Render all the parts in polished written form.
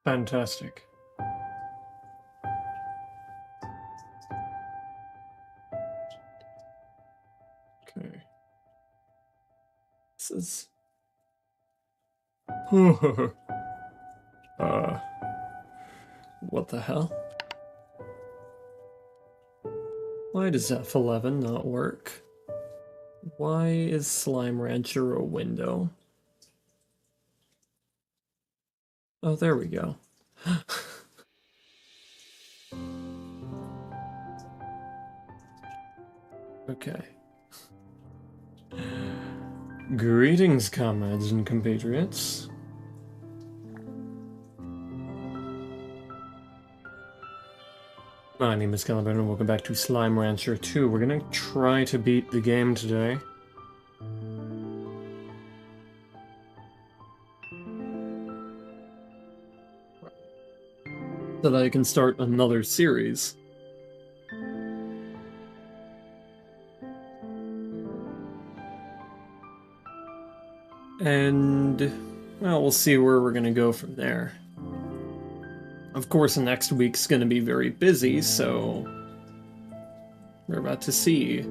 Fantastic. Okay. This is... what the hell? Why does F11 not work? Why is Slime Rancher a window? Oh, there we go. Okay. Greetings, comrades and compatriots. My name is Caliban and welcome back to Slime Rancher 2. We're gonna try to beat the game today. So that I can start another series. And, well, we'll see where we're gonna go from there. Of course, next week's gonna be very busy, so we're about to see.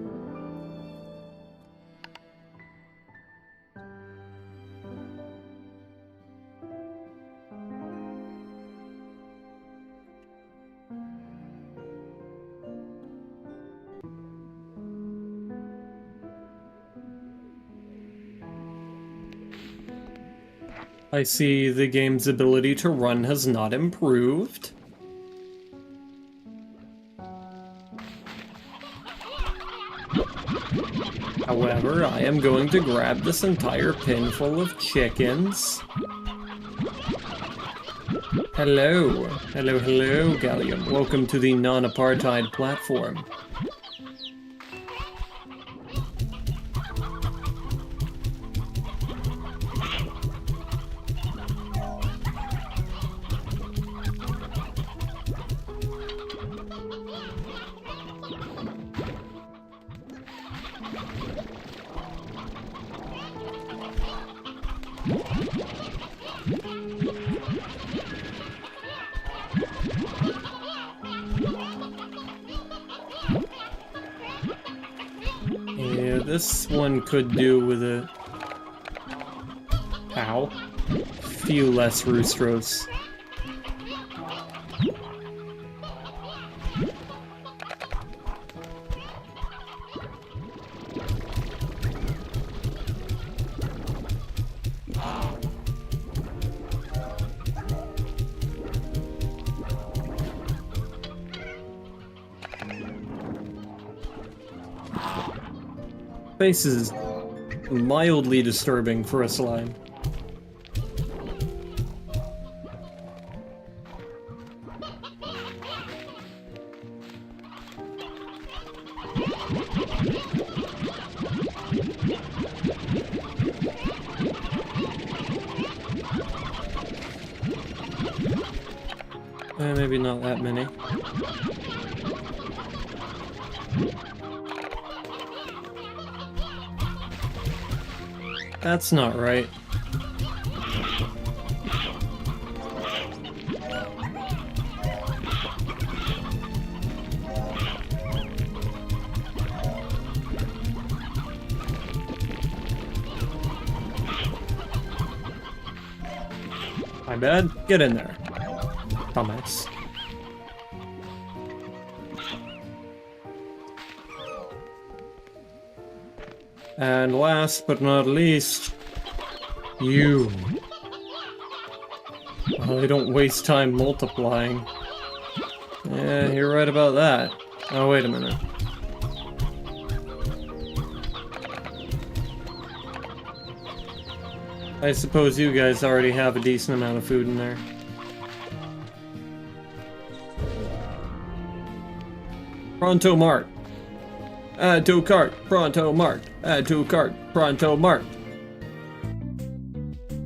I see the game's ability to run has not improved. However, I am going to grab this entire bin full of chickens. Hello. Hello, hello, Gallium. Welcome to the non-apartheid platform. Yeah, this one could do with a... Ow. Few less roostros. Face is mildly disturbing for a slime. Maybe not that many. That's not right. My bad. Get in there, dumbass. And last but not least, you. Well, they don't waste time multiplying. Yeah, you're right about that. Oh, wait a minute. I suppose you guys already have a decent amount of food in there. Pronto Mart. Add to cart. Pronto Mart. Add to cart. Pronto Mart.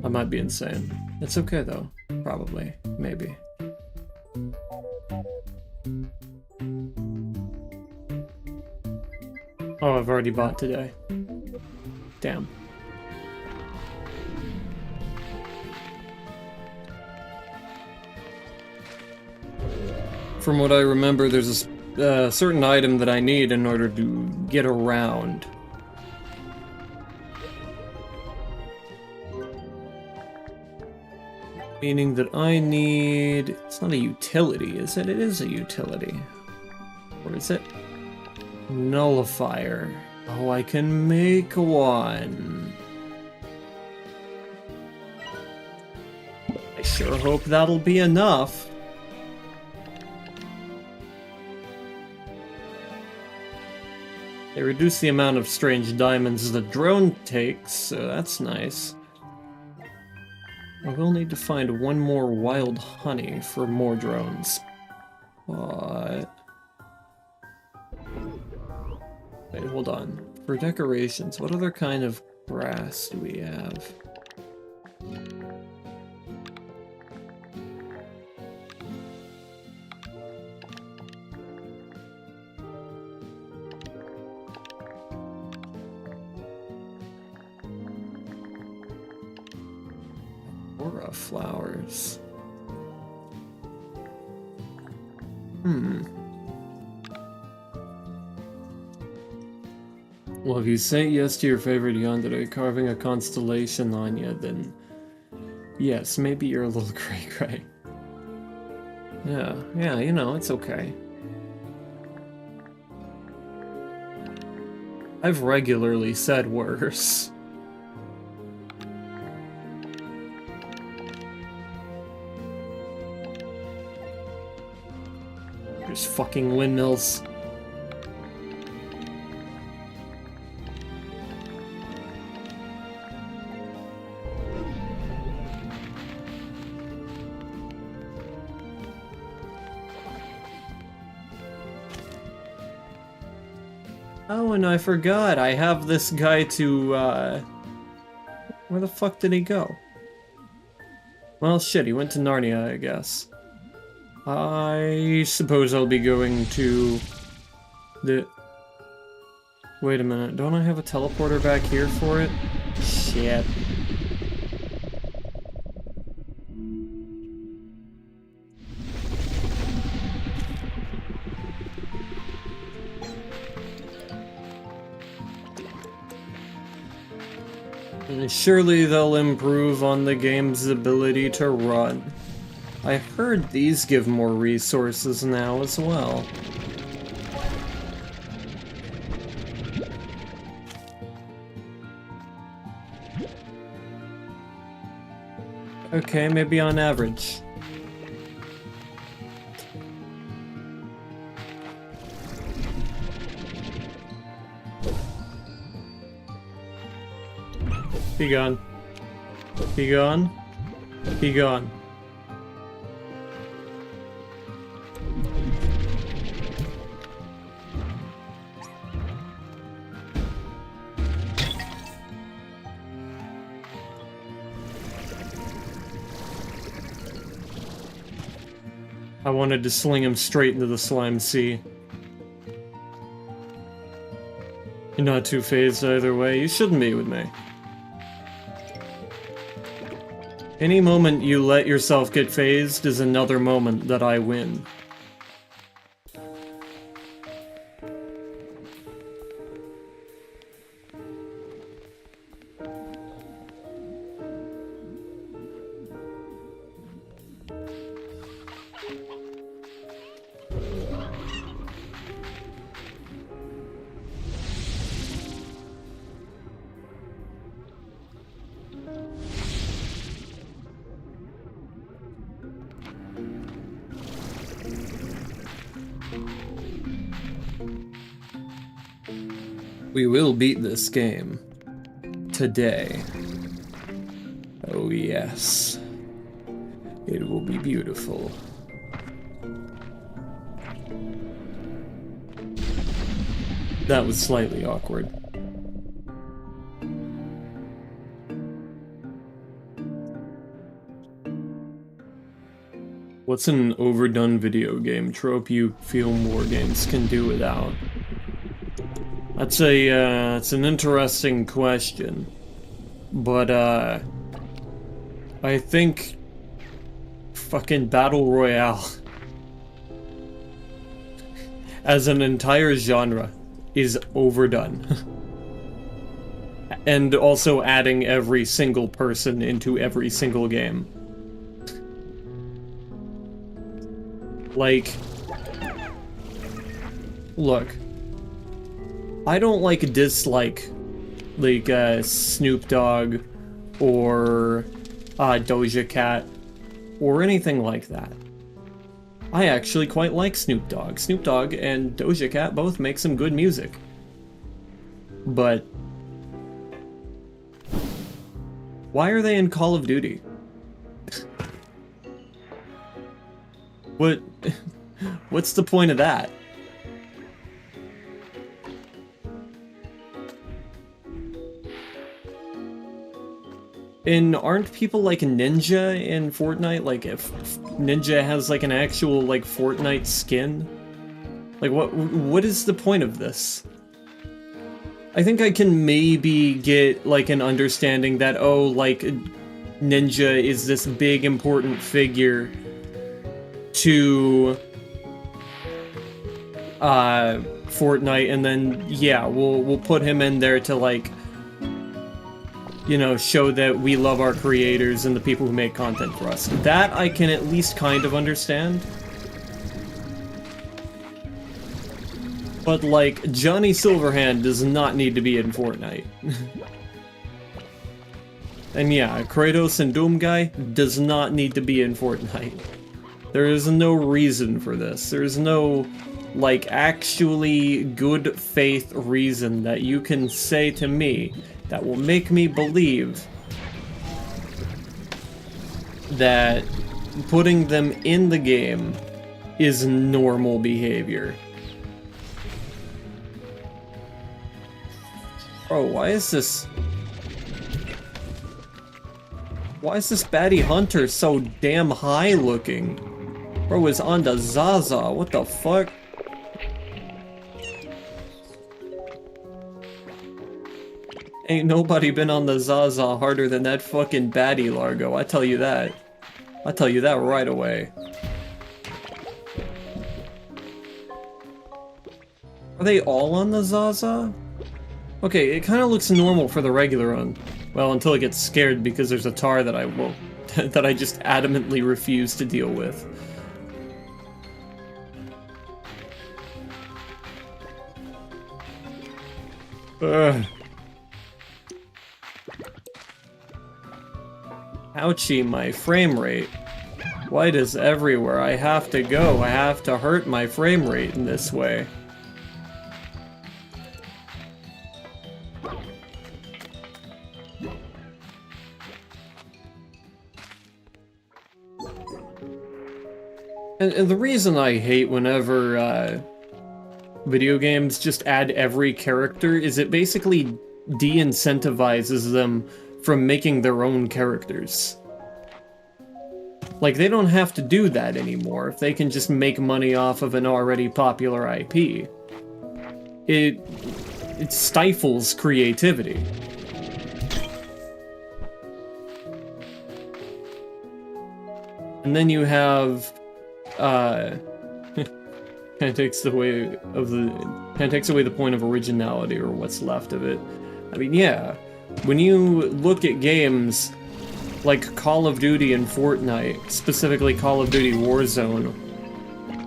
I might be insane. It's okay though. Probably. Maybe. Oh, I've already bought today. Damn. From what I remember, there's a certain item that I need in order to get around. Meaning that I need... It's not a utility, is it? It is a utility. Or is it? Nullifier. Oh, I can make one. I sure hope that'll be enough. They reduce the amount of strange diamonds the drone takes, so that's nice. I will need to find one more wild honey for more drones. But... Wait, hold on. For decorations, what other kind of grass do we have? Aura flowers. Well, if you say yes to your favorite yandere carving a constellation on you, then yes, maybe you're a little cray-cray. Yeah, you know, it's okay. I've regularly said worse. There's fucking windmills. Oh, and I forgot, I have this guy to, where the fuck did he go? Well, shit, he went to Narnia, I guess. I suppose I'll be going to the... Wait a minute, don't I have a teleporter back here for it? Shit. And surely they'll improve on the game's ability to run. I heard these give more resources now as well. Okay, maybe on average. Be gone. Be gone. Be gone. I wanted to sling him straight into the slime sea. You're not too phased either way. You shouldn't be with me. Any moment you let yourself get phased is another moment that I win. We will beat this game. Today. Oh yes. It will be beautiful. That was slightly awkward. What's an overdone video game trope you feel more games can do without? That's it's an interesting question, but, I think fucking Battle Royale. as an entire genre is overdone. And also adding every single person into every single game. Like, look, I don't dislike Snoop Dogg or Doja Cat or anything like that. I actually quite like Snoop Dogg. Snoop Dogg and Doja Cat both make some good music. But why are they in Call of Duty? What's the point of that? And aren't people like Ninja in Fortnite? Like, if Ninja has like an actual like Fortnite skin? Like, what is the point of this? I think I can maybe get like an understanding that, oh, like Ninja is this big important figure to Fortnite, and then yeah, we'll put him in there to like, you know, show that we love our creators and the people who make content for us. That I can at least kind of understand. But like, Johnny Silverhand does not need to be in Fortnite. And yeah, Kratos and Doomguy does not need to be in Fortnite. There is no reason for this. There's no, like, actually good faith reason that you can say to me that will make me believe that putting them in the game is normal behavior. Bro, why is this baddie hunter so damn high looking? Bro is on the Zaza, what the fuck? Ain't nobody been on the Zaza harder than that fucking baddie Largo, I tell you that. I tell you that right away. Are they all on the Zaza? Okay, it kind of looks normal for the regular one. Well, until it gets scared because there's a tar that that I just adamantly refuse to deal with. Ugh. Ouchie, my frame rate. Why does everywhere I have to go, I have to hurt my frame rate in this way? And the reason I hate whenever video games just add every character is it basically de-incentivizes them from making their own characters. Like, they don't have to do that anymore if they can just make money off of an already popular IP. It stifles creativity. And then you have kind of takes away the point of originality, or what's left of it. I mean, yeah, when you look at games like Call of Duty and Fortnite, specifically Call of Duty Warzone,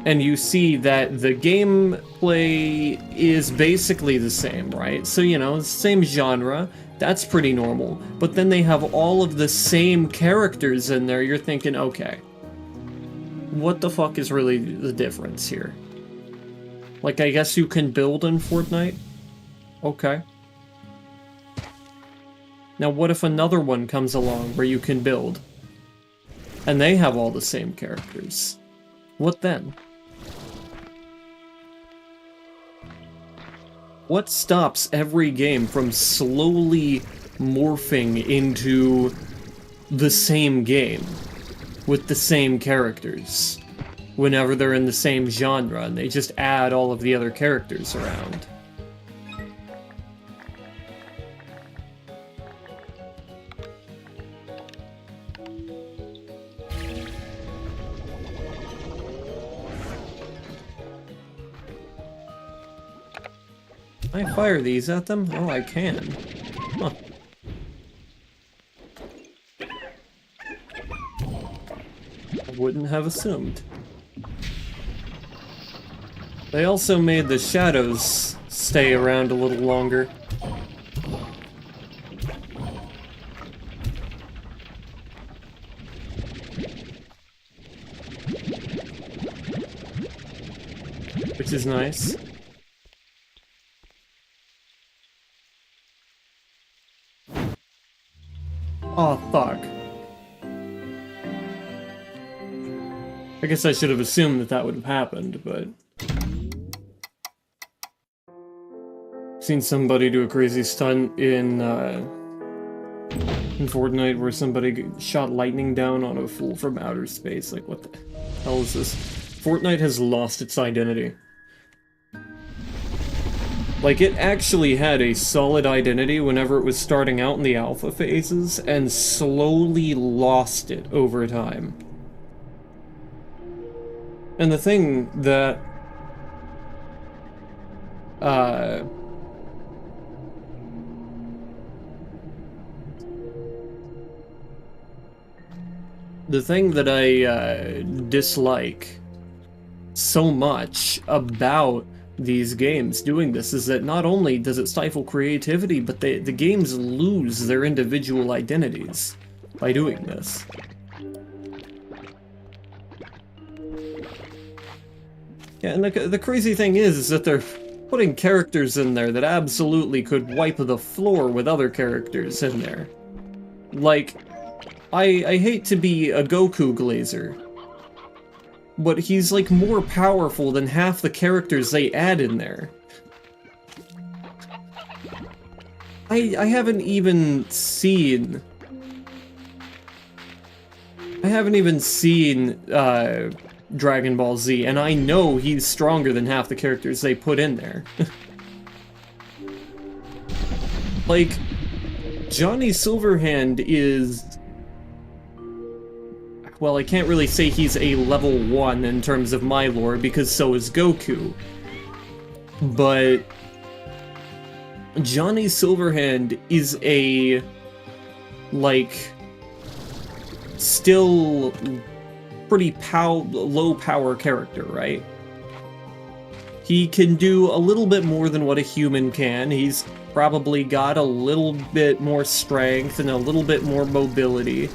and you see that the gameplay is basically the same, right? So, you know, same genre, that's pretty normal. But then they have all of the same characters in there, you're thinking, okay, what the fuck is really the difference here? Like, I guess you can build in Fortnite? Okay. Now what if another one comes along where you can build, and they have all the same characters? What then? What stops every game from slowly morphing into the same game with the same characters whenever they're in the same genre and they just add all of the other characters around? Can I fire these at them? Oh, I can. Huh. I wouldn't have assumed. They also made the shadows stay around a little longer. Which is nice. Oh, fuck. I guess I should have assumed that that would have happened, but... Seen somebody do a crazy stunt in Fortnite where somebody shot lightning down on a fool from outer space. Like, what the hell is this? Fortnite has lost its identity. Like, it actually had a solid identity whenever it was starting out in the alpha phases, and slowly lost it over time. And the thing that... the thing that I dislike so much about these games doing this is that not only does it stifle creativity, but the games lose their individual identities by doing this. Yeah, and the crazy thing is that they're putting characters in there that absolutely could wipe the floor with other characters in there. Like, I hate to be a Goku glazer, but he's like more powerful than half the characters they add in there. I haven't even seen Dragon Ball Z, and I know he's stronger than half the characters they put in there. Like, Johnny Silverhand is... Well, I can't really say he's a level 1 in terms of my lore, because so is Goku. But... Johnny Silverhand is a... like... still... pretty low power character, right? He can do a little bit more than what a human can. He's probably got a little bit more strength and a little bit more mobility.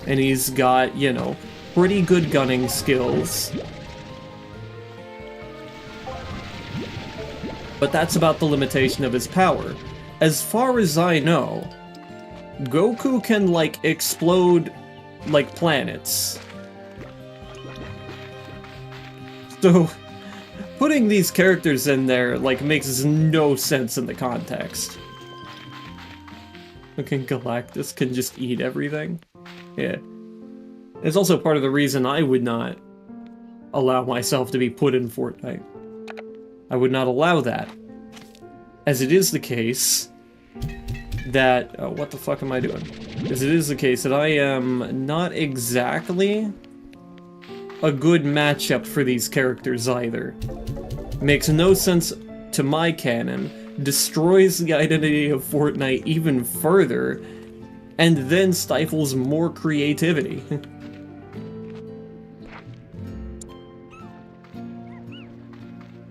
And he's got, you know, pretty good gunning skills. But that's about the limitation of his power. As far as I know, Goku can, like, explode, like, planets. So, putting these characters in there, like, makes no sense in the context. Okay, Galactus can just eat everything? Yeah. It's also part of the reason I would not allow myself to be put in Fortnite. I would not allow that. As it is the case that... Oh, what the fuck am I doing? As it is the case that I am not exactly a good matchup for these characters either. Makes no sense to my canon, destroys the identity of Fortnite even further, and then stifles more creativity.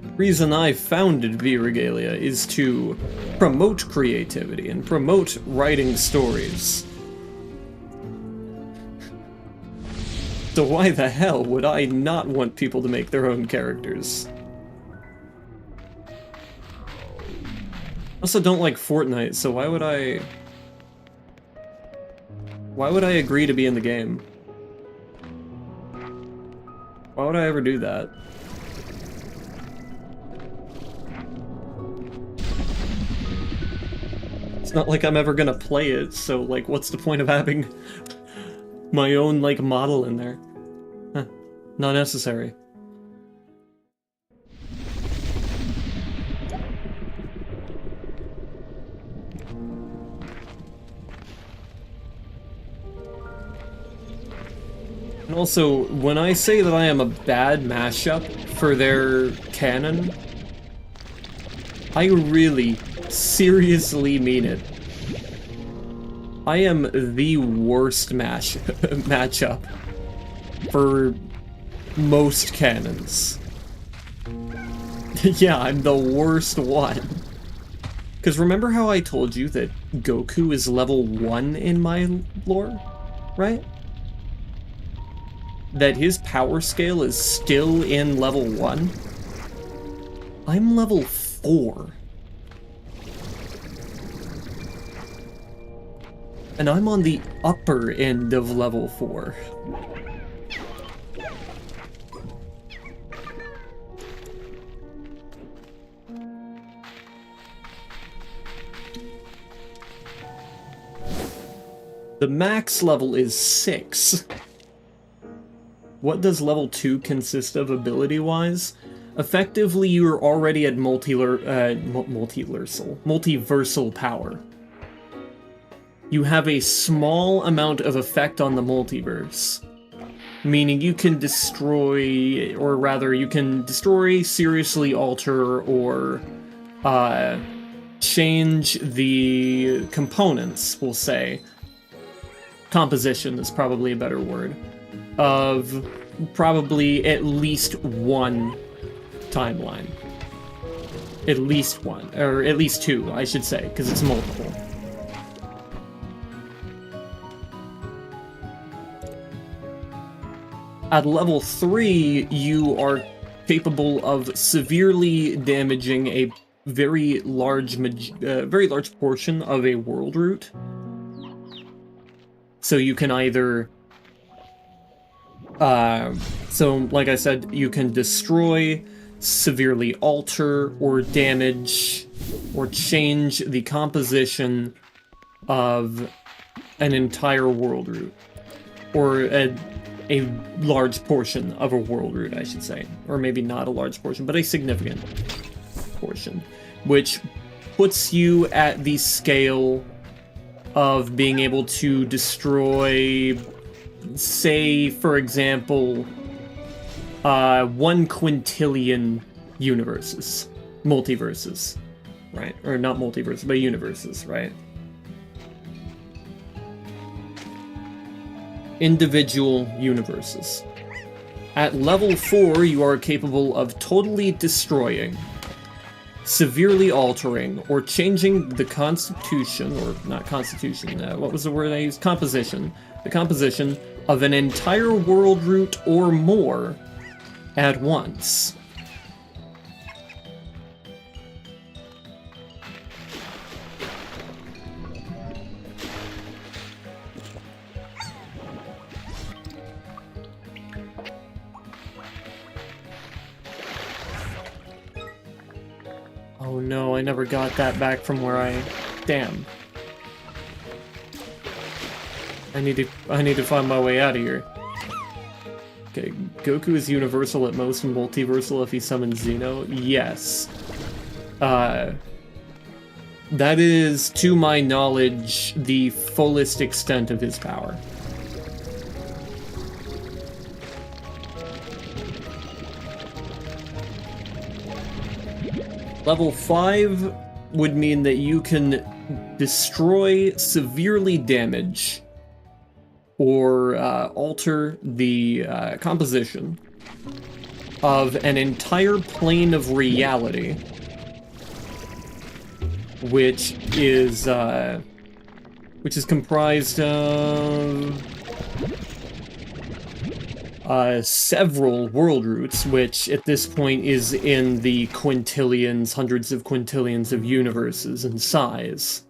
The reason I founded V-Regalia is to promote creativity and promote writing stories. So why the hell would I not want people to make their own characters? I also don't like Fortnite, so why would I agree to be in the game? Why would I ever do that? It's not like I'm ever gonna play it, so, like, what's the point of having my own, like, model in there? Huh. Not necessary. And also, when I say that I am a bad mashup for their canon, I really, seriously mean it. I am the worst matchup for most cannons. Yeah, I'm the worst one. Because remember how I told you that Goku is level 1 in my lore, right? That his power scale is still in level 1? I'm level 4. And I'm on the upper end of level 4. The max level is 6. What does level 2 consist of ability-wise? Effectively, you're already at multiversal power. You have a small amount of effect on the multiverse. Meaning you can destroy, or rather, you can destroy, seriously alter, or change the components, we'll say. Composition is probably a better word. Of probably at least one timeline. At least one. Or at least two, I should say, because it's multiple. At level 3, you are capable of severely damaging a very large portion of a world route. So you can either... so, like I said, you can destroy, severely alter, or damage, or change the composition of an entire world route. Or a large portion of a world route, I should say. Or maybe not a large portion, but a significant portion. Which puts you at the scale of being able to destroy, say, for example, 1 quintillion universes. Multiverses, right? Or not multiverses, but universes, right? Individual universes. At level 4, you are capable of totally destroying, severely altering, or changing the constitution, or not constitution, what was the word I used? Composition. The composition of an entire world route or more at once. Oh no, I never got that back from where I... Damn. I need to find my way out of here. Okay, Goku is universal at most and multiversal if he summons Xeno. Yes. That is, to my knowledge, the fullest extent of his power. Level 5 would mean that you can destroy, severely damage, or alter the composition of an entire plane of reality, which is comprised of several world routes, which at this point is in the quintillions, hundreds of quintillions of universes in size.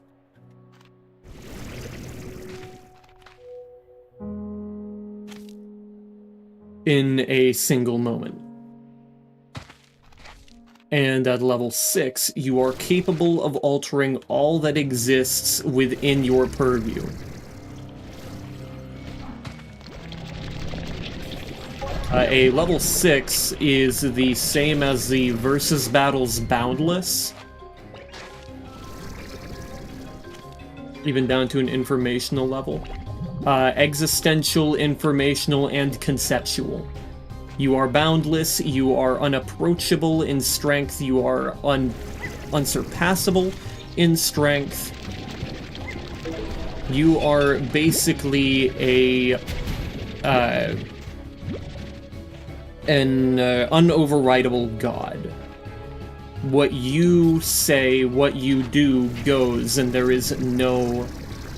In a single moment. And at level 6, you are capable of altering all that exists within your purview. A level 6 is the same as the Versus Battles Boundless. Even down to an informational level. Existential, informational, and conceptual. You are boundless, you are unapproachable in strength, you are unsurpassable in strength. You are basically an unoverridable god. What you say, what you do goes, and there is no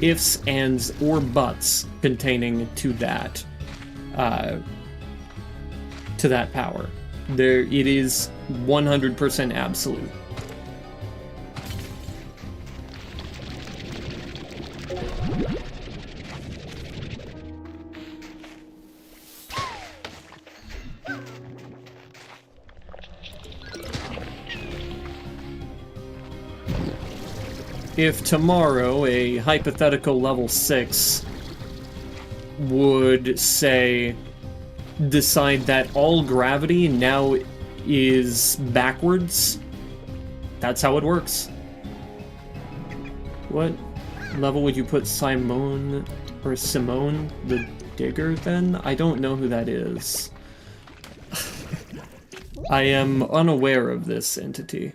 ifs, ands, or buts pertaining to that power. It is 100% absolute. If tomorrow a hypothetical level 6 would say, decide that all gravity now is backwards, that's how it works. What level would you put Simone the Digger then? I don't know who that is. I am unaware of this entity.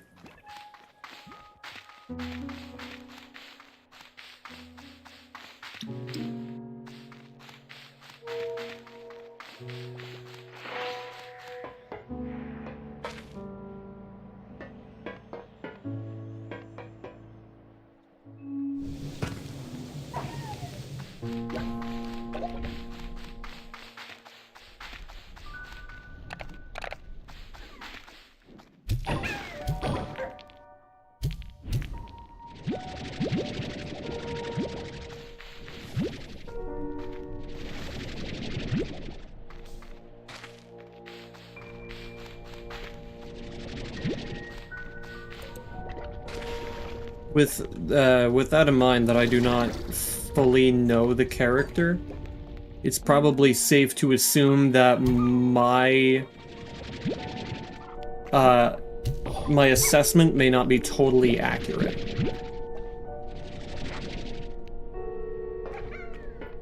With that in mind, that I do not fully know the character, it's probably safe to assume that my assessment may not be totally accurate.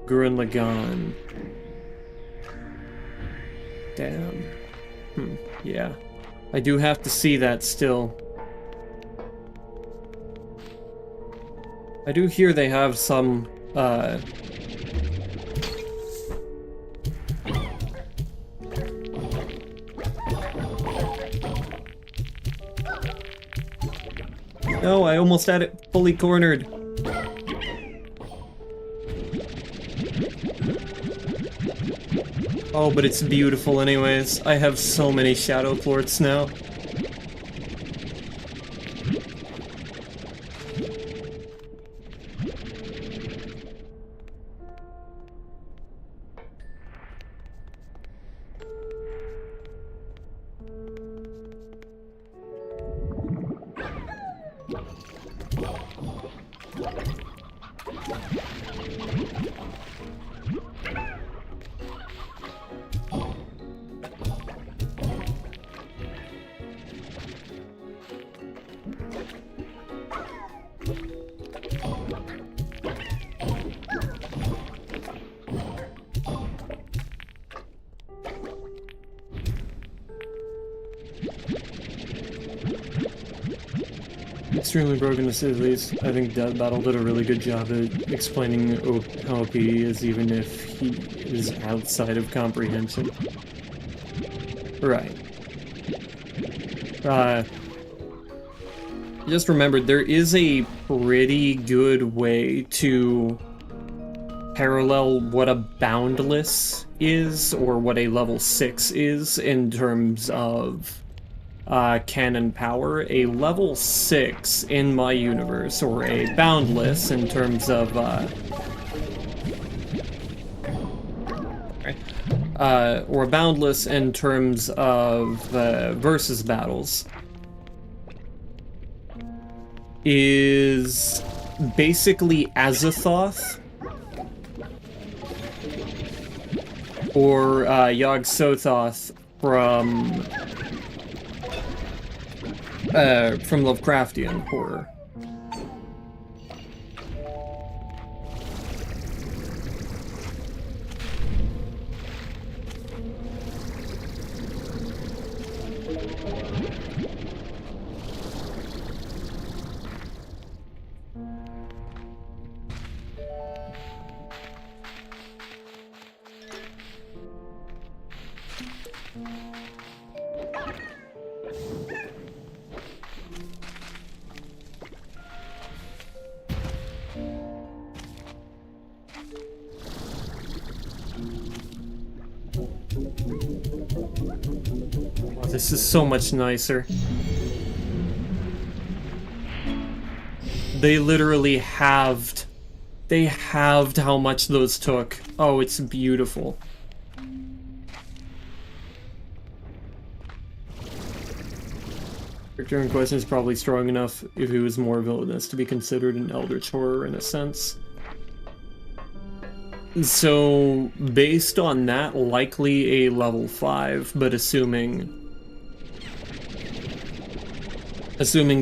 Gurren Lagann. Damn. Yeah. I do have to see that still. I do hear they have some, No, I almost had it fully cornered. Oh, but it's beautiful anyways. I have so many shadow plorts now. Extremely broken to say the least. I think Death Battle did a really good job at explaining how OP he is, even if he is outside of comprehension. Right. Just remembered, there is a pretty good way to parallel what a boundless is, or what a level 6 is, in terms of cannon power. A level 6 in my universe, or a boundless in terms of or a boundless in terms of versus battles, is basically Azathoth or Yog-Sothoth from Lovecraftian horror. Oh, this is so much nicer. They literally halved. They halved how much those took. Oh, it's beautiful. Character in question is probably strong enough if he was more villainous to be considered an eldritch horror in a sense. So, based on that, likely a level 5, but assuming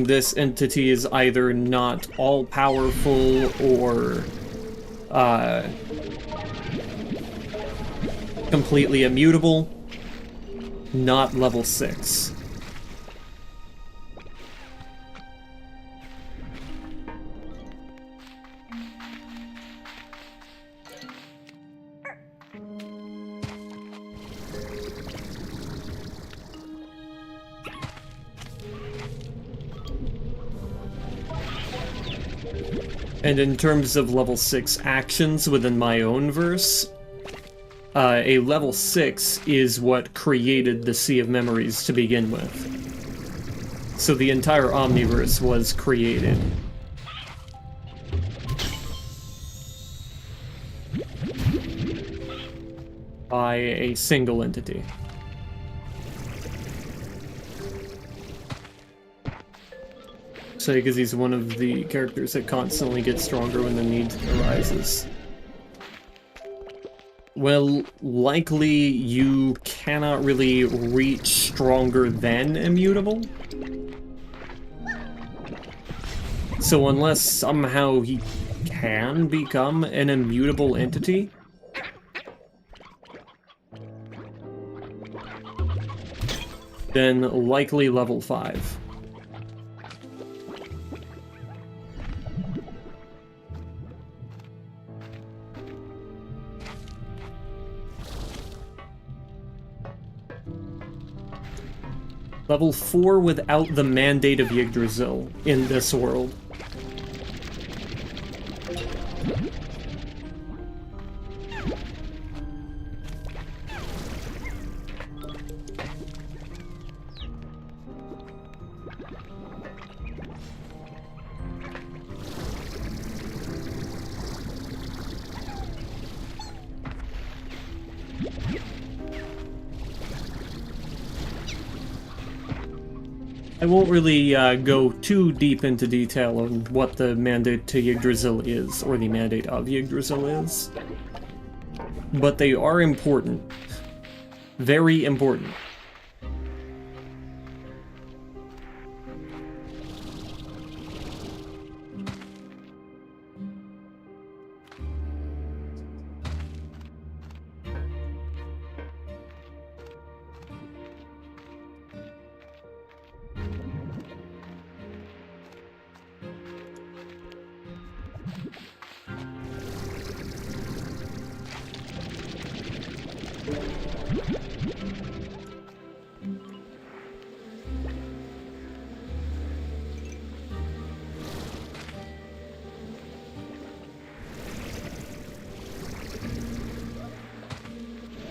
this entity is either not all-powerful or completely immutable, not level 6. And in terms of level 6 actions within my own verse, a level 6 is what created the Sea of Memories to begin with. So the entire Omniverse was created by a single entity. Say, because he's one of the characters that constantly gets stronger when the need arises. Well, likely you cannot really reach stronger than immutable. So unless somehow he can become an immutable entity, then likely level 5. Level 4 without the mandate of Yggdrasil in this world. I won't really go too deep into detail on what the mandate to Yggdrasil is, or the mandate of Yggdrasil is. But they are important. Very important.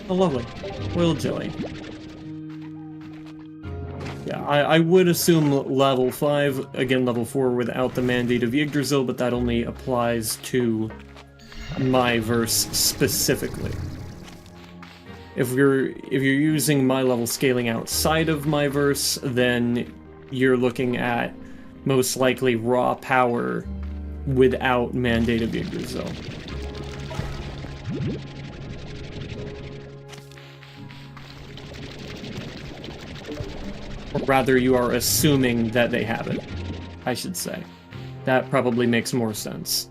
Oh, lovely. Oil jelly. Yeah, I would assume level 5, again level 4 without the mandate of Yggdrasil, but that only applies to my verse specifically. If you're using my level scaling outside of my verse, then you're looking at most likely raw power without mandate of Yggdrasil. Or rather, you are assuming that they have it, I should say. That probably makes more sense.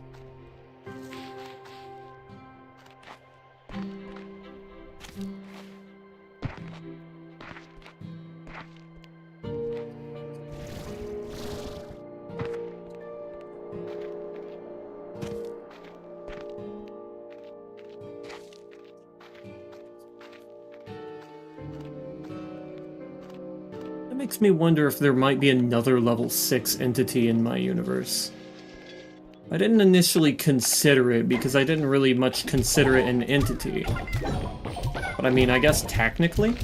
makes me wonder if there might be another level 6 entity in my universe. I didn't initially consider it because I didn't really much consider it an entity. But I mean, I guess technically?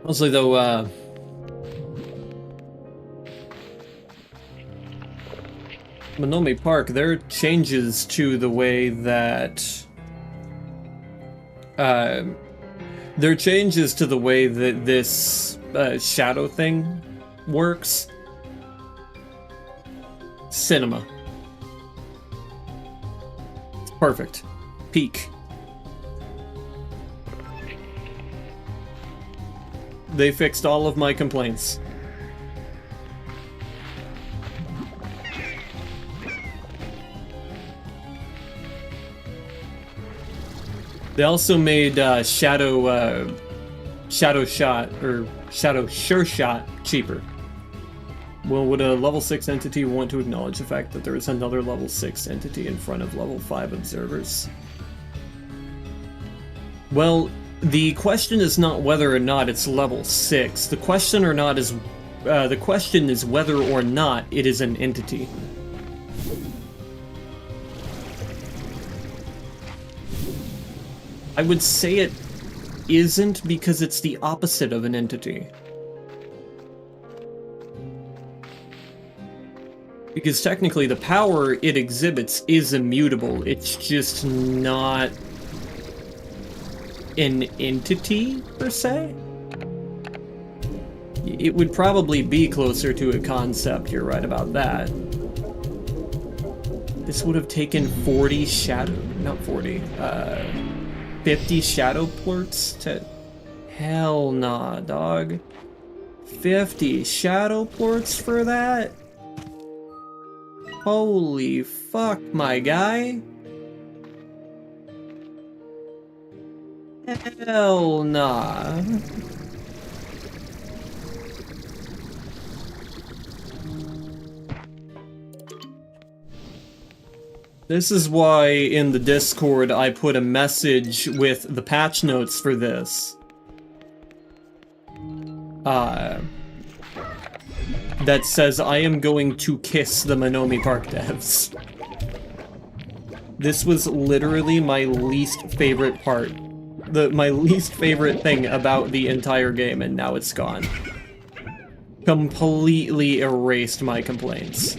Mostly though, Monomi Park, there are changes to the way that, this shadow thing works. Cinema. It's perfect. Peak. They fixed all of my complaints. They also made Shadow Shot, or Shadow Sure Shot, cheaper. Well, would a level 6 entity want to acknowledge the fact that there is another level 6 entity in front of level 5 observers? Well, the question is not whether or not it's level 6. The question is whether or not it is an entity. I would say it isn't because it's the opposite of an entity. Because technically the power it exhibits is immutable, it's just not an entity, per se? It would probably be closer to a concept, you're right about that. This would have taken 50 shadow plorts to... Hell nah, dog. 50 shadow plorts for that? Holy fuck, my guy. Hell nah. This is why in the Discord I put a message with the patch notes for this. That says I am going to kiss the Monomi Park devs. This was literally my least favorite part. My least favorite thing about the entire game, and now it's gone. Completely erased my complaints.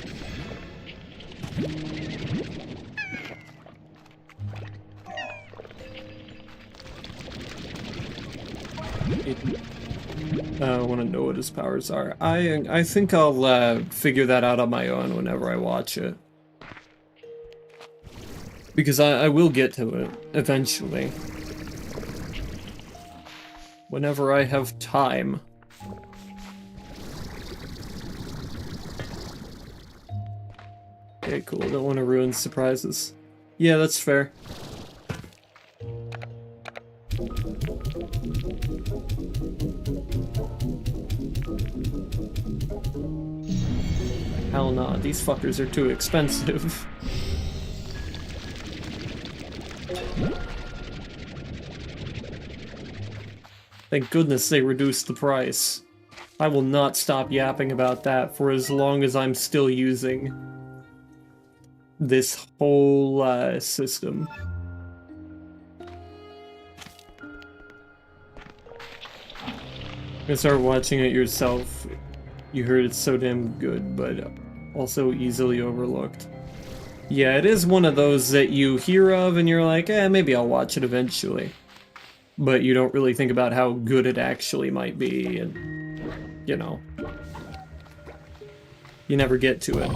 I want to know what his powers are. I think I'll figure that out on my own whenever I watch it. Because I will get to it, eventually. Whenever I have time. Okay, cool. Don't want to ruin surprises. Yeah, that's fair. Hell nah, these fuckers are too expensive. Thank goodness they reduced the price. I will not stop yapping about that for as long as I'm still using this whole system. You start watching it yourself. You heard it's so damn good, but also easily overlooked. Yeah, it is one of those that you hear of and you're like, maybe I'll watch it eventually. but you don't really think about how good it actually might be, and, you know, you never get to it.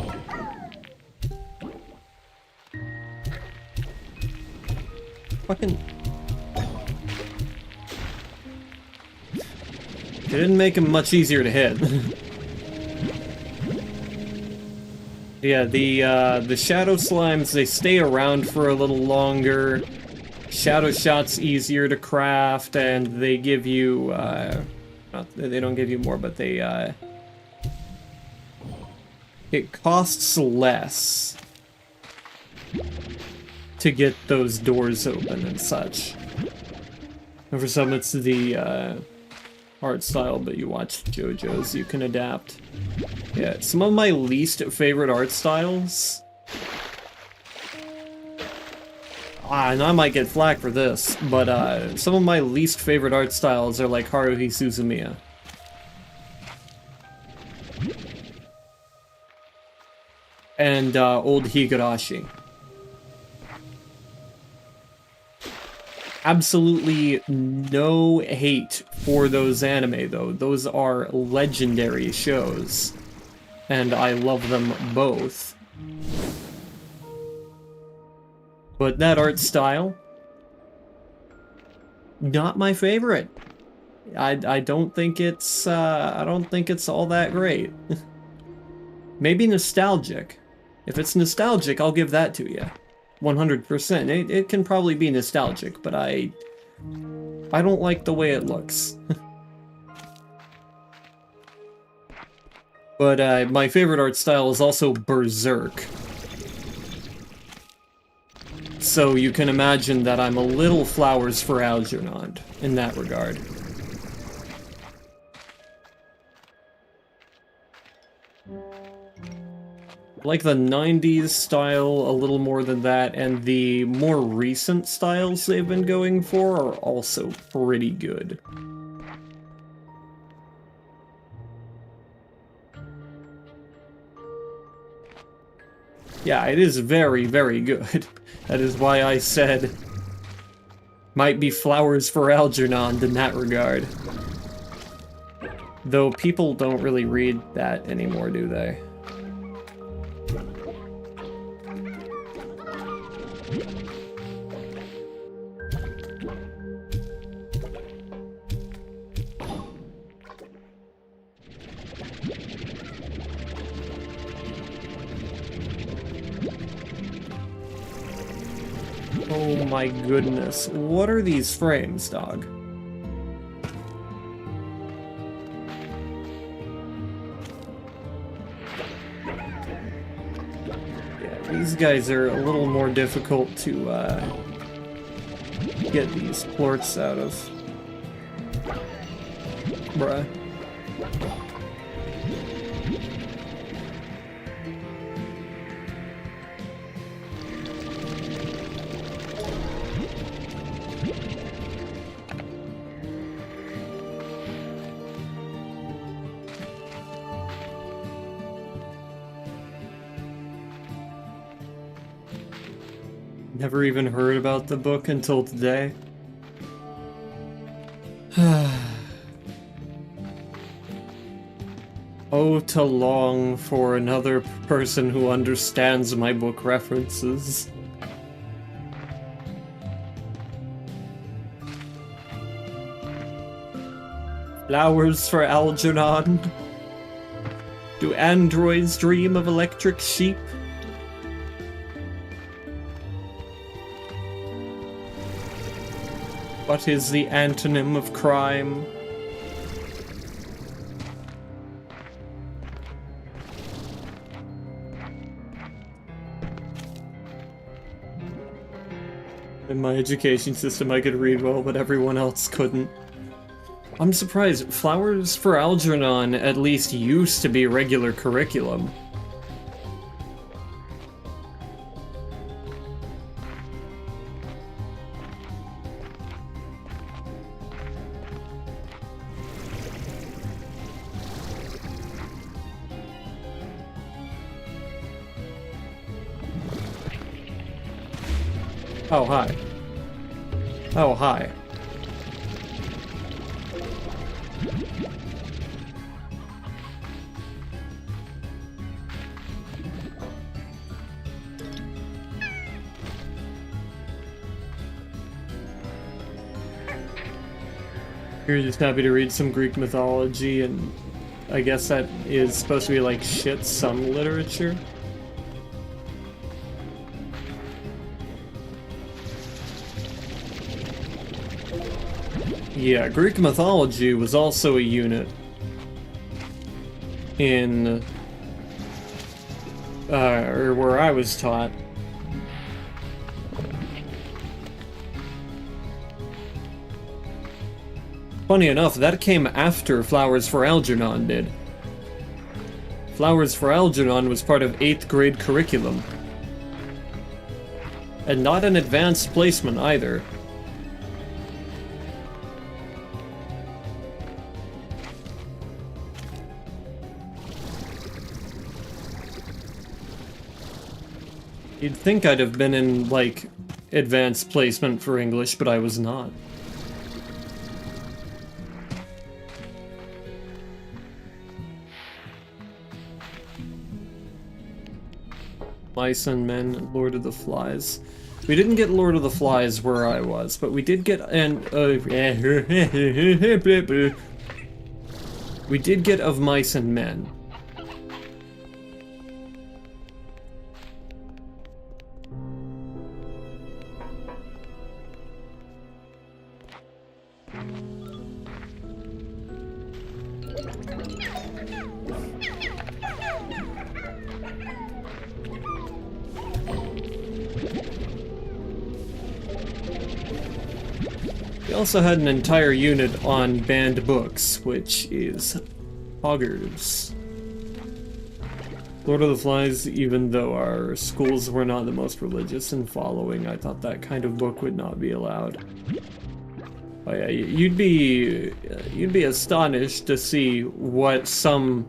Fucking... It didn't make him much easier to hit. Yeah, the shadow slimes, they stay around for a little longer. Shadow shot's easier to craft, and they give you, they don't give you more, but they, it costs less to get those doors open and such. And for some, it's the, art style, but you watch JoJo's, you can adapt. Yeah, some of my least favorite art styles... and I might get flack for this, but some of my least favorite art styles are like Haruhi Suzumiya. And old Higurashi. Absolutely no hate for those anime, though. Those are legendary shows, and I love them both. But that art style, not my favorite. I don't think it's all that great. Maybe nostalgic. If it's nostalgic, I'll give that to you. 100%. It can probably be nostalgic, but I don't like the way it looks. But my favorite art style is also Berserk. So you can imagine that I'm a little flowers for Algernon in that regard. Like the 90s style a little more than that, and the more recent styles they've been going for are also pretty good. Yeah, it is very, very good. That is why I said might be flowers for Algernon in that regard. Though people don't really read that anymore, do they? Oh my goodness. What are these frames, dog? Yeah, these guys are a little more difficult to get these plorts out of. Bruh. Never even heard about the book until today. Oh, to long for another person who understands my book references. Flowers for Algernon. Do androids dream of electric sheep? What is the antonym of crime? In my education system, I could read well, but everyone else couldn't. I'm surprised. Flowers for Algernon at least used to be regular curriculum. Oh, hi. Oh, hi. You're just happy to read some Greek mythology, and I guess that is supposed to be like shit some literature. Yeah, Greek mythology was also a unit in, or where I was taught. Funny enough, that came after Flowers for Algernon did. Flowers for Algernon was part of 8th grade curriculum. And not an advanced placement either. You'd think I'd have been in, like, advanced placement for English, but I was not. Mice and Men, Lord of the Flies. We didn't get Lord of the Flies where I was, but we did get we did get Of Mice and Men. We also had an entire unit on banned books, which is Hoggers. Lord of the Flies, even though our schools were not the most religious in following, I thought that kind of book would not be allowed. Oh yeah, you'd be astonished to see what some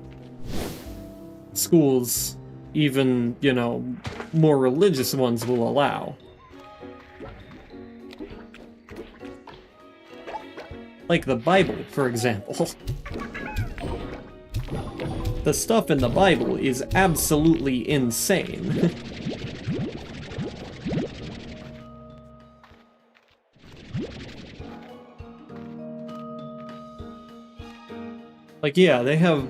schools, even, you know, more religious ones, will allow. Like the Bible, for example. The stuff in the Bible is absolutely insane. Like, yeah, they have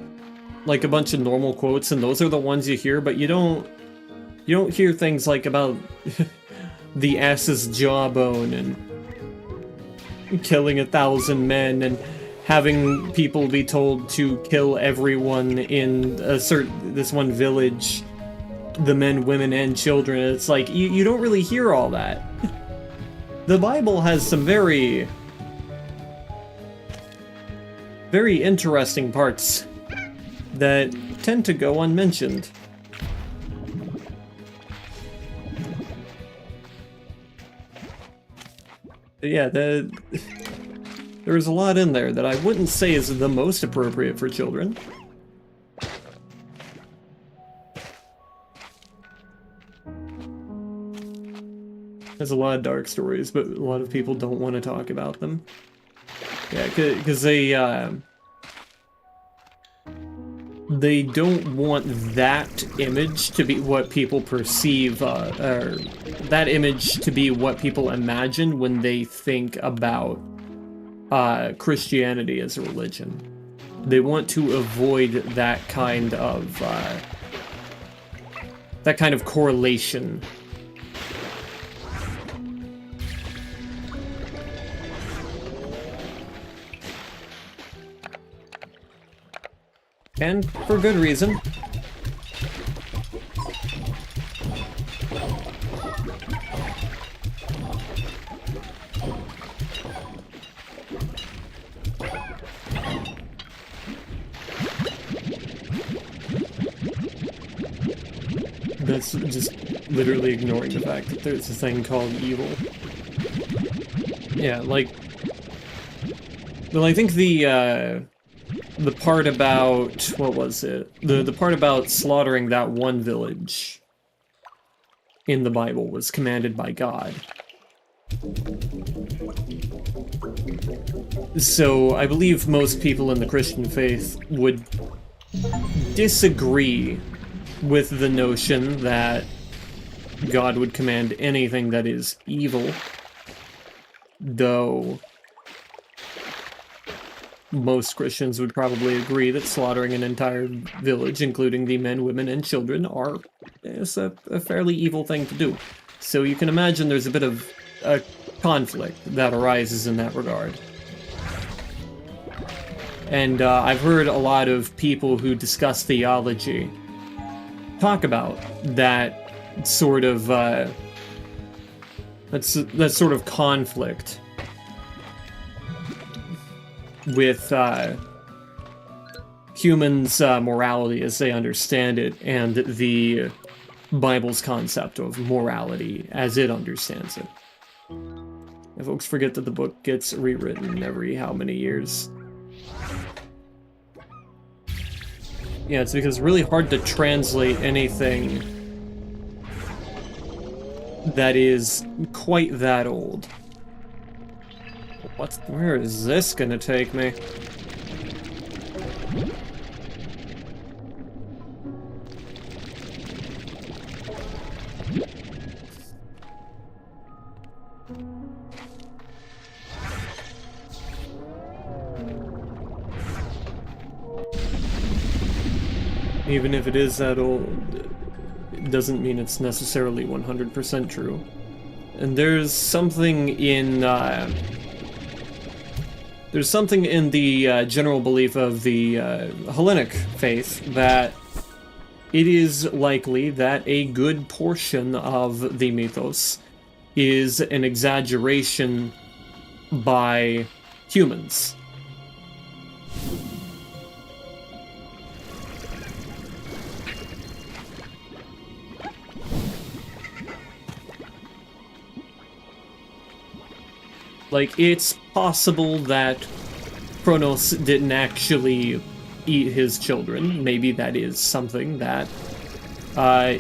like a bunch of normal quotes, and those are the ones you hear, but you don't hear things like about the ass's jawbone and killing 1,000 men and having people be told to kill everyone in this one village, the men, women, and children. It's like, you don't really hear all that. The Bible has some very, very interesting parts that tend to go unmentioned. Yeah, there's a lot in there that I wouldn't say is the most appropriate for children. There's a lot of dark stories, but a lot of people don't want to talk about them. Yeah, because they don't want that image to be what people perceive, or that image to be what people imagine when they think about Christianity as a religion. They want to avoid that kind of correlation. And for good reason. That's just literally ignoring the fact that there's a thing called evil. Yeah, like... Well, I think the part about... what was it? The part about slaughtering that one village in the Bible was commanded by God. So I believe most people in the Christian faith would disagree with the notion that God would command anything that is evil, though most Christians would probably agree that slaughtering an entire village, including the men, women, and children, is a fairly evil thing to do. So you can imagine there's a bit of a conflict that arises in that regard. And I've heard a lot of people who discuss theology talk about that sort of that sort of conflict with humans' morality as they understand it, and the Bible's concept of morality as it understands it. And folks forget that the book gets rewritten every how many years. Yeah, it's because it's really hard to translate anything that is quite that old. Where is this gonna take me? Even if it is that old, it doesn't mean it's necessarily 100% true. And there's something in the general belief of the Hellenic faith that it is likely that a good portion of the mythos is an exaggeration by humans. Like, it's possible that Kronos didn't actually eat his children. Maybe that is something that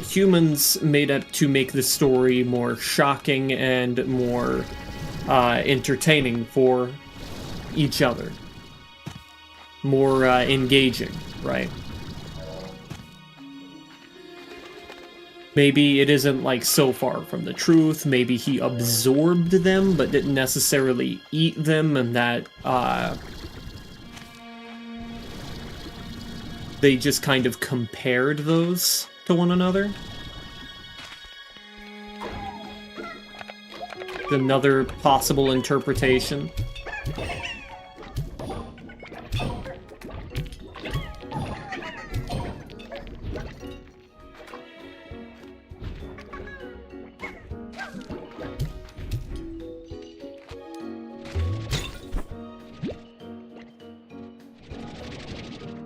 humans made up to make the story more shocking and more entertaining for each other. More engaging, right? Maybe it isn't, like, so far from the truth. Maybe he absorbed them, but didn't necessarily eat them, and that, they just kind of compared those to one another. Another possible interpretation.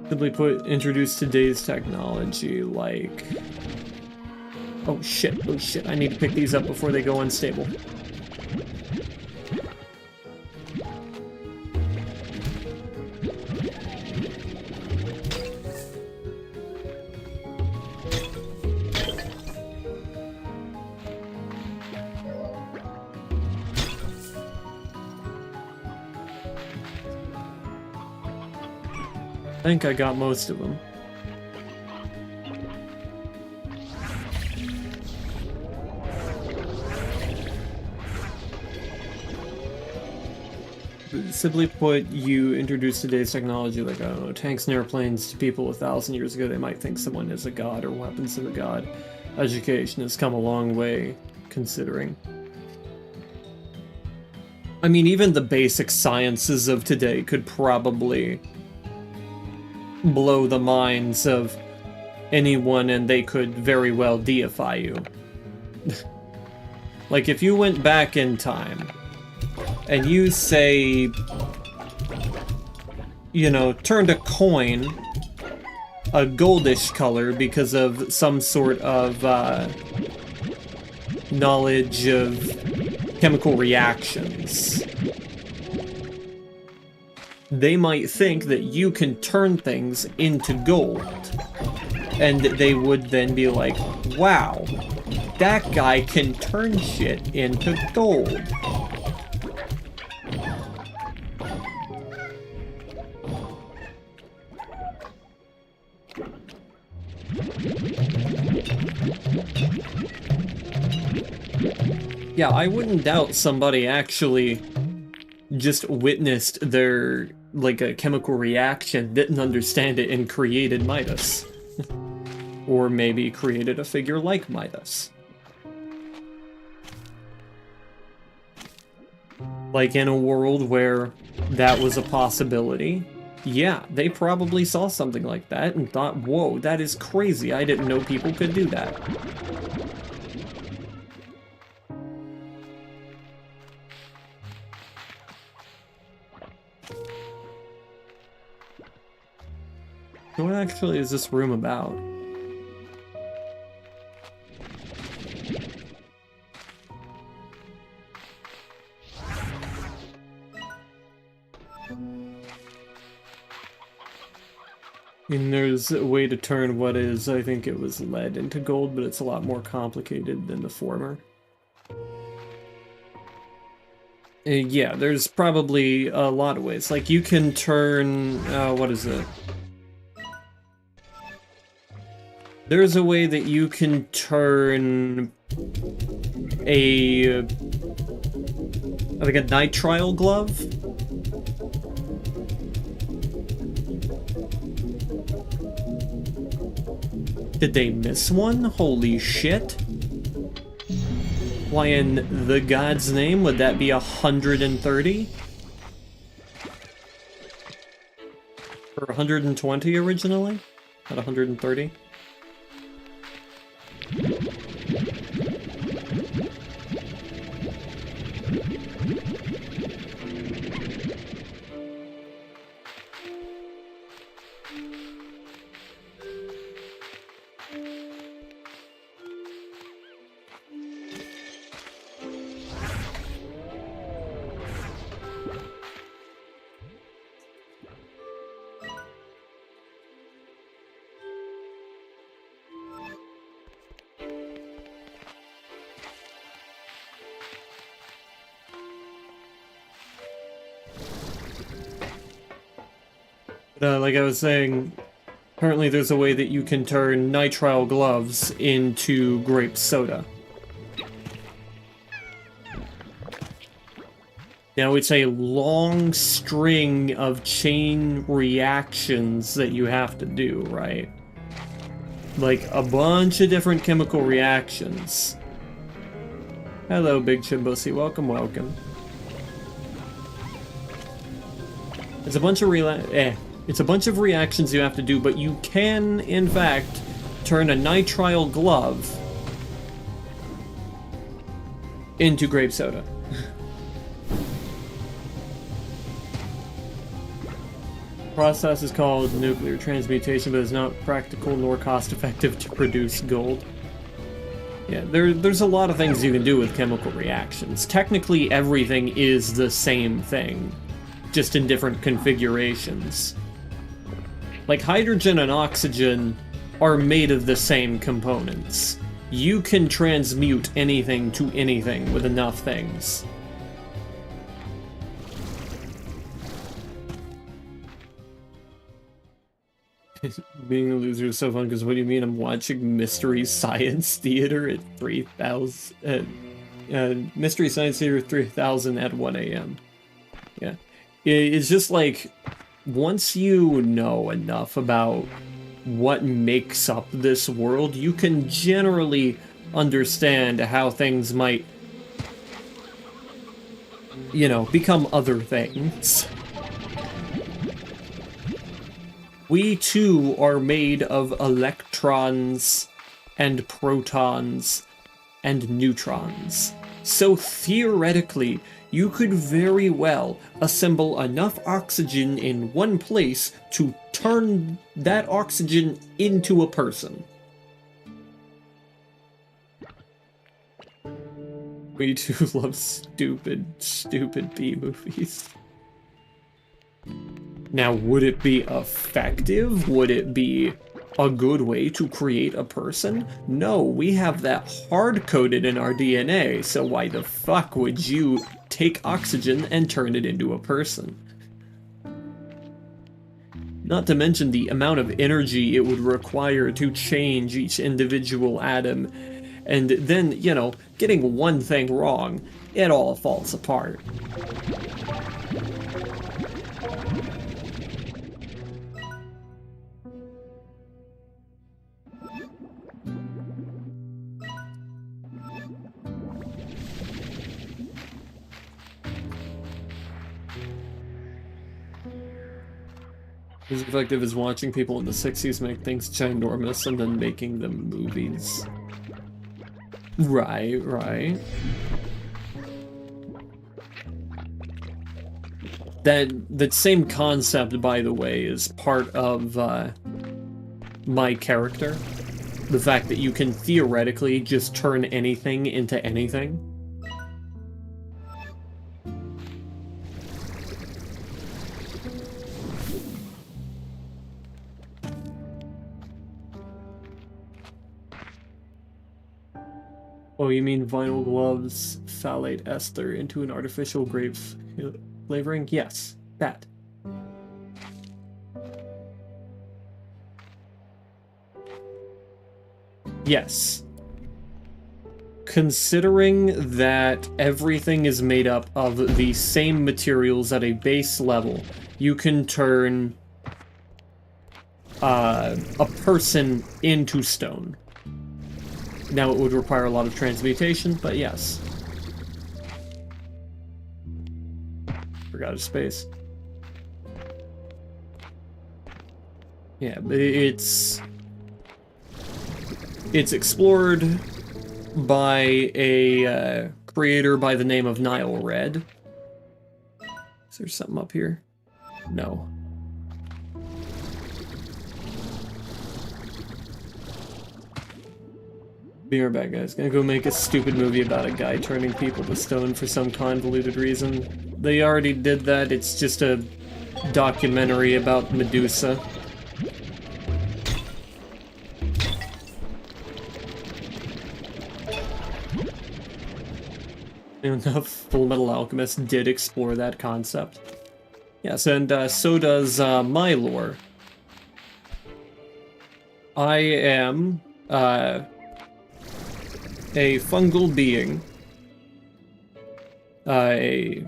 Simply put, introduce today's technology, like... Oh shit, I need to pick these up before they go unstable. I think I got most of them. Simply put, you introduce today's technology like, I don't know, tanks and airplanes to people 1,000 years ago. They might think someone is a god or weapons of a god. Education has come a long way, considering. I mean, even the basic sciences of today could probably blow the minds of anyone, and they could very well deify you. Like, if you went back in time, and you say, you know, turned a coin a goldish color because of some sort of knowledge of chemical reactions, they might think that you can turn things into gold. And they would then be like, wow, that guy can turn shit into gold. Yeah, I wouldn't doubt somebody actually just witnessed their, like, a chemical reaction, didn't understand it, and created Midas. Or maybe created a figure like Midas. Like, in a world where that was a possibility, yeah, they probably saw something like that and thought, whoa, that is crazy, I didn't know people could do that. What actually is this room about? And there's a way to turn what is, I think it was lead into gold, but it's a lot more complicated than the former. Yeah, there's probably a lot of ways. Like, you can turn, what is it? There's a way that you can turn a, like a nitrile glove. Did they miss one? Holy shit. Why in the God's name would that be 130? Or 120 originally? Not 130? Like I was saying, apparently there's a way that you can turn nitrile gloves into grape soda. Now, it's a long string of chain reactions that you have to do, right? Like, a bunch of different chemical reactions. Hello, Big Chimbosi. Welcome, welcome. It's a bunch of It's a bunch of reactions you have to do, but you can, in fact, turn a nitrile glove into grape soda. Process is called nuclear transmutation, but it's not practical nor cost-effective to produce gold. Yeah, there's a lot of things you can do with chemical reactions. Technically, everything is the same thing, just in different configurations. Like, hydrogen and oxygen are made of the same components. You can transmute anything to anything with enough things. Being a loser is so fun, because what do you mean I'm watching Mystery Science Theater at 3,000... Mystery Science Theater 3000 at 1 a.m. Yeah. It's just like, once you know enough about what makes up this world, you can generally understand how things might, you know, become other things. We too are made of electrons and protons and neutrons. So theoretically, you could very well assemble enough oxygen in one place to turn that oxygen into a person. We too love stupid B-movies. Now, would it be effective? Would it be a good way to create a person? No, we have that hard-coded in our DNA, so why the fuck would you take oxygen and turn it into a person? Not to mention the amount of energy it would require to change each individual atom, And then, you know, getting one thing wrong, it all falls apart. As effective as watching people in the 60s make things ginormous and then making them movies. Right, right. That same concept, by the way, is part of my character. The fact that you can theoretically just turn anything into anything. Oh, you mean vinyl gloves, phthalate ester into an artificial grape flavoring? Yes, that. Yes. Considering that everything is made up of the same materials at a base level, you can turn a person into stone. Now it would require a lot of transmutation, but yes. Forgot his space. Yeah, but it's explored by a creator by the name of Nile Red. Is there something up here? No. Be right back, guys. Gonna go make a stupid movie about a guy turning people to stone for some convoluted reason. They already did that. It's just a documentary about Medusa. Enough Full Metal Alchemist did explore that concept. Yes, and so does my lore. I am a fungal being, a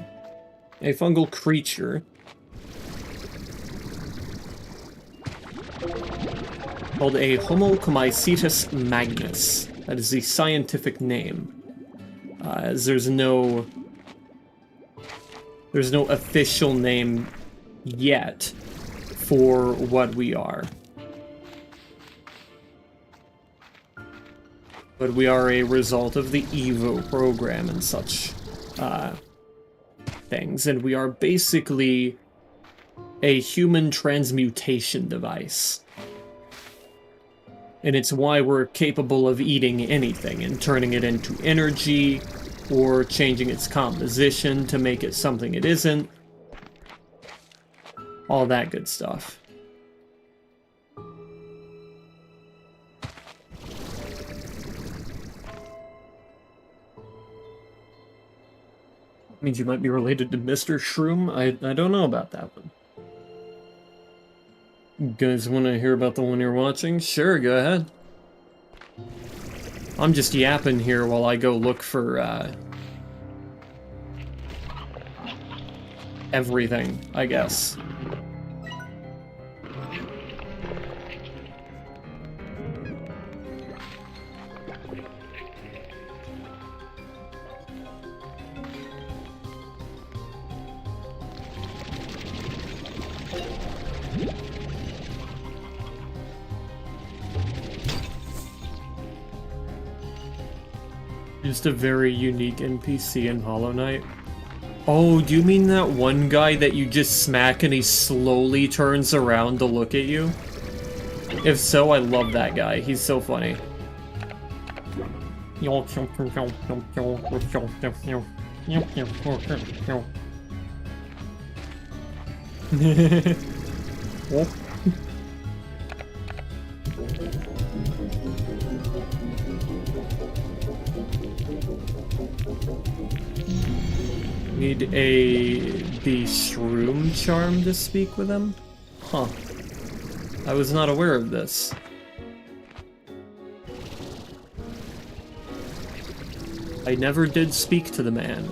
fungal creature called a Homocomycetus magnus. That is the scientific name. As there's no official name yet for what we are. But we are a result of the EVO program and such things, and we are basically a human transmutation device. And it's why we're capable of eating anything and turning it into energy, or changing its composition to make it something it isn't. All that good stuff. Means you might be related to Mr. Shroom? I don't know about that one. You guys want to hear about the one you're watching? Sure, go ahead. I'm just yapping here while I go look for, everything, I guess. Just a very unique NPC in Hollow Knight. Oh, do you mean that one guy that you just smack and he slowly turns around to look at you? If so, I love that guy. He's so funny. Need the shroom charm to speak with him? Huh. I was not aware of this. I never did speak to the man.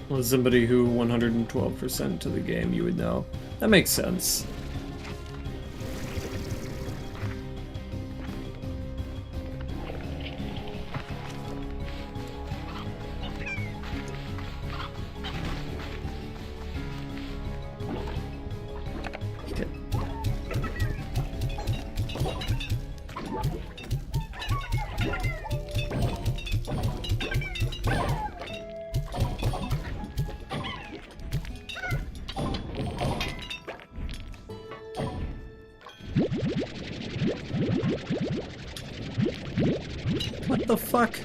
Well, as somebody who 112% to the game, you would know. That makes sense. What the fuck?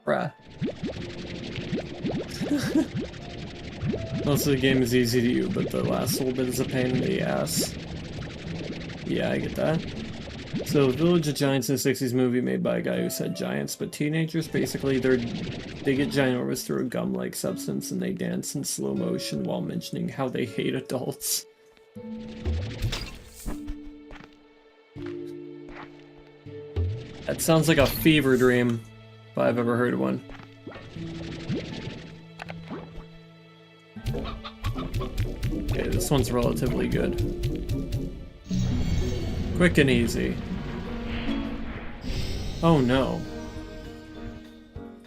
Bruh. Most of the game is easy to you, but the last little bit is a pain in the ass. Yeah, I get that. So, Village of Giants in the 60s movie made by a guy who said giants, but teenagers, basically, they get ginormous through a gum-like substance and they dance in slow motion while mentioning how they hate adults. That sounds like a fever dream, if I've ever heard of one. Okay, this one's relatively good. Quick and easy. Oh no.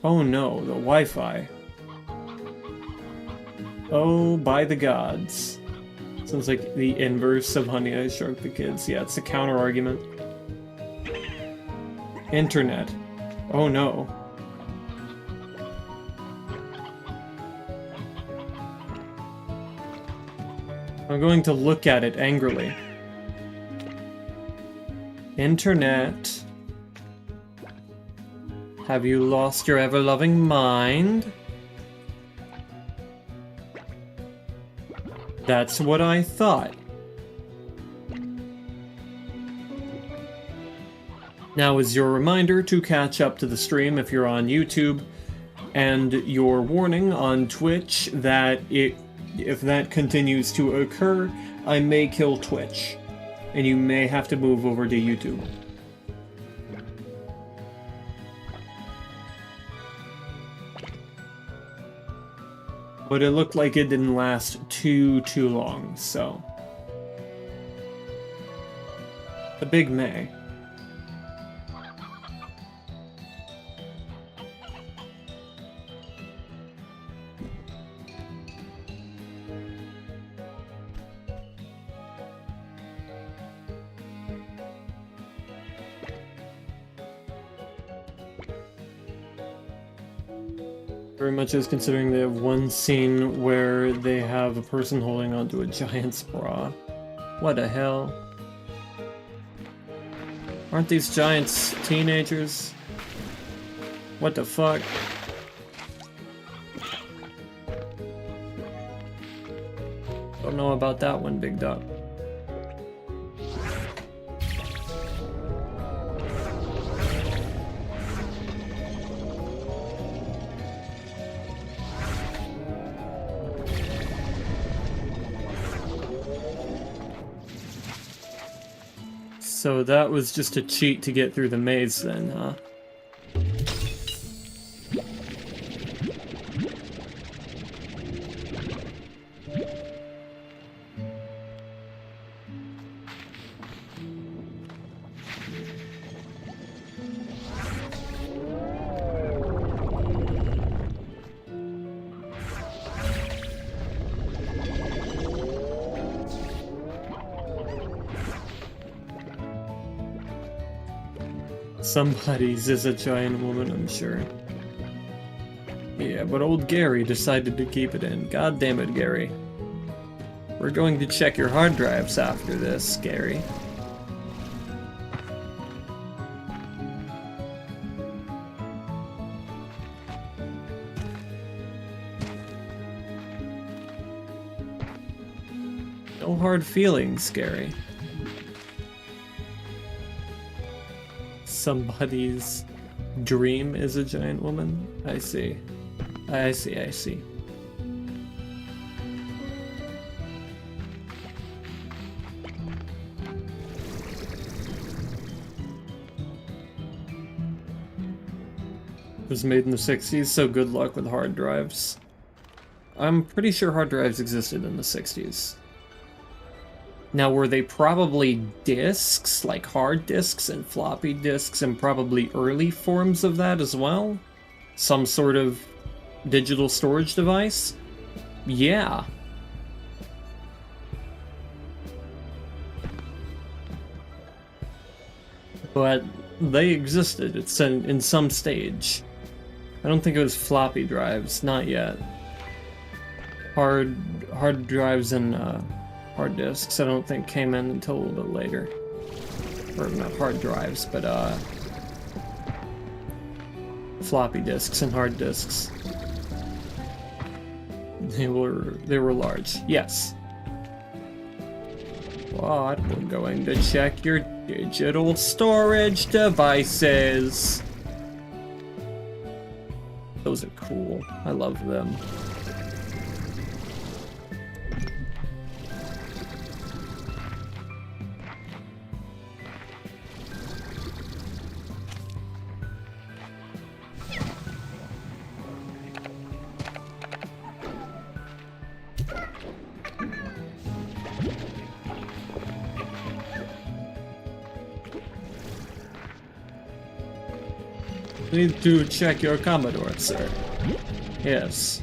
Oh no, the Wi-Fi. Oh, by the gods. Sounds like the inverse of Honey, I Shrunk the Kids. Yeah, it's a counter-argument. Internet. Oh no. I'm going to look at it angrily. Internet. Have you lost your ever-loving mind? That's what I thought. Now is your reminder to catch up to the stream if you're on YouTube, and your warning on Twitch that if that continues to occur, I may kill Twitch, and you may have to move over to YouTube. But it looked like it didn't last too long, so... The big May. Very much is considering they have one scene where they have a person holding onto a giant's bra. What the hell? Aren't these giants teenagers? What the fuck? Don't know about that one, big dog. So that was just a cheat to get through the maze then, huh? Somebody's is a giant woman, I'm sure. Yeah, but old Gary decided to keep it in. God damn it, Gary. We're going to check your hard drives after this, Gary. No hard feelings, Gary. Somebody's dream is a giant woman? I see. I see, I see. It was made in the 60s, so good luck with hard drives. I'm pretty sure hard drives existed in the 60s. Now, were they probably disks, like hard disks and floppy disks, and probably early forms of that as well? Some sort of digital storage device? Yeah. But they existed. It's in some stage. I don't think it was floppy drives, not yet. Hard drives and hard disks I don't think came in until a little bit later. Or not hard drives, but floppy disks and hard disks. They were large. Yes. What? We're going to check your digital storage devices. Those are cool. I love them. Need to check your Commodore, sir. Yes.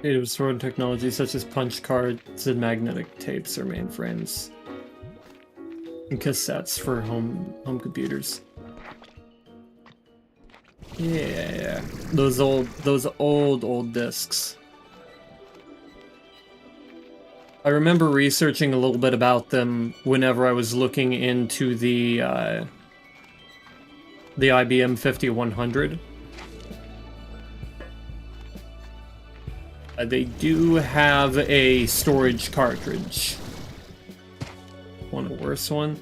Creative stored technology such as punch cards and magnetic tapes are mainframes. And cassettes for home computers. Yeah. Those old discs. I remember researching a little bit about them whenever I was looking into the IBM 5100. They do have a storage cartridge. Want a worse one?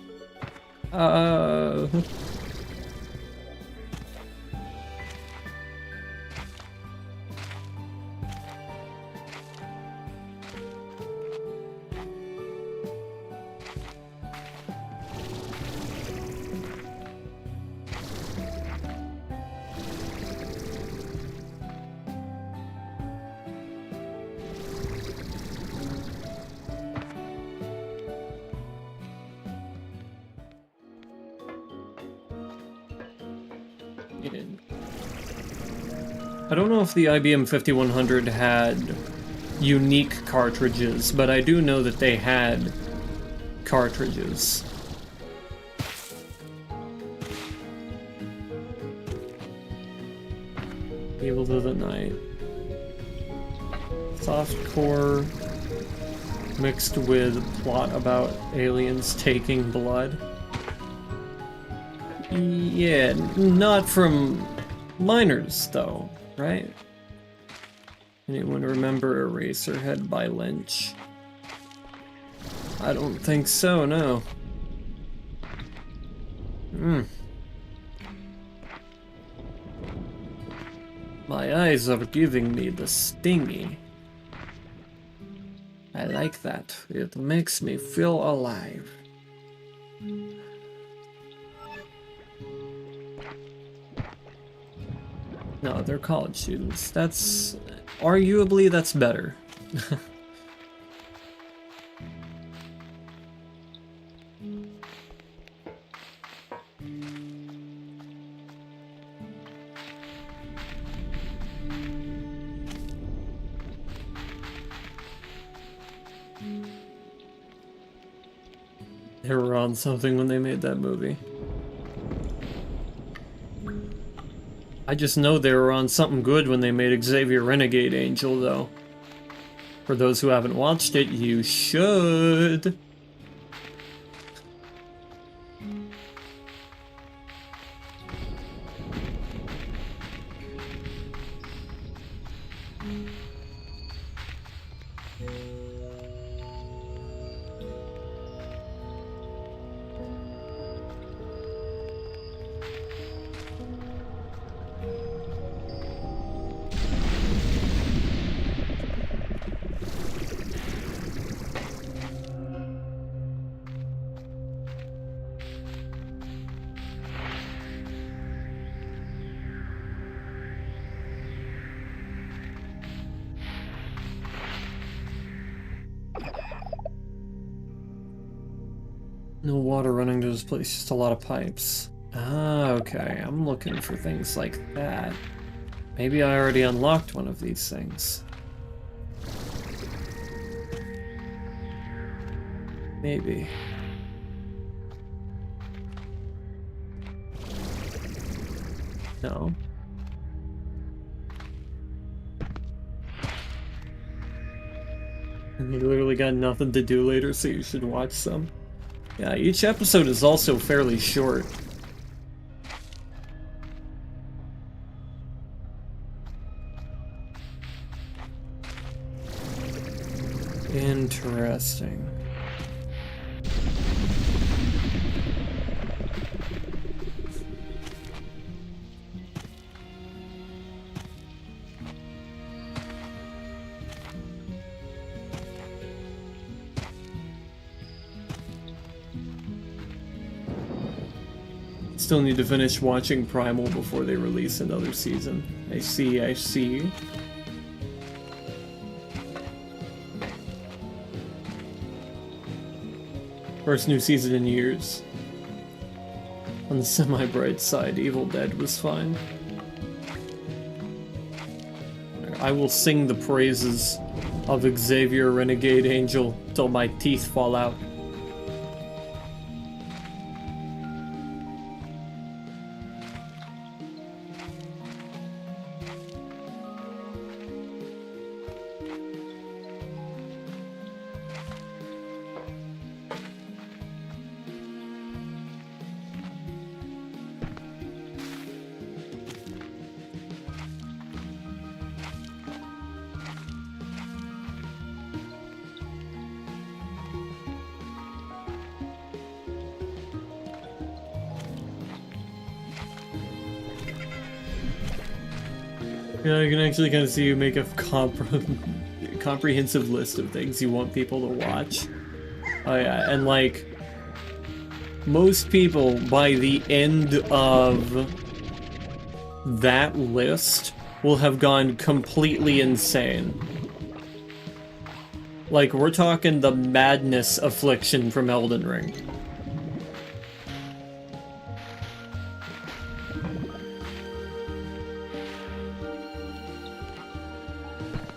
I don't know if the IBM 5100 had unique cartridges, but I do know that they had cartridges. Evil of the Night. Softcore mixed with plot about aliens taking blood. Yeah, not from minors, though, right? Anyone remember Eraserhead by Lynch? I don't think so, no. My eyes are giving me the stingy. I like that. It makes me feel alive. No, they're college students. That's... arguably, that's better. They were on something when they made that movie. I I just know they were on something good when they made Xavier Renegade Angel, though. For those who haven't watched it, you should. No water running to this place, just a lot of pipes. Ah, okay. I'm looking for things like that. Maybe I already unlocked one of these things. Maybe. No. And you literally got nothing to do later, so you should watch some. Yeah, each episode is also fairly short. Interesting. Still need to finish watching Primal before they release another season. I see, I see. First new season in years. On the semi-bright side, Evil Dead was fine. I will sing the praises of Xavier Renegade Angel till my teeth fall out. Yeah, I can actually kind of see you make a comprehensive list of things you want people to watch. Oh yeah, and like, most people, by the end of that list, will have gone completely insane. Like, we're talking the madness affliction from Elden Ring.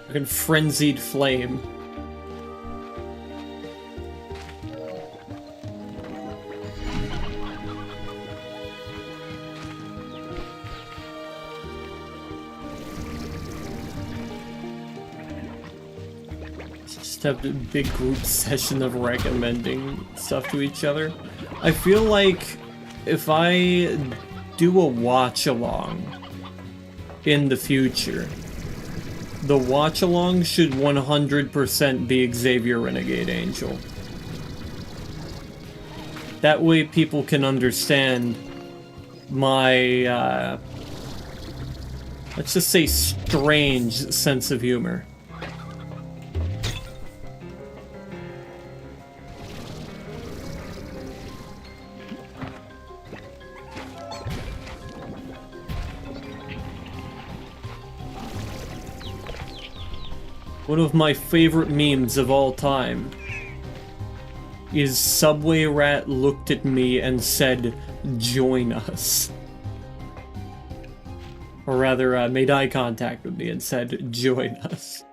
Fucking frenzied flame. Just have a big group session of recommending stuff to each other. I feel like if I do a watch-along in the future, the watch-along should 100% be Xavier Renegade Angel. That way people can understand my, let's just say strange sense of humor. One of my favorite memes of all time is Subway Rat looked at me and said, "Join us." Or rather, made eye contact with me and said, "Join us."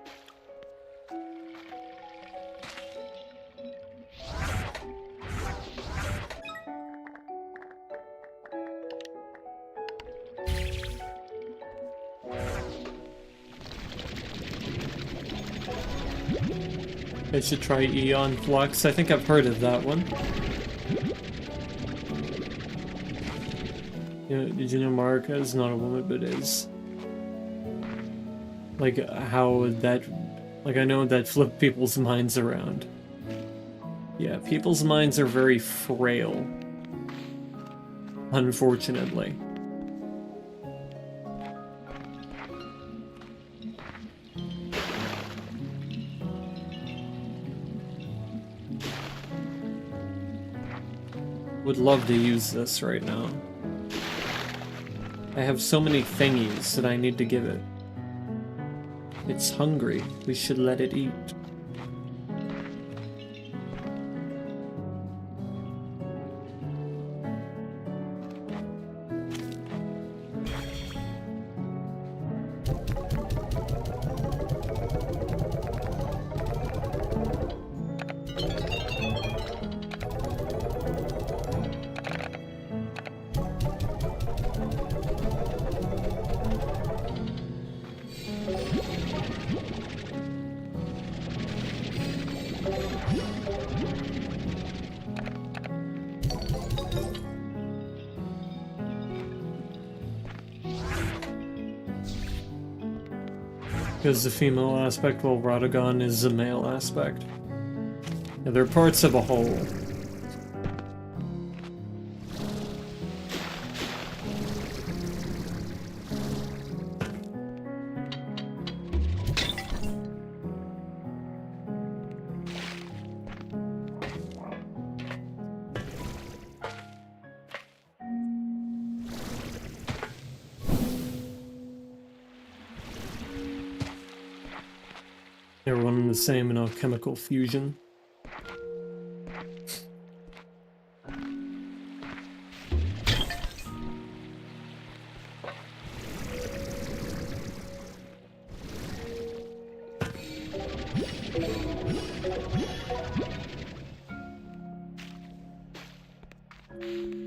I should try Eon Flux. I think I've heard of that one. Yeah, did you know Marika is not a woman, but is? Like, how that... Like, I know that flipped people's minds around. Yeah, people's minds are very frail. Unfortunately. Would love to use this right now. I have so many thingies that I need to give it. It's hungry. We should let it eat. Because the female aspect, while Radagon is the male aspect. Yeah, they're parts of a whole. They're one and the same in alchemical fusion.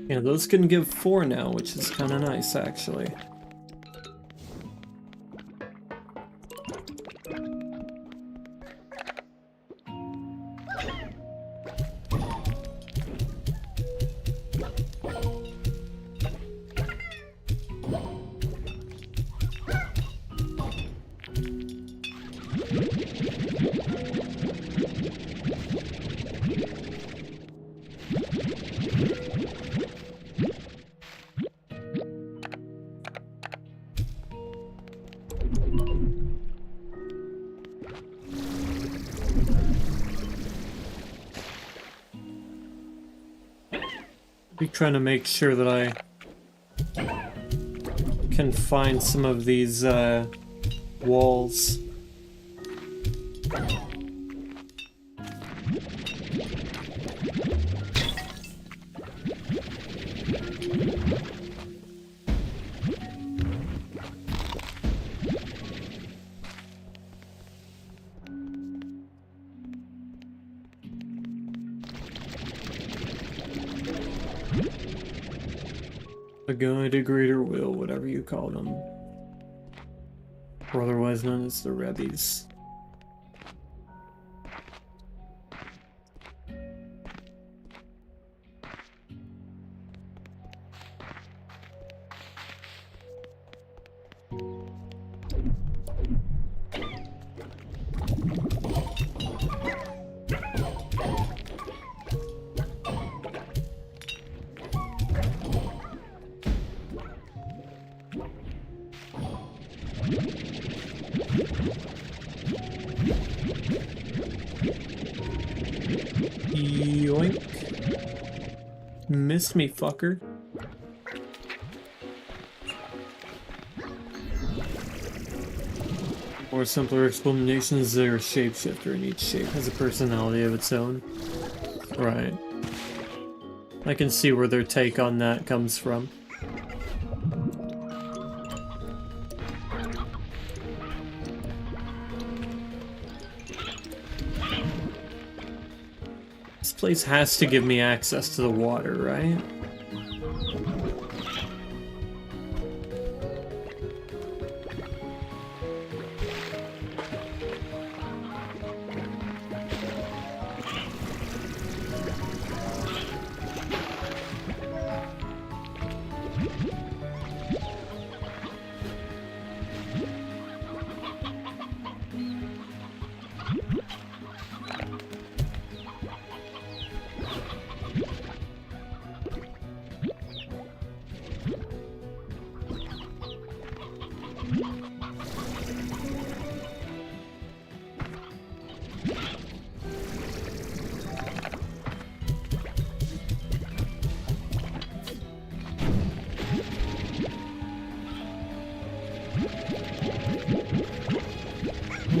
Yeah, those can give 4 now, which is kind of nice, actually. Be trying to make sure that I can find some of these walls. A guide, a greater will, whatever you call them. Or otherwise known as the Rebbies. Yoink. Missed me, fucker. Or simpler explanation is they're a shapeshifter and each shape has a personality of its own. Right. I can see where their take on that comes from. This place has to give me access to the water, right?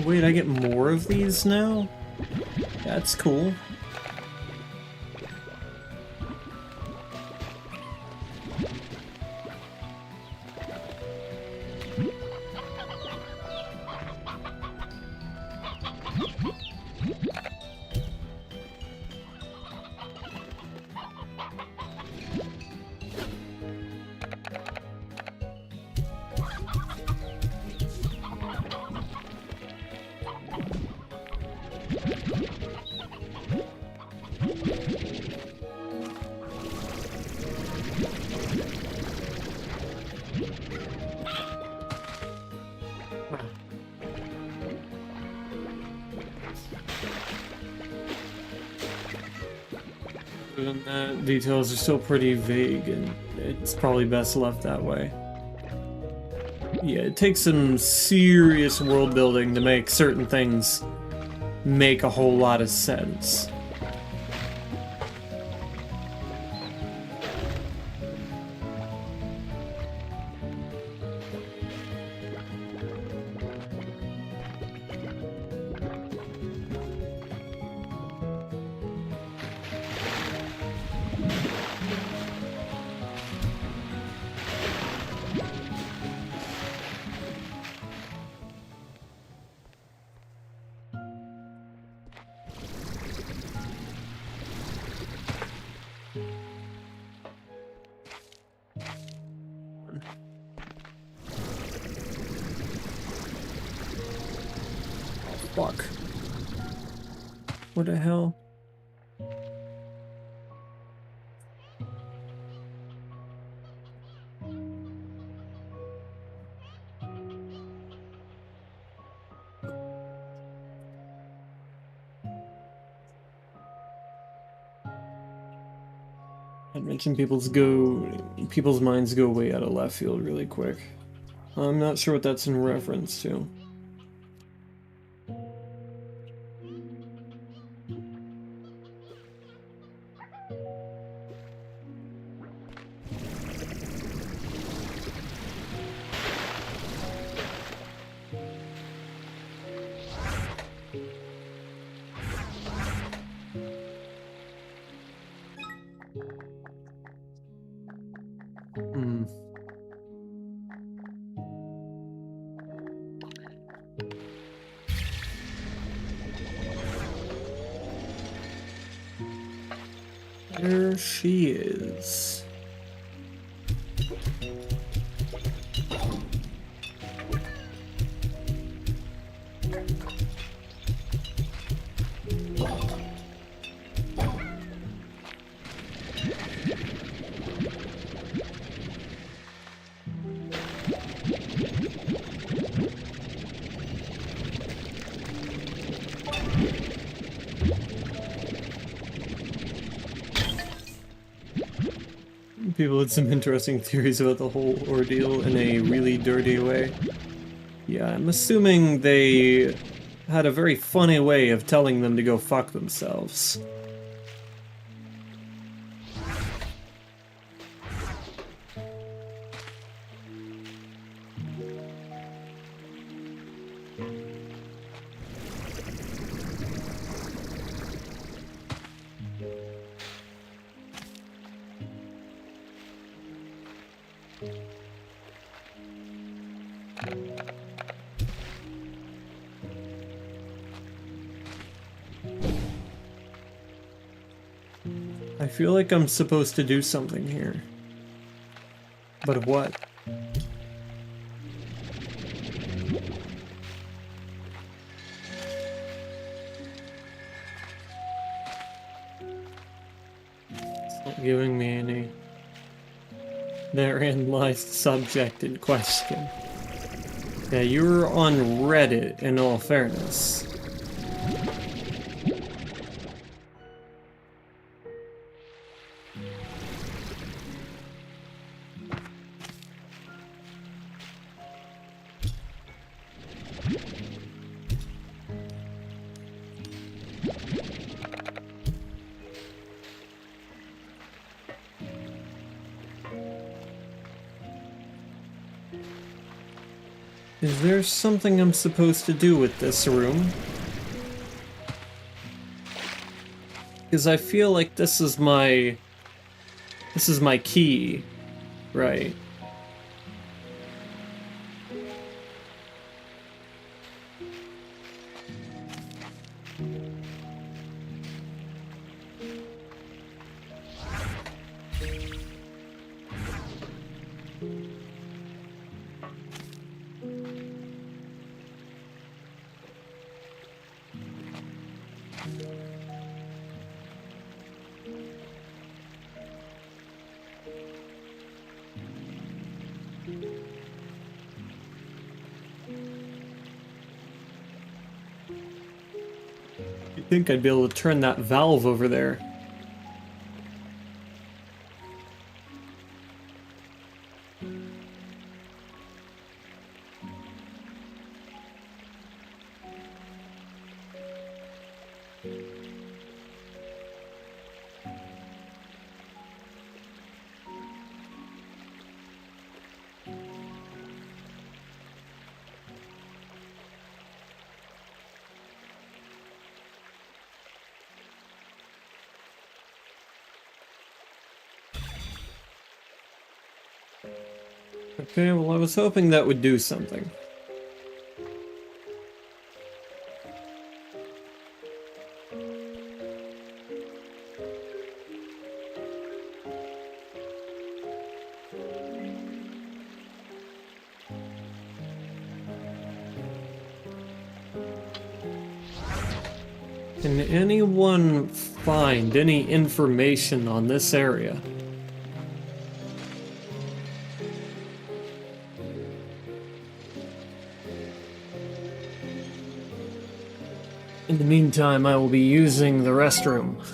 wait, I get more of these now? That's cool. Other than that, details are still pretty vague, and it's probably best left that way. Yeah, it takes some serious world building to make certain things make a whole lot of sense. Fuck. What the hell? I'd mention people's minds go way out of left field really quick. I'm not sure what that's in reference to. Hmm. There she is. People had some interesting theories about the whole ordeal in a really dirty way. Yeah, I'm assuming they had a very funny way of telling them to go fuck themselves. I feel like I'm supposed to do something here. But what? It's not giving me any. Therein lies the subject in question. Yeah, you were on Reddit, in all fairness. Is there something I'm supposed to do with this room? Because I feel like this is my key, right? I think I'd be able to turn that valve over there. Okay, well I was hoping that would do something. Can anyone find any information on this area? In the meantime, I will be using the restroom.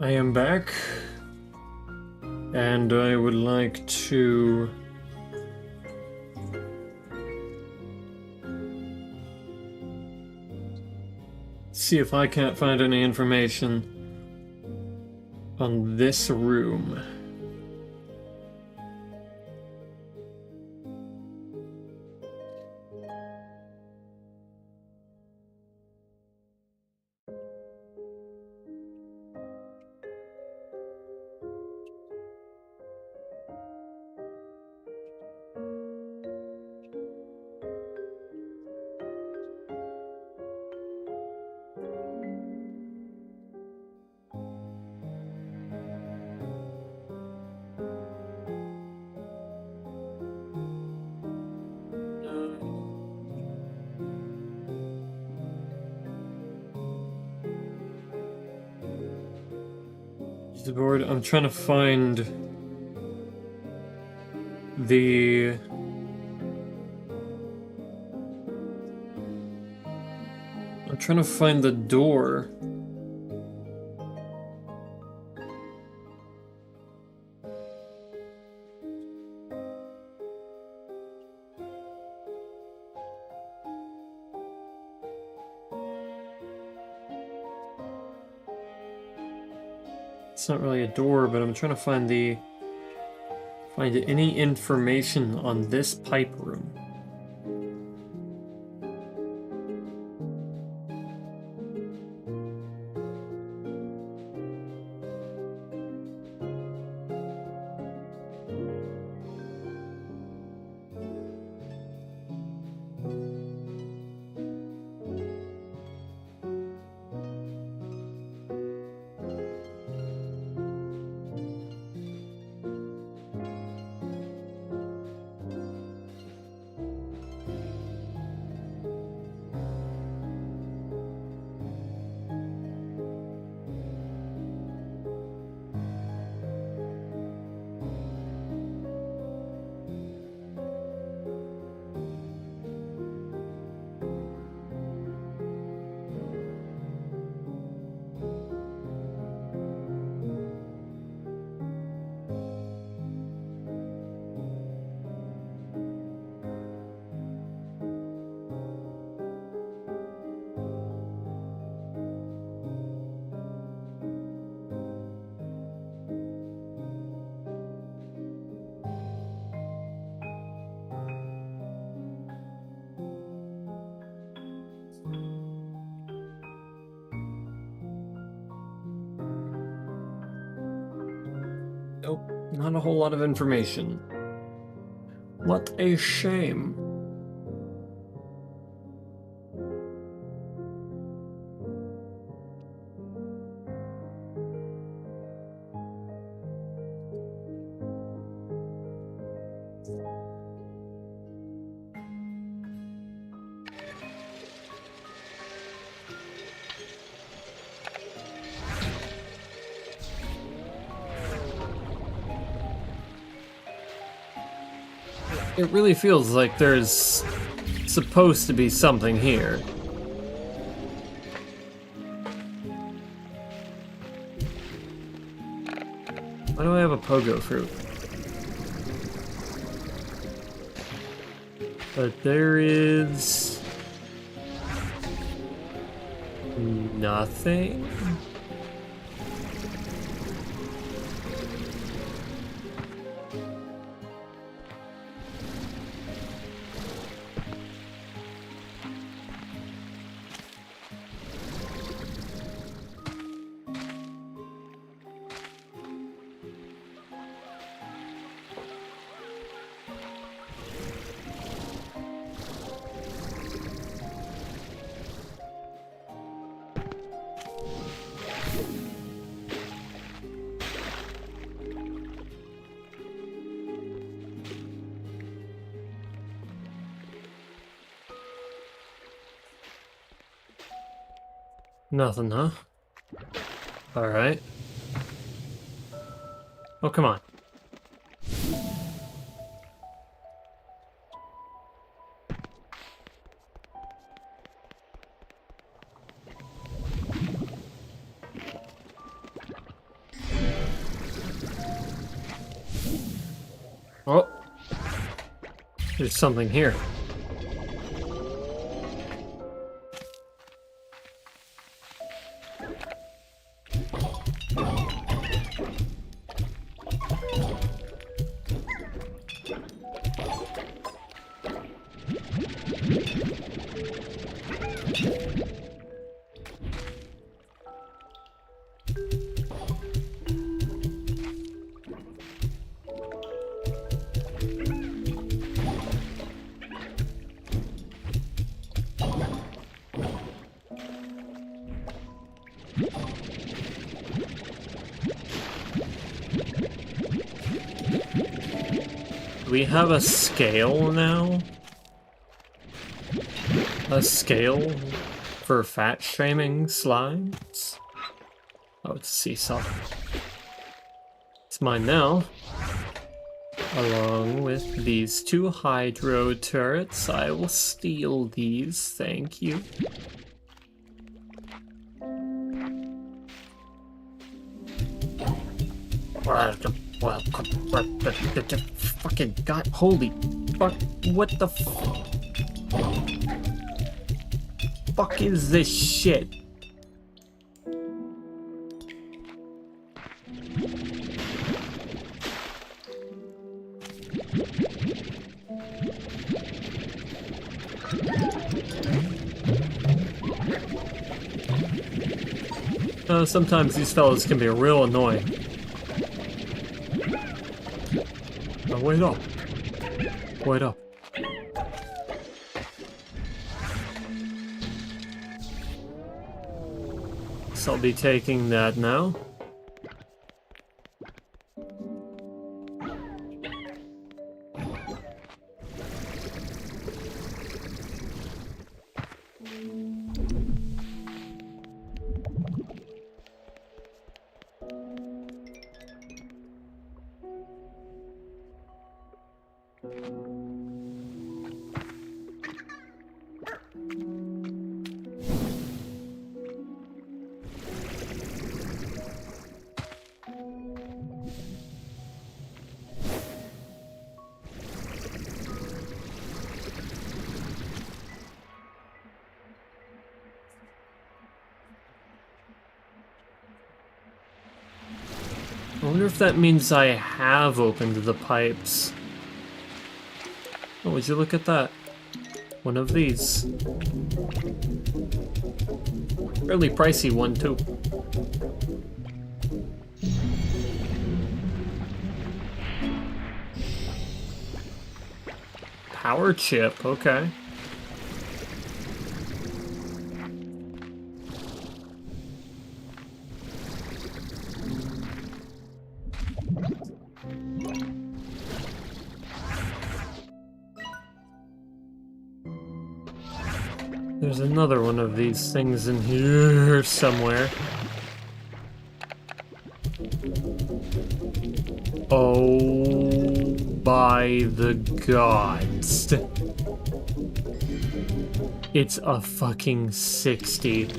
I am back, and I would like to see if I can't find any information on this room. The board. I'm trying to find the door. It's not really a door, but I'm trying to find any information on this pipe room. Nope, not a whole lot of information. What a shame. It really feels like there's supposed to be something here. Why do I have a pogo fruit? But there is nothing. Nothing, huh? Alright. Oh, come on. There's something here. Do we have a scale now? A scale for fat shaming slimes? Oh, it's a seesaw. It's mine now. Along with these 2 hydro turrets, I will steal these, thank you. Fucking god, holy fuck, what the fuck is this shit? Sometimes these fellas can be real annoying. Now wait up. Wait up. So I'll be taking that now. I wonder if that means I have opened the pipes. Oh, would you look at that? One of these. Fairly pricey one, too. Power chip, okay. There's another one of these things in here somewhere. Oh, by the gods. It's a fucking 60.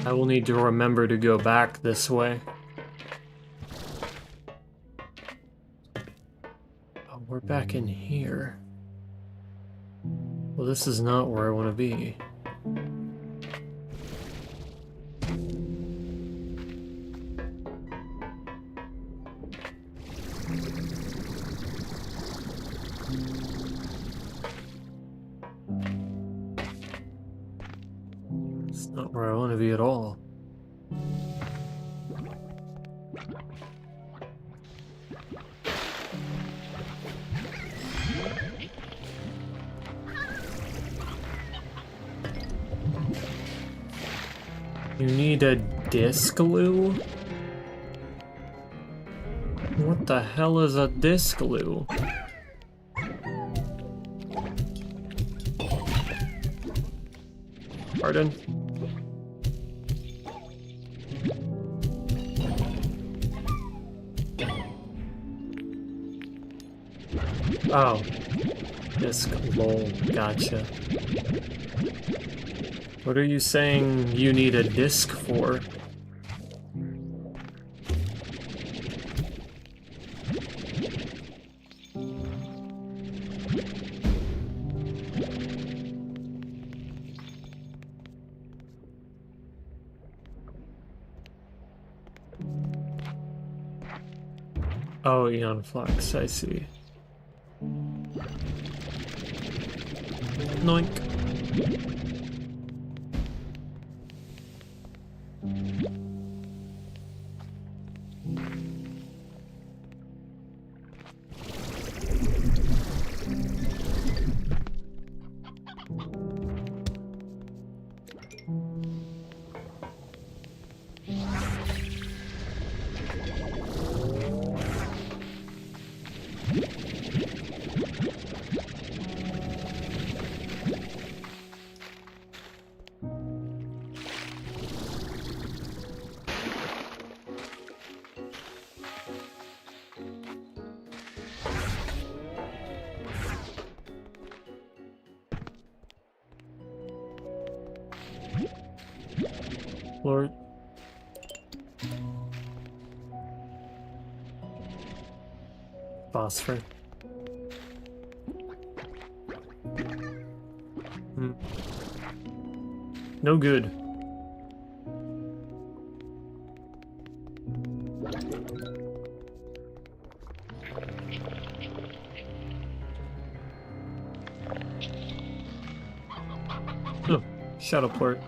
I will need to remember to go back this way. Oh, we're back in here. Well, this is not where I want to be. It's not where I want to be at all. You need a disc glue? What the hell is a disc glue? Pardon? Oh. Disc, lol, gotcha. What are you saying you need a disc for? Oh, Eon Flux, I see. Noink. Lord. Phosphor. No good. Oh, shuttle port.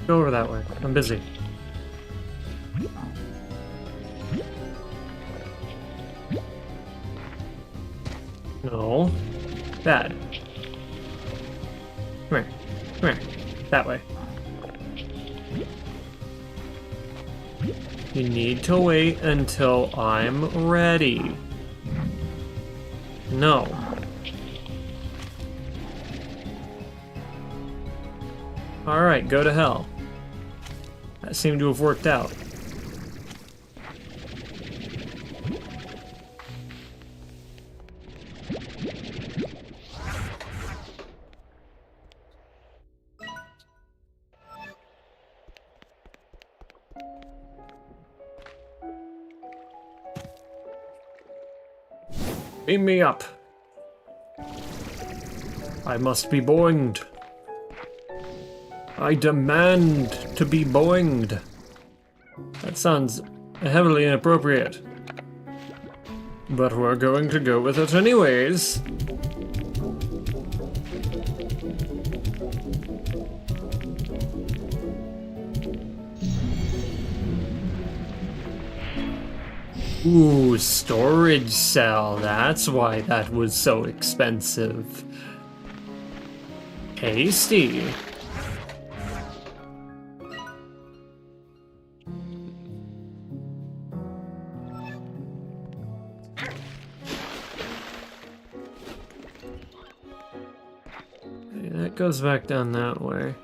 Go over that way. I'm busy. No. Bad. Come here. Come here. That way. You need to wait until I'm ready. No. Alright, go to hell. That seemed to have worked out. Beam me up. I must be boinged. I demand to be boinged. That sounds heavily inappropriate. But we're going to go with it anyways. Ooh, storage cell. That's why that was so expensive. Tasty. That goes back down that way.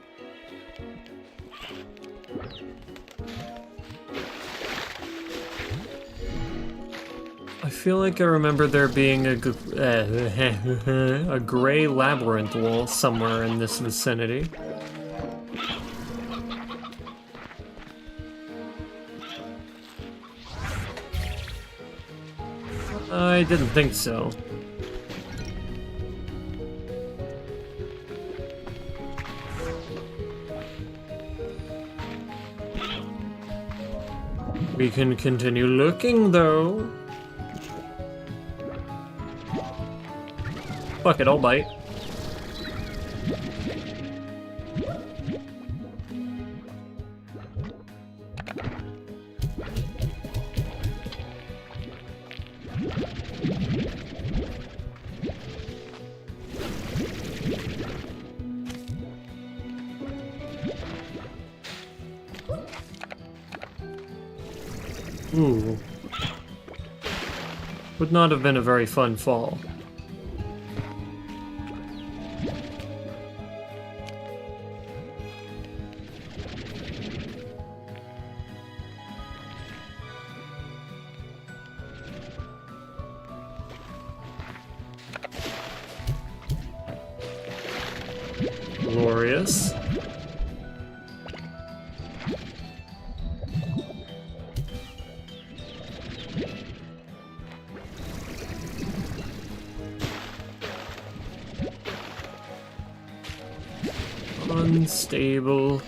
I feel like I remember there being a gray labyrinth wall somewhere in this vicinity. I didn't think so. We can continue looking, though. Fuck it, I'll bite. Ooh. Would not have been a very fun fall. Glorious. Unstable.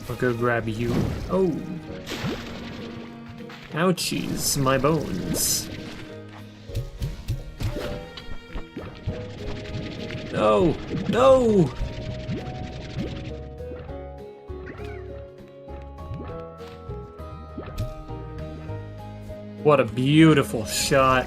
I'll go grab you. Oh. Ouchies, my bones. No! No! What a beautiful shot.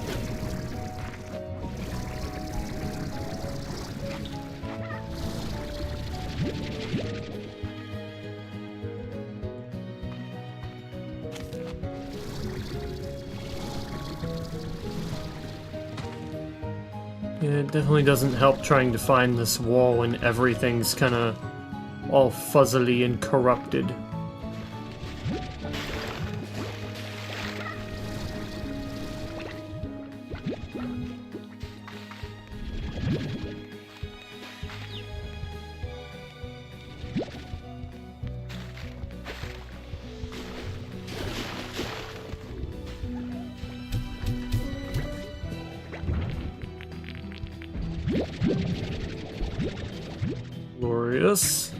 It definitely doesn't help trying to find this wall when everything's kinda all fuzzily and corrupted. Glorious.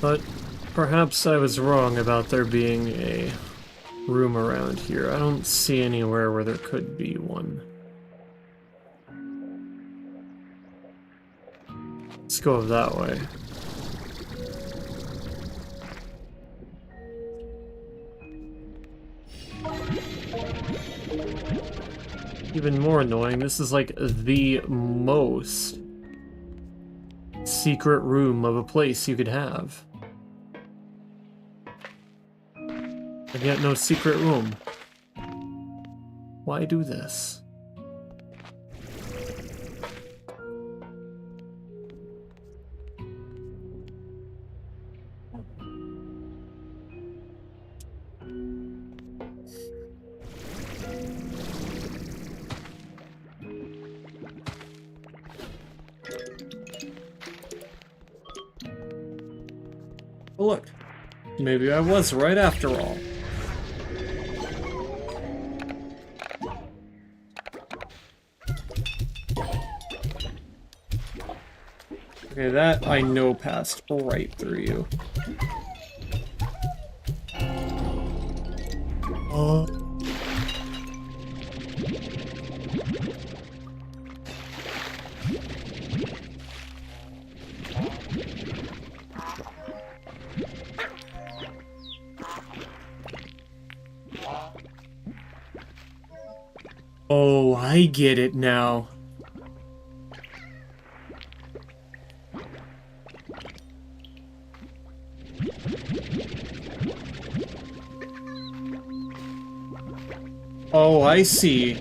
But perhaps I was wrong about there being a room around here. I don't see anywhere where there could be one. Let's go that way. Even more annoying, this is like the most secret room of a place you could have. And yet no secret room. Why do this? Well, look, maybe I was right after all. Okay, that I know passed right through you. Oh, I get it now. Oh, I see.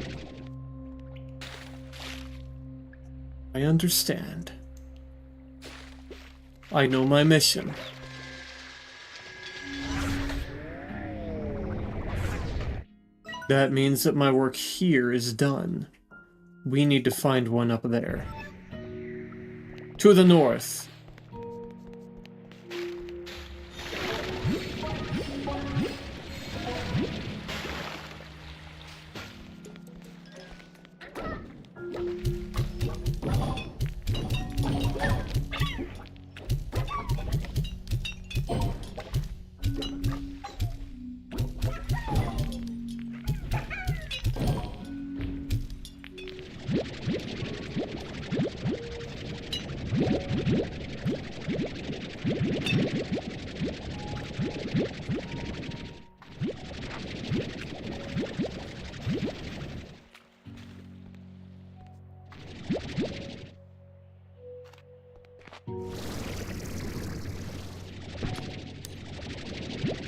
I understand. I know my mission. That means that my work here is done. We need to find one up there. To the north.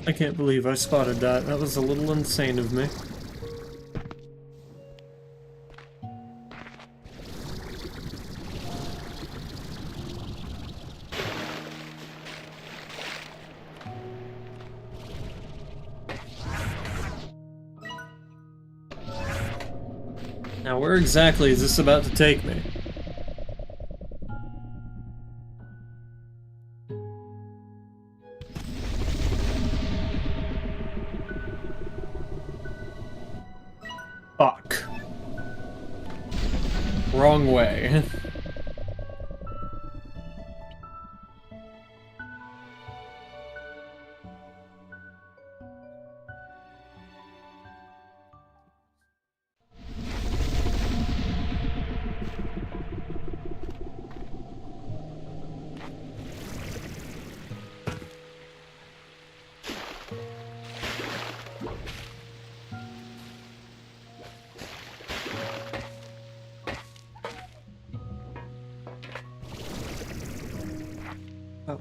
I can't believe I spotted that. That was a little insane of me. Now, where exactly is this about to take me? Fuck. Wrong way. Oh.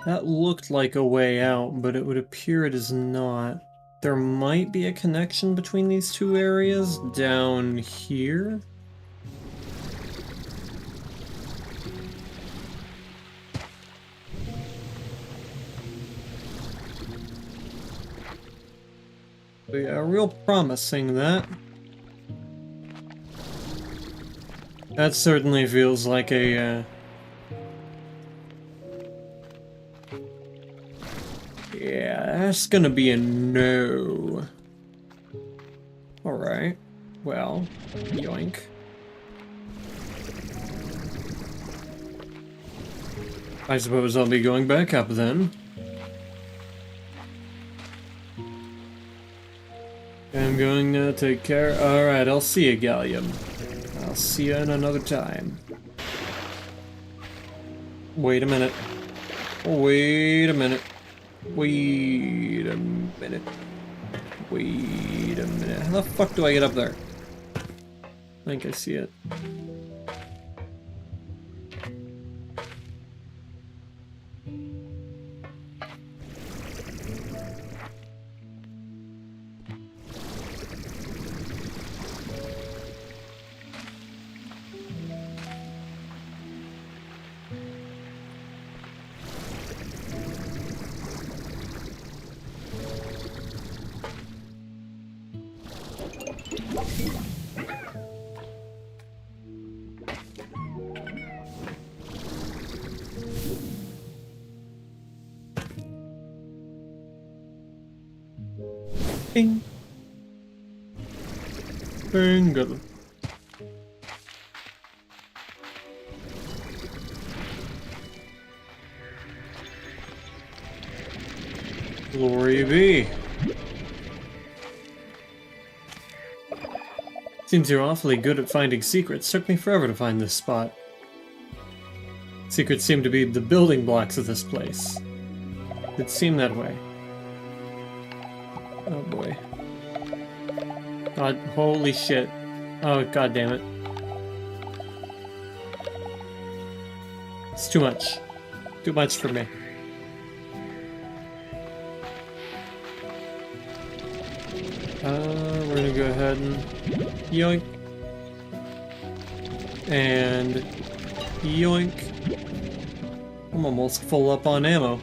That looked like a way out, but it would appear it is not. There might be a connection between these two areas down here? Yeah, real promising, that. That certainly feels like a, yeah, that's gonna be a no. Alright. Well, yoink. I suppose I'll be going back up then. I'm going to take care. Alright, I'll see you, Gallium. I'll see you in another time. Wait a minute. Wait a minute. Wait a minute. Wait a minute. How the fuck do I get up there? I think I see it. Bing. Bingo. Glory be. Seems you're awfully good at finding secrets. Took me forever to find this spot. Secrets seem to be the building blocks of this place. It seemed that way. Oh boy. God, holy shit. Oh, god damn it. It's too much. Too much for me. We're gonna go ahead and yoink. And yoink. I'm almost full up on ammo.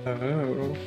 Oh.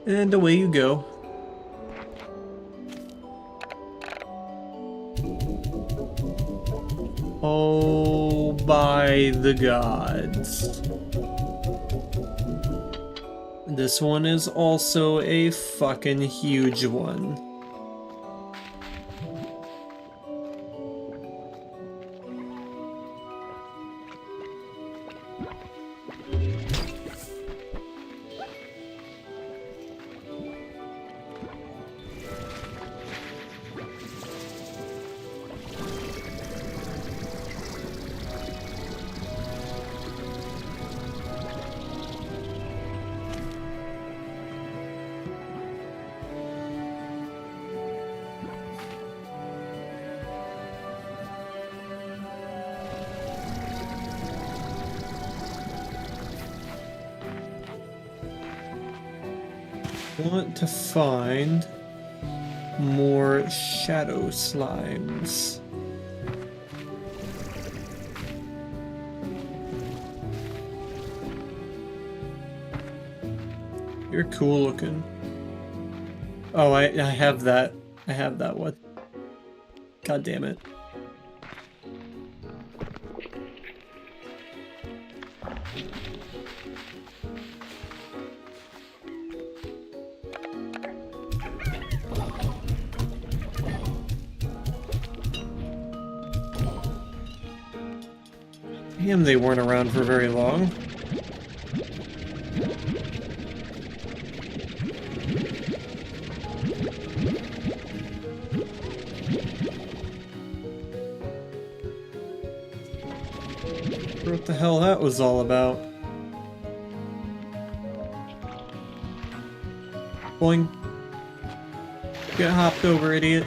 And away you go. Oh, by the gods. This one is also a fucking huge one. Want to find more shadow slimes. You're cool looking. Oh, I have that. I have that one. God damn it. Damn, they weren't around for very long. What the hell that was all about? Boing. Get hopped over, idiot.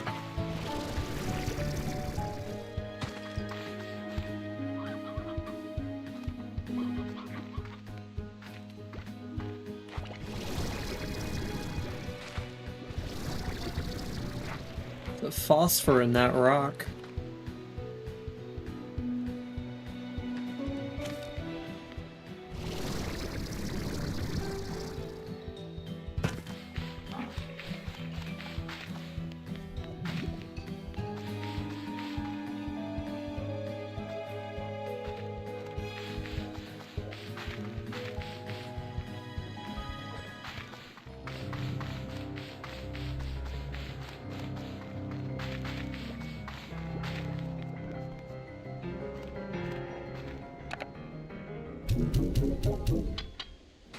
The phosphor in that rock.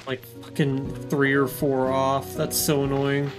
Like fucking 3 or 4 off. That's so annoying.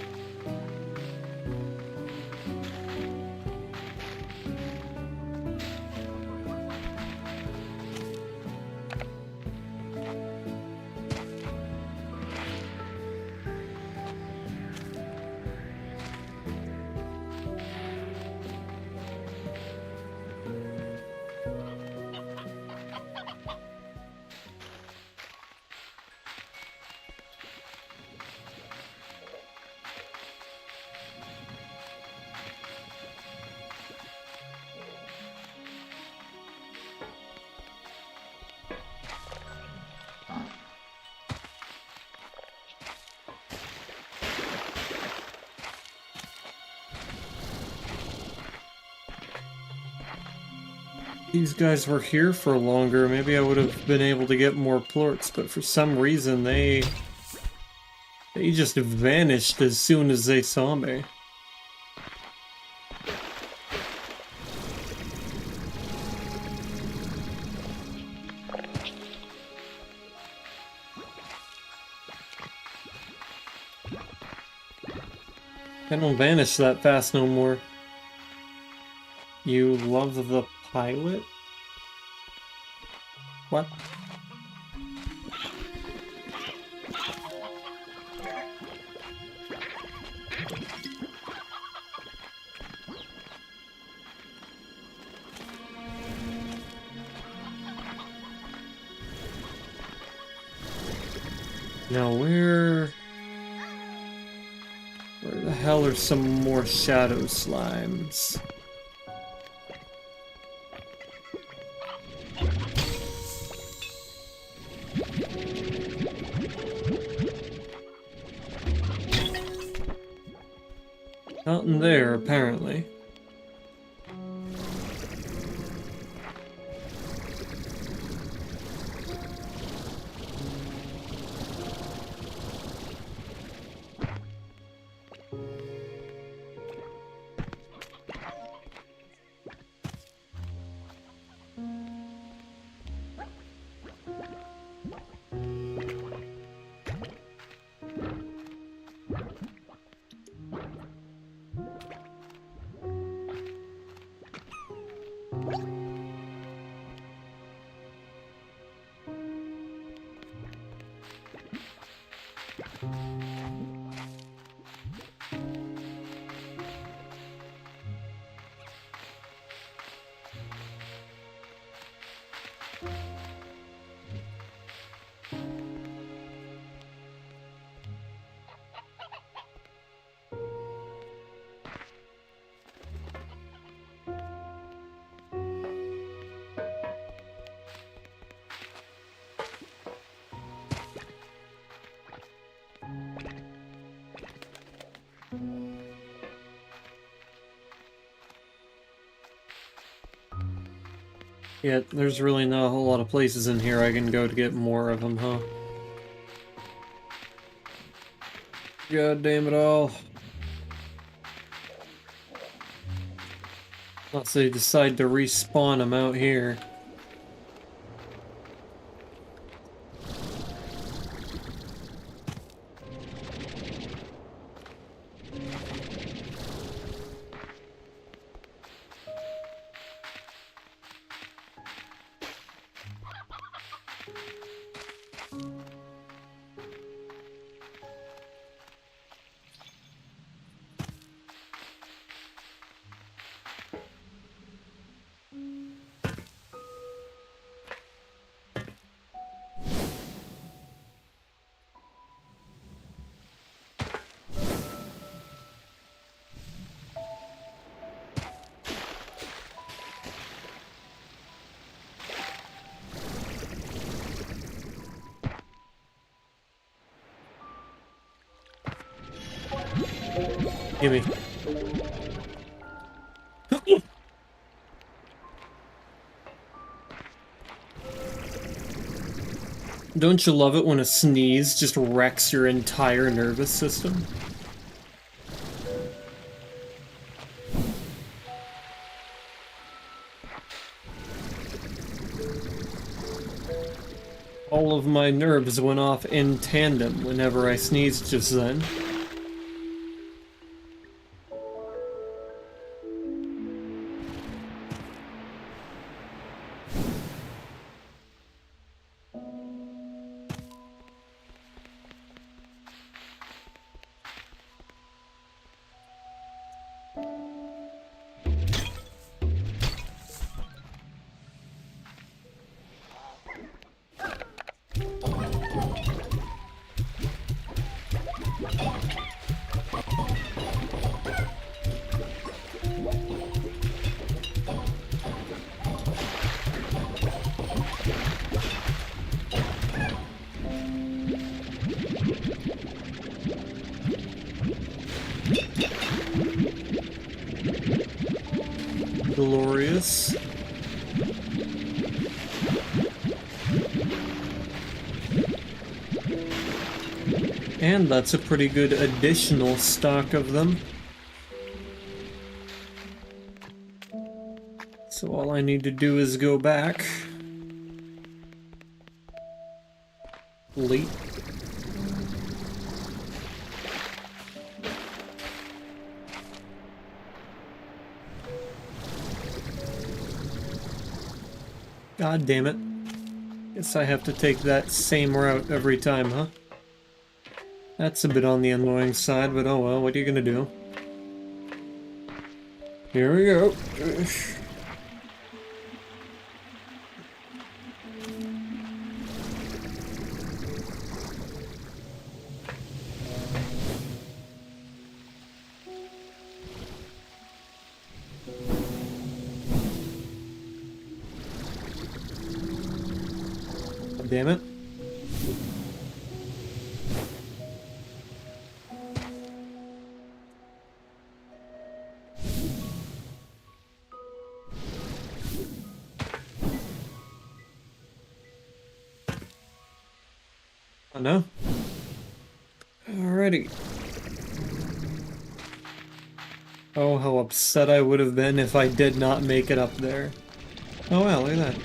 These guys were here for longer, maybe I would have been able to get more plorts, but for some reason they just vanished as soon as they saw me. They don't vanish that fast no more. You love the pilot? What? Now where the hell are some more shadow slimes? Not in there, apparently. Yeah, there's really not a whole lot of places in here I can go to get more of them, huh? God damn it all. Unless they decide to respawn them out here. Gimme. Don't you love it when a sneeze just wrecks your entire nervous system? All of my nerves went off in tandem whenever I sneezed just then. Glorious. And that's a pretty good additional stock of them. So all I need to do is go back. Late. God damn it. Guess I have to take that same route every time, huh? That's a bit on the annoying side, but oh well, what are you gonna do? Here we go. Damn it. Oh no. Alrighty. Oh, how upset I would have been if I did not make it up there. Oh wow, look at that.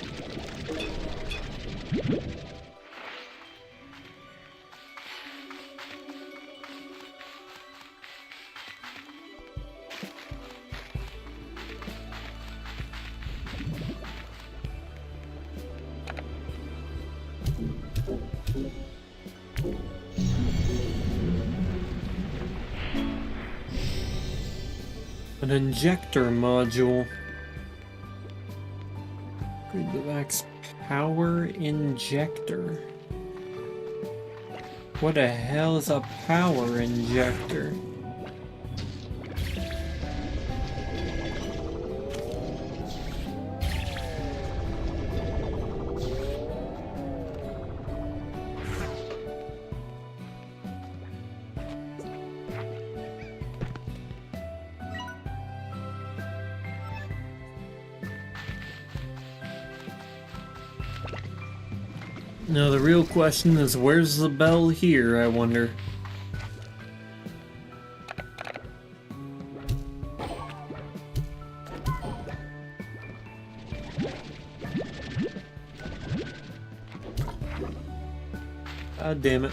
An injector module. Upgrade the Vax power injector. What the hell is a power injector? Now the real question is, where's the bell here, I wonder? God damn it.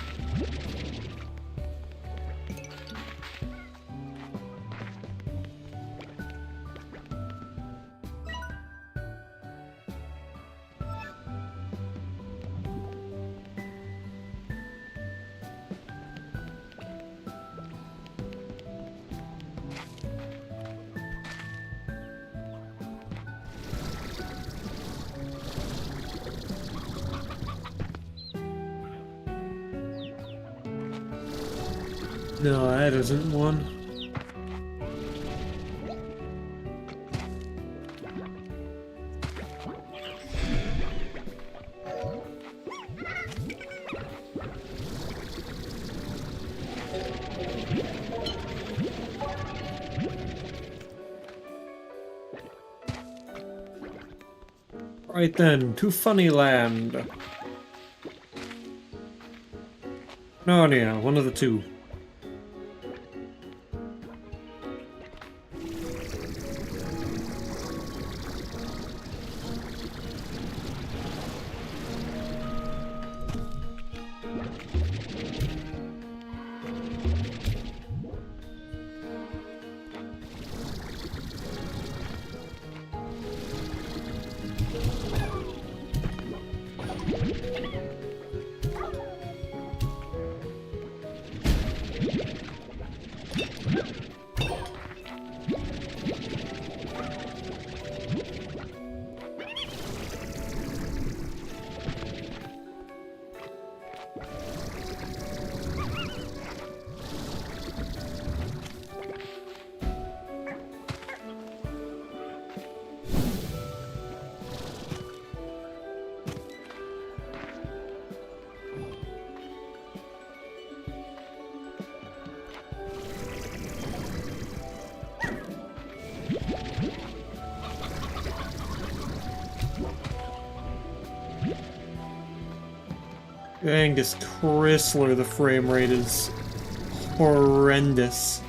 No, that isn't one. Right then, to Funnyland. Narnia, one of the two. Angus Chrysler, the frame rate is horrendous.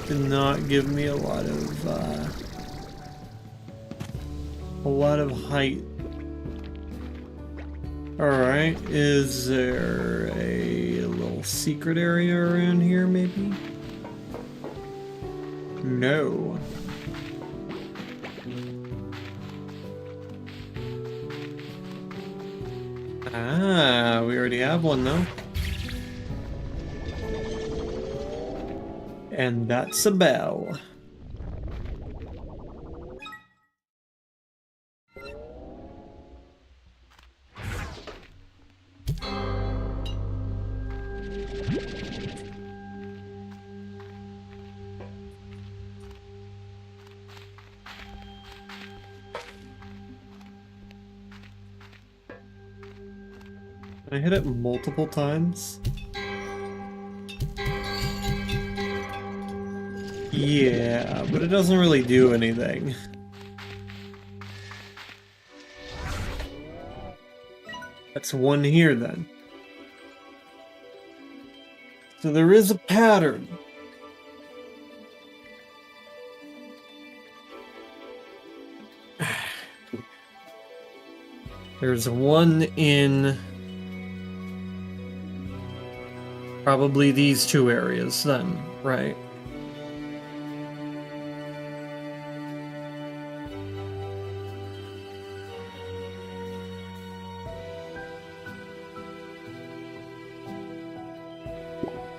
did not give me a lot of height. Alright, is there a little secret area around here, maybe? No. Ah, we already have one, though. And that's a bell. I hit it multiple times. Yeah, but it doesn't really do anything. That's one here then. So there is a pattern. There's one in probably these two areas then, right?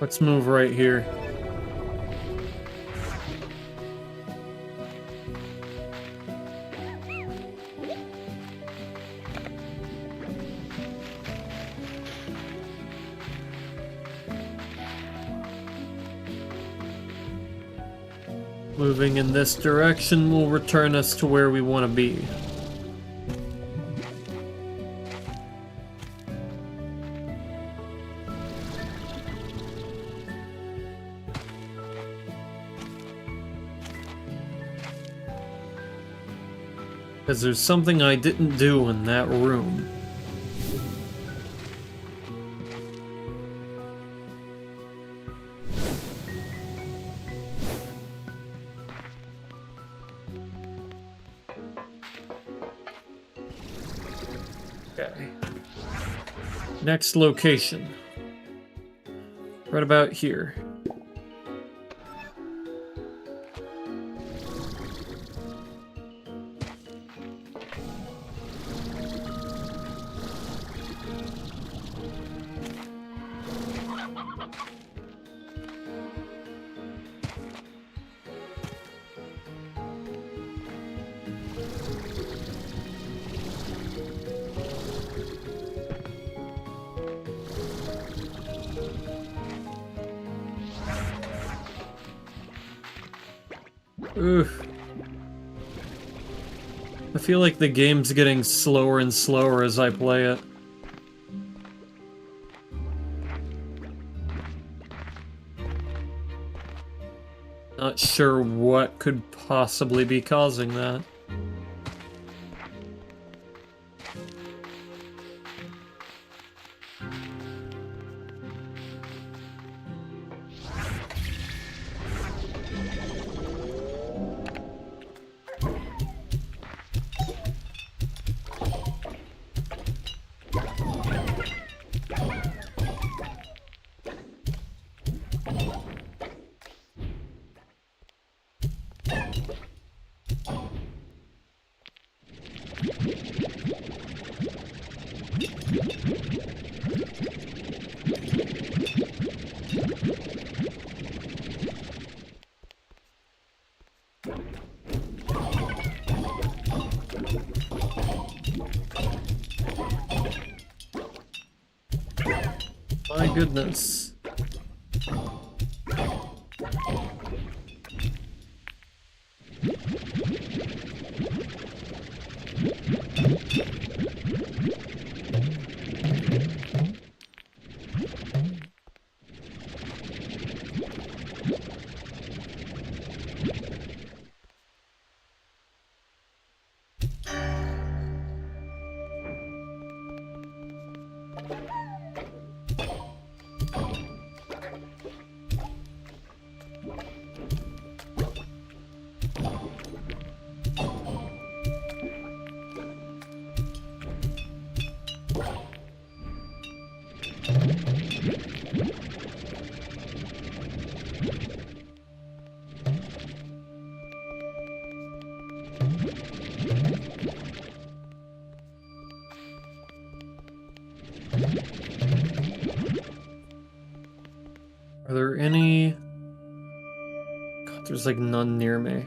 Let's move right here. Moving in this direction will return us to where we want to be. Because there's something I didn't do in that room. Okay. Next location. Right about here. Oof. I feel like the game's getting slower and slower as I play it. Not sure what could possibly be causing that. My goodness. Are there any... God, there's like none near me.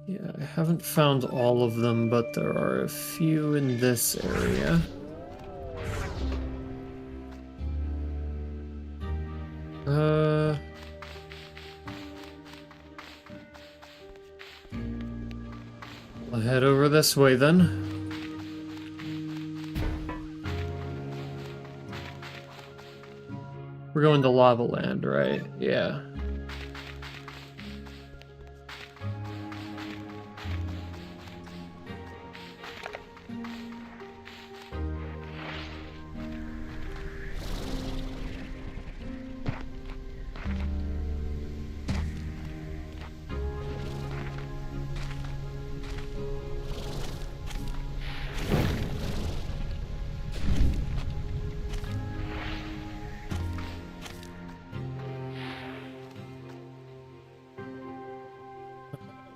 Yeah, I haven't found all of them, but there are a few in this area. I'll head over this way then. We're going to Lava Land, right? Yeah.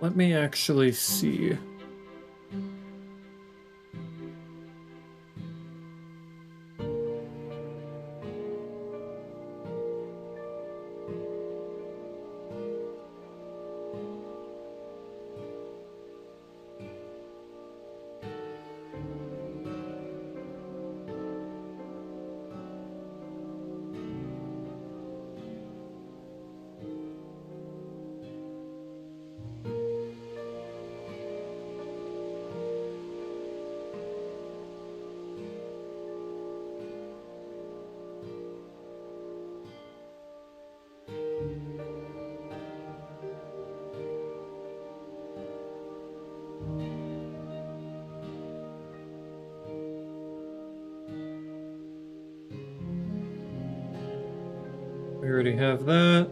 Let me actually see. We already have that.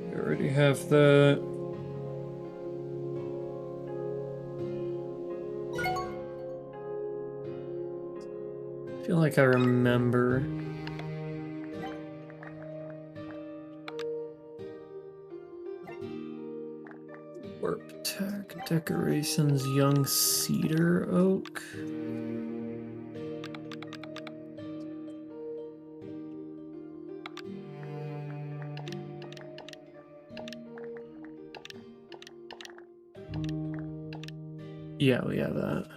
We already have that. I feel like I remember. Warp tech, decorations, young cedar oak. Yeah, we have that.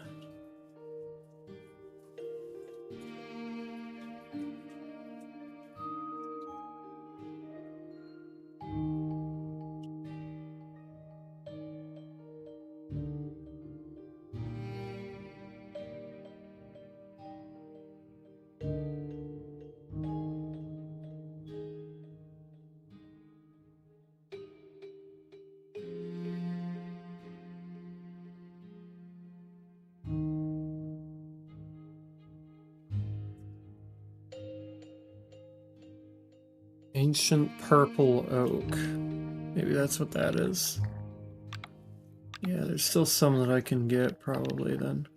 Ancient purple oak. Maybe that's what that is. Yeah, there's still some that I can get probably then.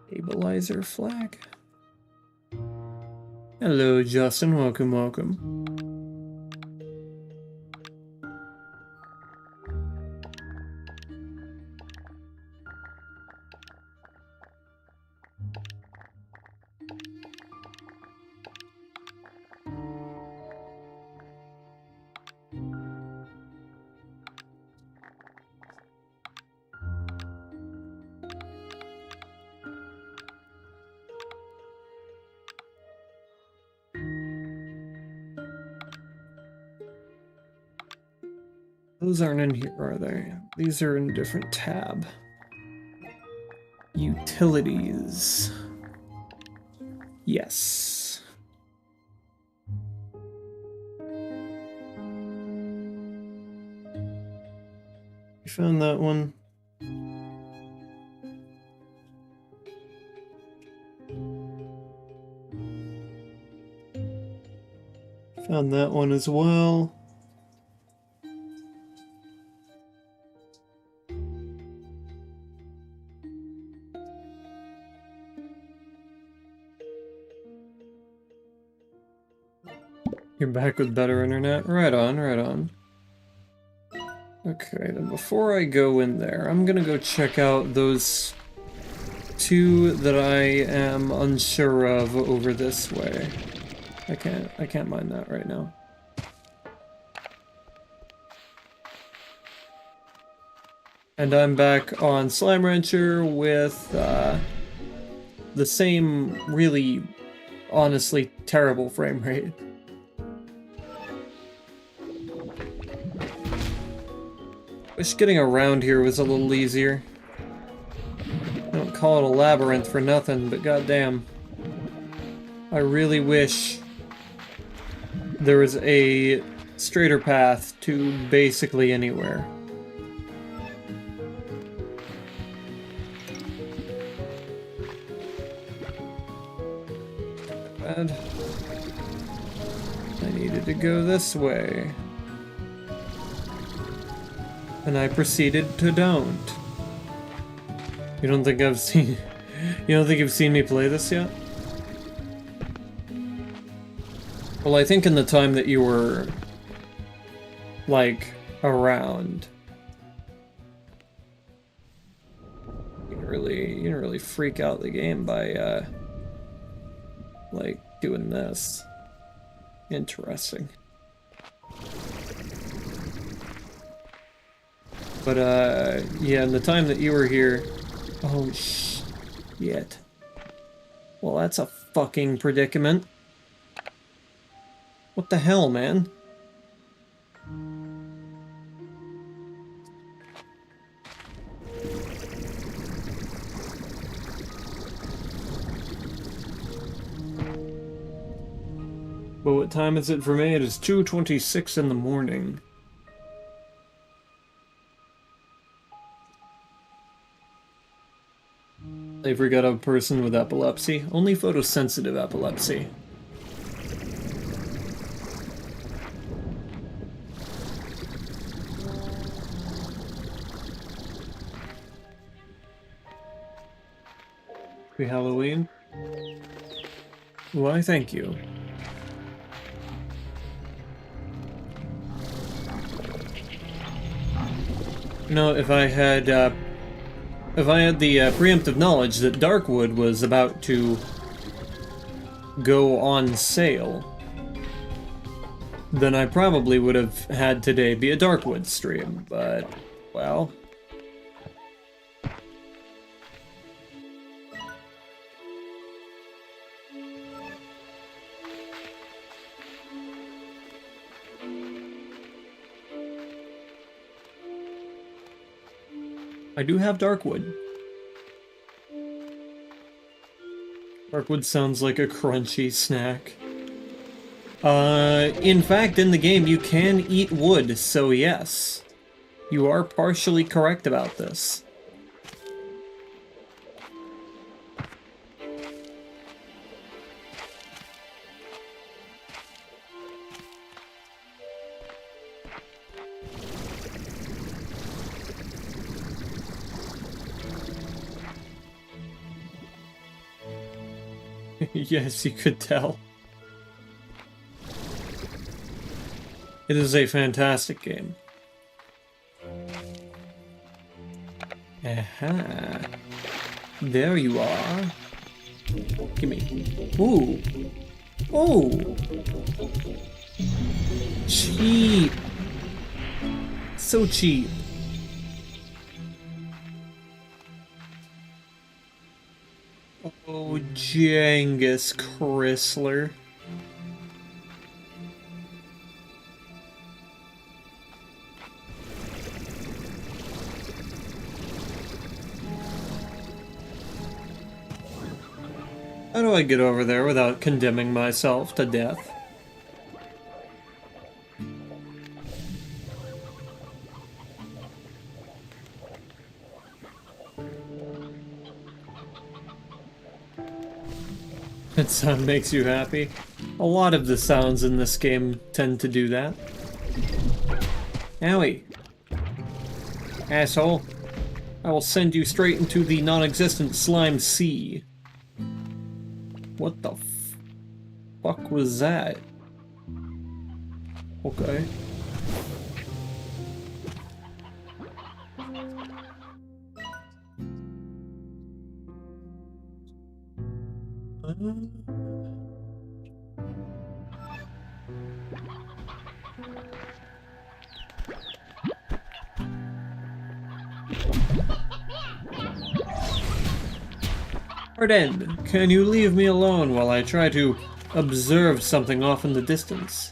Stabilizer flag. Hello, Justin. Welcome, welcome. Those aren't in here, are they? These are in a different tab. Utilities. Yes. found that one. Found that one as well. You're back with better internet? Right on, right on. Okay, then before I go in there, I'm gonna go check out those two that I am unsure of over this way. I can't mine that right now. And I'm back on Slime Rancher with the same really, honestly terrible frame rate. Wish getting around here was a little easier. I don't call it a labyrinth for nothing, but goddamn. I really wish there was a straighter path to basically anywhere. Bad. I needed to go this way. And I proceeded to don't. You don't think I've seen... You don't think you've seen me play this yet? Well, I think in the time that you were... around... You didn't really freak out the game by, doing this. Interesting. But, yeah, in the time that you were here... Oh, shit. Well, that's a fucking predicament. What the hell, man? But what time is it for me? It is 2:26 in the morning. They forgot a person with epilepsy. Only photosensitive epilepsy. Happy Halloween. Why, thank you. No, if I had the preemptive knowledge that Darkwood was about to go on sale, then I probably would have had today be a Darkwood stream, but, well... I do have Darkwood. Darkwood sounds like a crunchy snack. In fact, in the game you can eat wood, so yes. You are partially correct about this. Yes, you could tell. It is a fantastic game. Aha. There you are. Gimme. Ooh. Oh! Cheap. So cheap. Oh, Genghis Chrysler. How do I get over there without condemning myself to death? That sound makes you happy. A lot of the sounds in this game tend to do that. Owie. Asshole. I will send you straight into the non-existent slime sea. What the fuck was that? Okay. Pardon, can you leave me alone while I try to observe something off in the distance?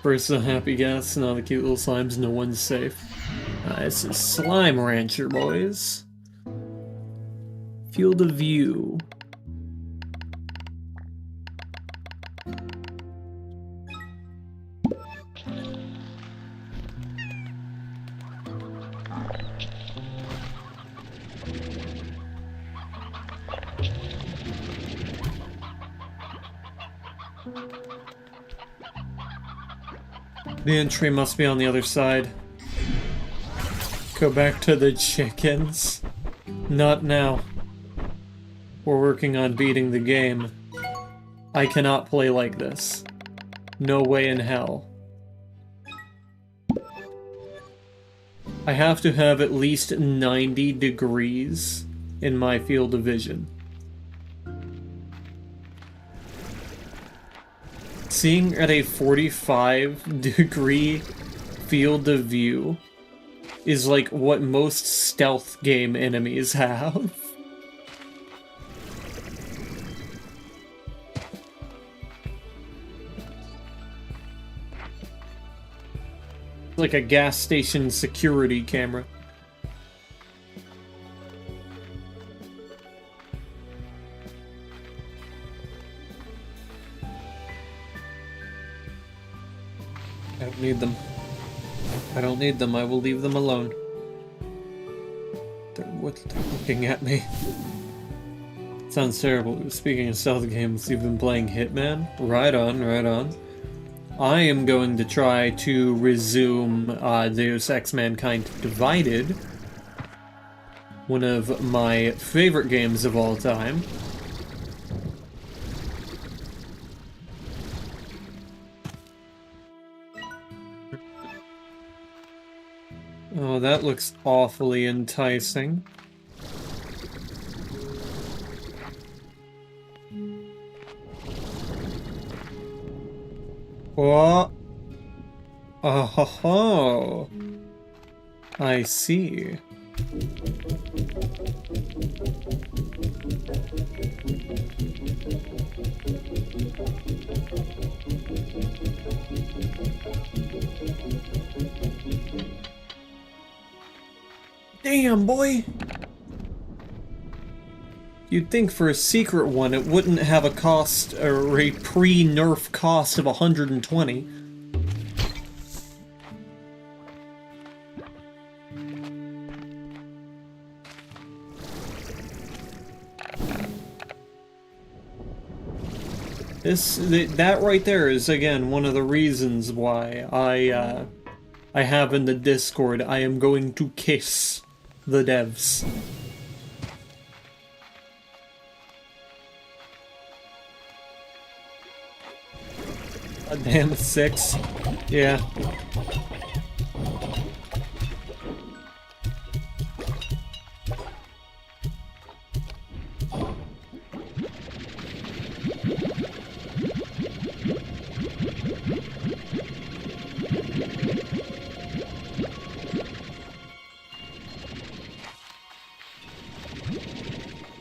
First the happy guests, now the cute little slimes, no one's safe. This is Slime Rancher, boys. Field of view. The entry must be on the other side. Go back to the chickens. Not now. We're working on beating the game. I cannot play like this. No way in hell. I have to have at least 90 degrees in my field of vision. Seeing at a 45-degree field of view is like what most stealth game enemies have. Like a gas station security camera. I don't need them. I don't need them. I will leave them alone. They're looking at me. Sounds terrible. Speaking of stealth games, you've been playing Hitman? Right on, right on. I am going to try to resume Deus Ex Mankind Divided. One of my favorite games of all time. Oh, that looks awfully enticing. Oh! Oh ho ho! I see. Damn, boy! You'd think for a secret one it wouldn't have a cost, or a pre-nerf cost of 120. That right there is, again, one of the reasons why I have in the Discord, I am going to kiss the devs. A damn 6. Yeah.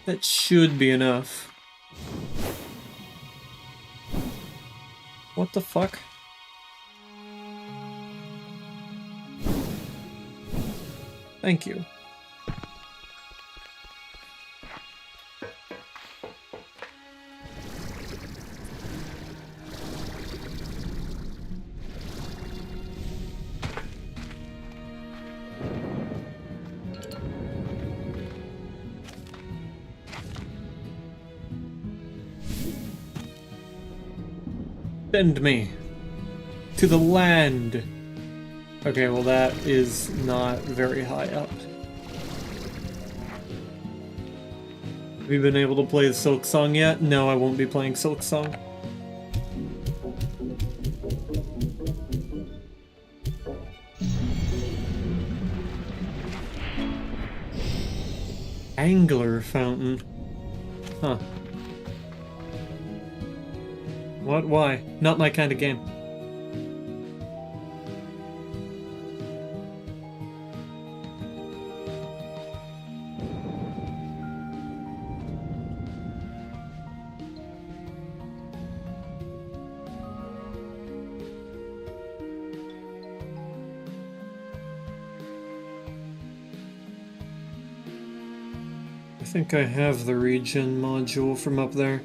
That should be enough. What the fuck? Thank you. Send me to the land. Okay, well that is not very high up. Have you been able to play the Silk Song yet? No, I won't be playing Silk Song. Angler fountain. Huh. What? Why? Not my kind of game. I think I have the regen module from up there.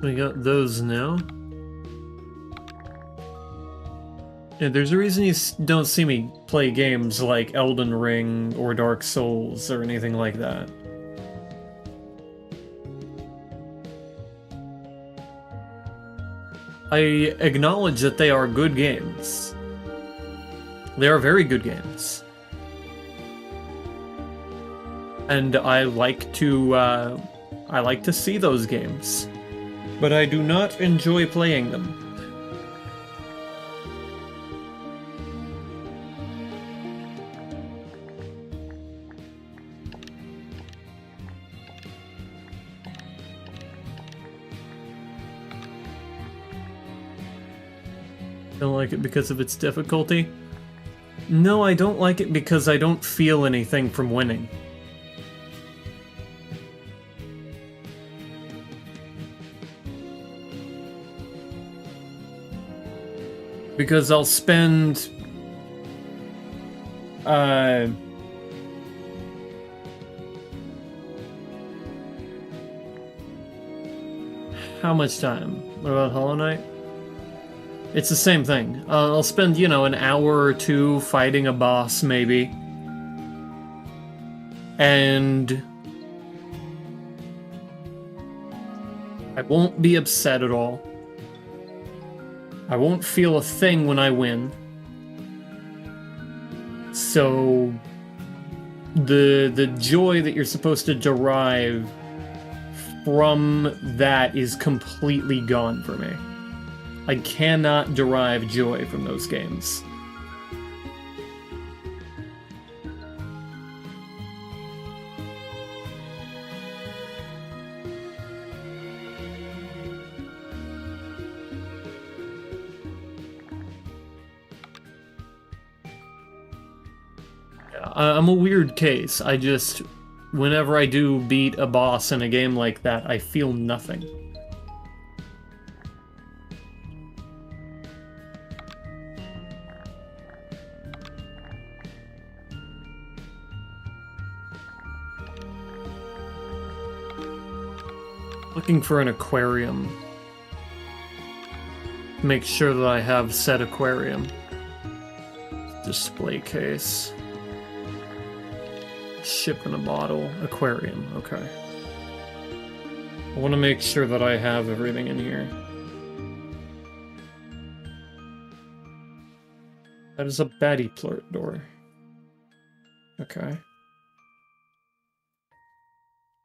We got those now. Yeah, there's a reason you don't see me play games like Elden Ring or Dark Souls or anything like that. I acknowledge that they are good games. They are very good games. And I like to see those games. But I do not enjoy playing them. Don't like it because of its difficulty? No, I don't like it because I don't feel anything from winning. Because I'll spend how much time? What about Hollow Knight? It's the same thing. I'll spend, you know, an hour or two fighting a boss, maybe. And I won't be upset at all. I won't feel a thing when I win. So the joy that you're supposed to derive from that is completely gone for me. I cannot derive joy from those games. I'm a weird case. I just, whenever I do beat a boss in a game like that, I feel nothing. Looking for an aquarium. Make sure that I have said aquarium. Display case. Ship in a bottle. Aquarium. Okay. I want to make sure that I have everything in here. That is a baddie plort door. Okay.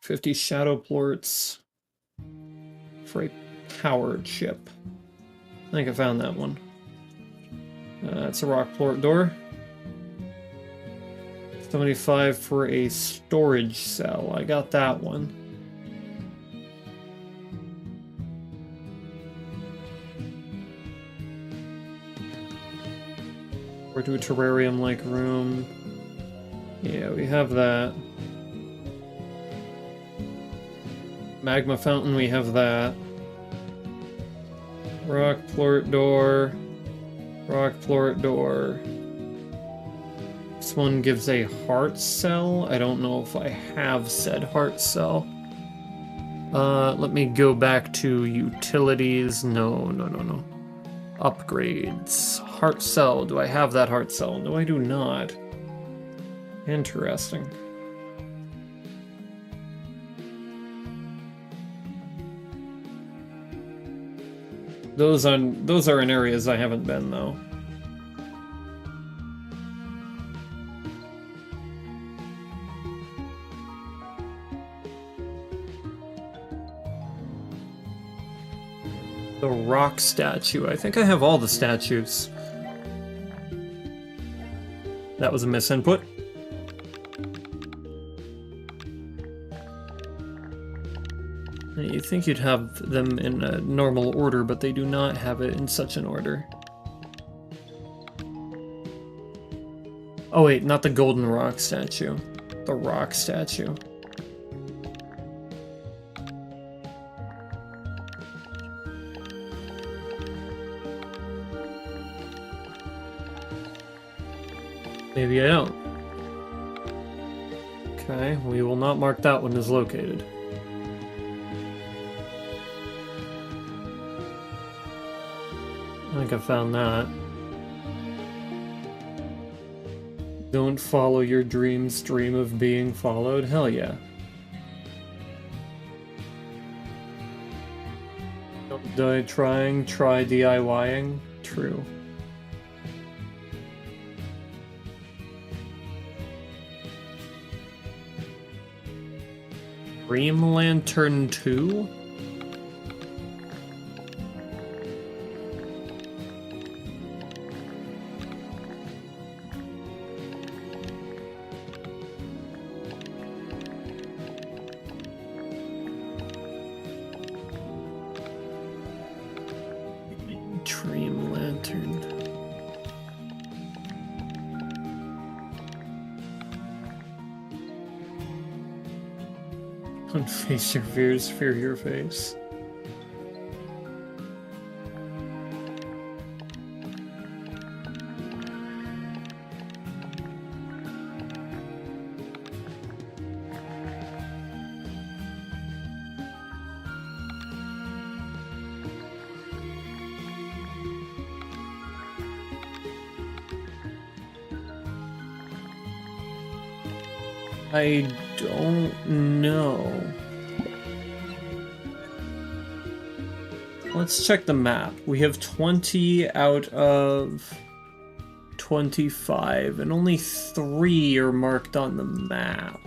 50 shadow plorts for a powered ship. I think I found that one. It's a rock plort door. 75 for a storage cell. I got that one. Or to a terrarium-like room. Yeah, we have that. Magma fountain, we have that. Rock plort door. Rock plort door. This one gives a heart cell. I don't know if I have said heart cell. Let me go back to utilities. No. Upgrades. Heart cell. Do I have that heart cell? No, I do not. Interesting. Those are in areas I haven't been, though. The rock statue. I think I have all the statues. That was a misinput. You think you'd have them in a normal order, but they do not have it in such an order. Oh wait, not the golden rock statue. The rock statue. Maybe I don't. Okay, we will not mark that one as located. I think I found that. Don't follow your dreams, dream of being followed? Hell yeah. Don't die trying, try DIYing? True. Dream Lantern 2? Dream Lantern. Don't face your fears, fear your face. I don't know. Let's check the map. We have 20 out of 25, and only 3 are marked on the map.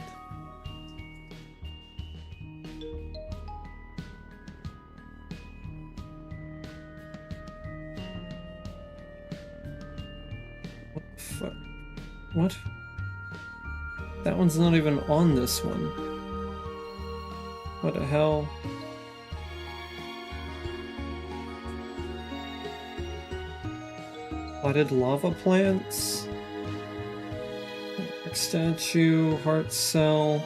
What the fuck? What? That one's not even on this one. What the hell? Potted lava plants? Statue, heart cell.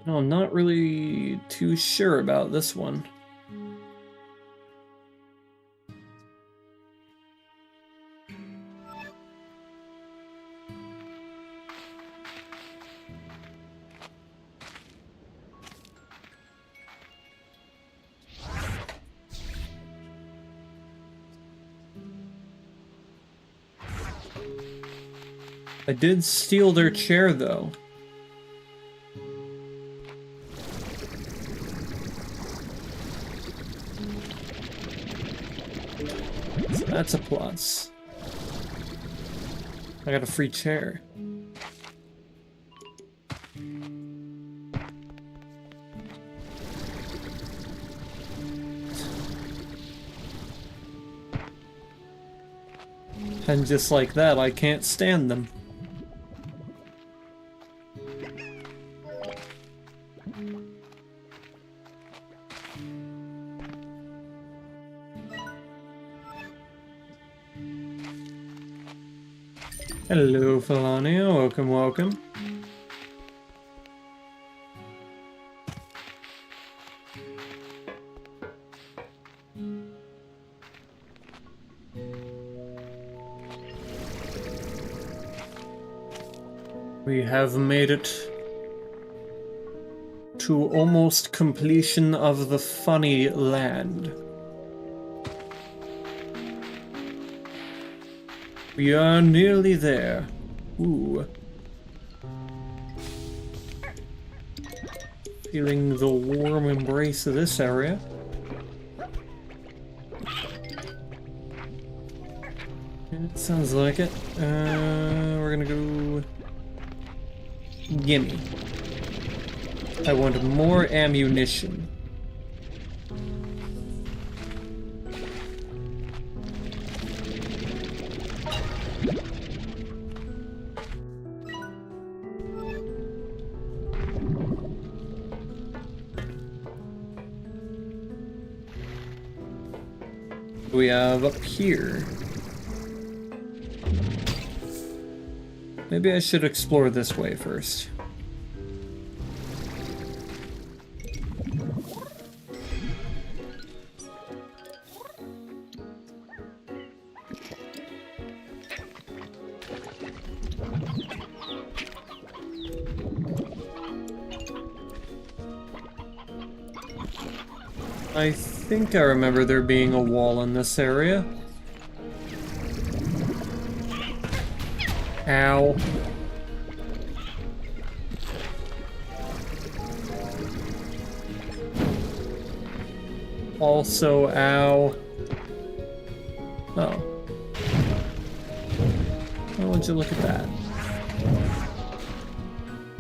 No, I'm not really too sure about this one. I did steal their chair, though. So that's a plus. I got a free chair. And just like that, I can't stand them. Hello, Felania. Welcome, welcome. We have made it to almost completion of the funny land. We are nearly there. Ooh. Feeling the warm embrace of this area. It sounds like it. We're gonna go... Gimme. I want more ammunition. We have up here. Maybe I should explore this way first. I think I remember there being a wall in this area. Ow. Also, ow. Oh. Why would you look at that?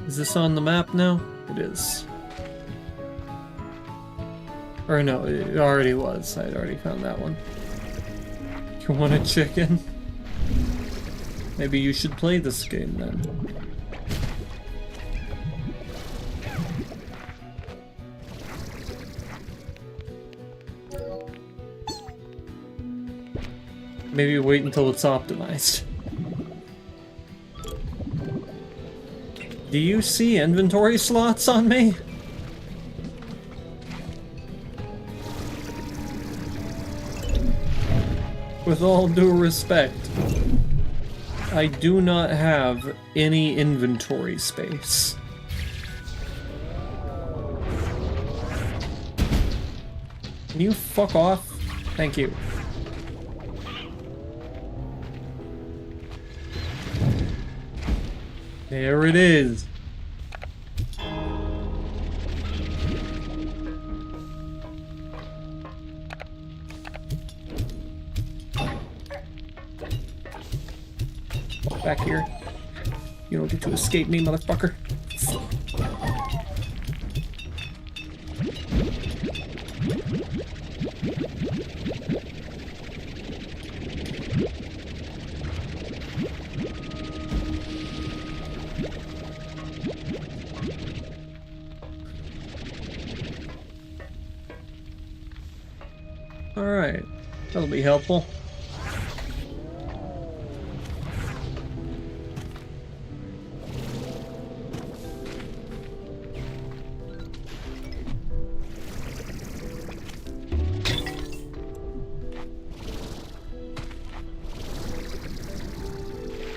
Is this on the map now? It is. Or no, it already was. I'd already found that one. You want a chicken? Maybe you should play this game then. Maybe wait until it's optimized. Do you see inventory slots on me? With all due respect, I do not have any inventory space. Can you fuck off? Thank you. There it is. Back here. You don't get to escape me, motherfucker. Alright, that'll be helpful.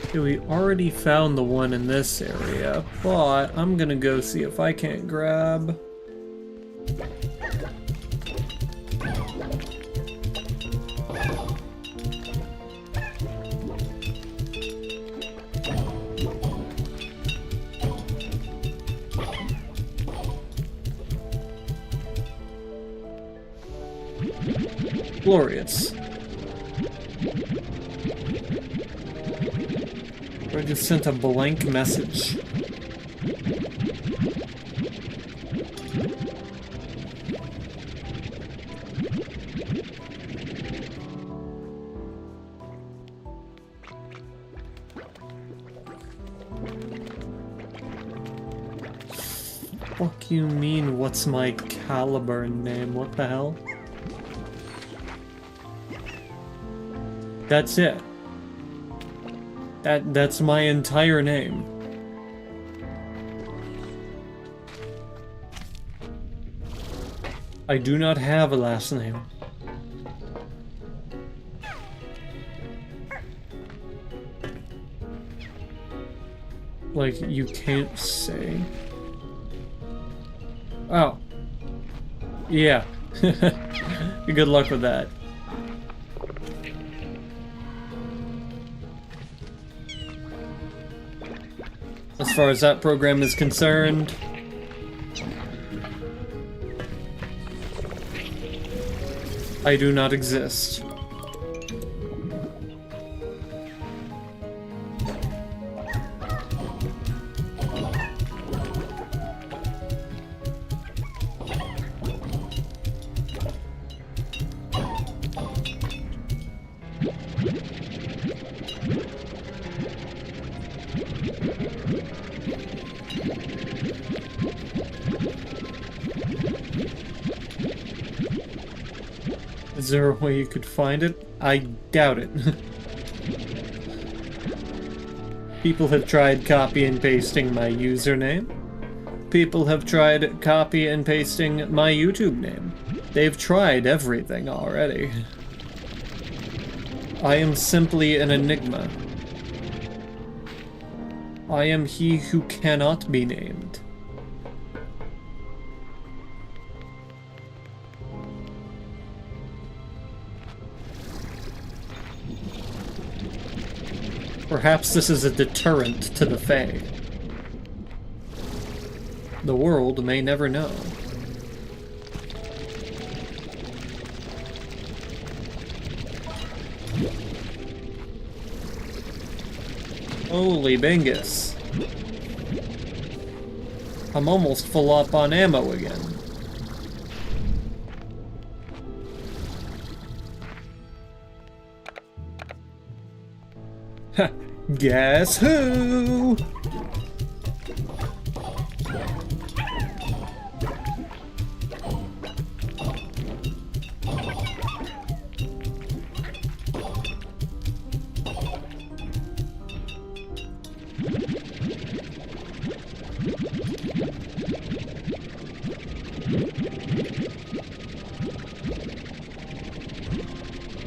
Okay, we already found the one in this area, but I'm gonna go see if I can't grab... Glorious. I just sent a blank message. Fuck you mean, what's my caliber name? What the hell? That's it. That's my entire name. I do not have a last name. Like, you can't say. Oh. Yeah. Good luck with that. As far as that program is concerned, I do not exist. Is there a way you could find it? I doubt it. People have tried copy and pasting my username. People have tried copy and pasting my YouTube name. They've tried everything already. I am simply an enigma. I am he who cannot be named. Perhaps this is a deterrent to the Fae. The world may never know. Holy bingus. I'm almost full up on ammo again. Ha! Guess who?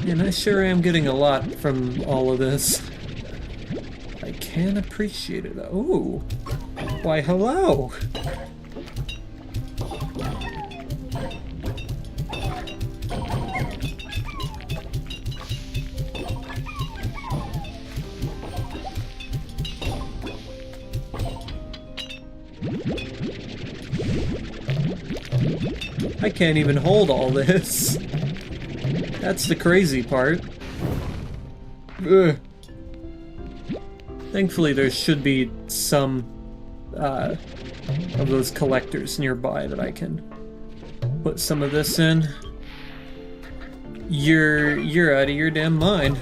And I sure am getting a lot from all of this. I can appreciate it. Oh, why hello. I can't even hold all this. That's the crazy part. Ugh. Thankfully, there should be some of those collectors nearby that I can put some of this in. You're out of your damn mind.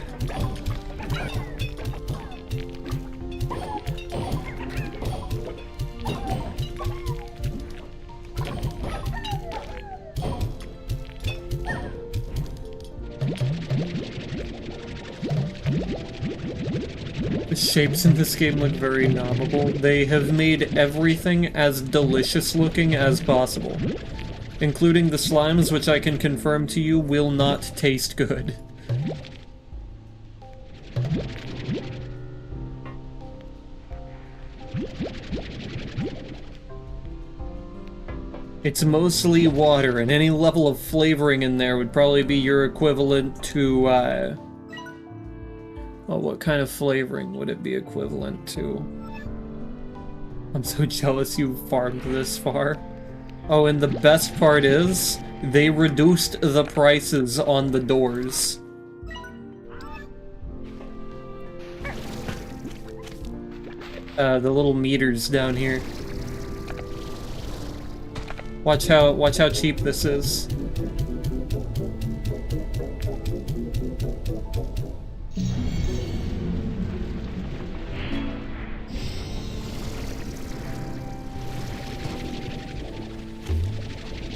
The shapes in this game look very novel. They have made everything as delicious looking as possible, including the slimes, which I can confirm to you will not taste good. It's mostly water, and any level of flavoring in there would probably be your equivalent to, well, what kind of flavoring would it be equivalent to? I'm so jealous you farmed this far. Oh, and the best part is, they reduced the prices on the doors. The little meters down here. Watch how cheap this is.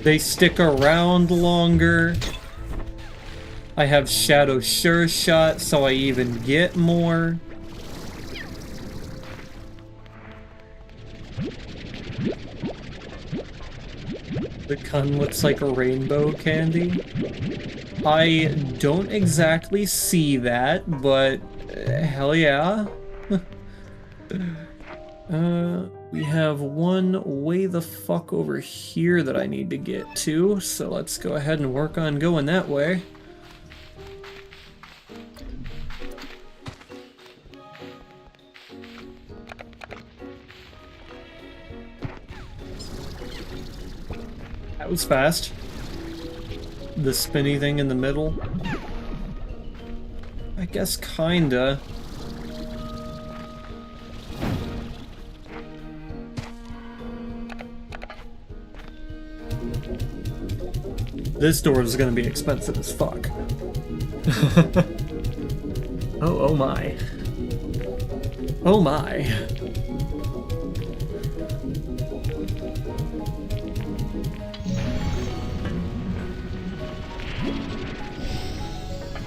They stick around longer. I have Shadow Sure Shot, so I even get more. The gun looks like a rainbow candy. I don't exactly see that, but hell yeah. We have one way the fuck over here that I need to get to, so let's go ahead and work on going that way. That was fast. The spinny thing in the middle. I guess kinda. This door is gonna be expensive as fuck. Oh my. Oh my.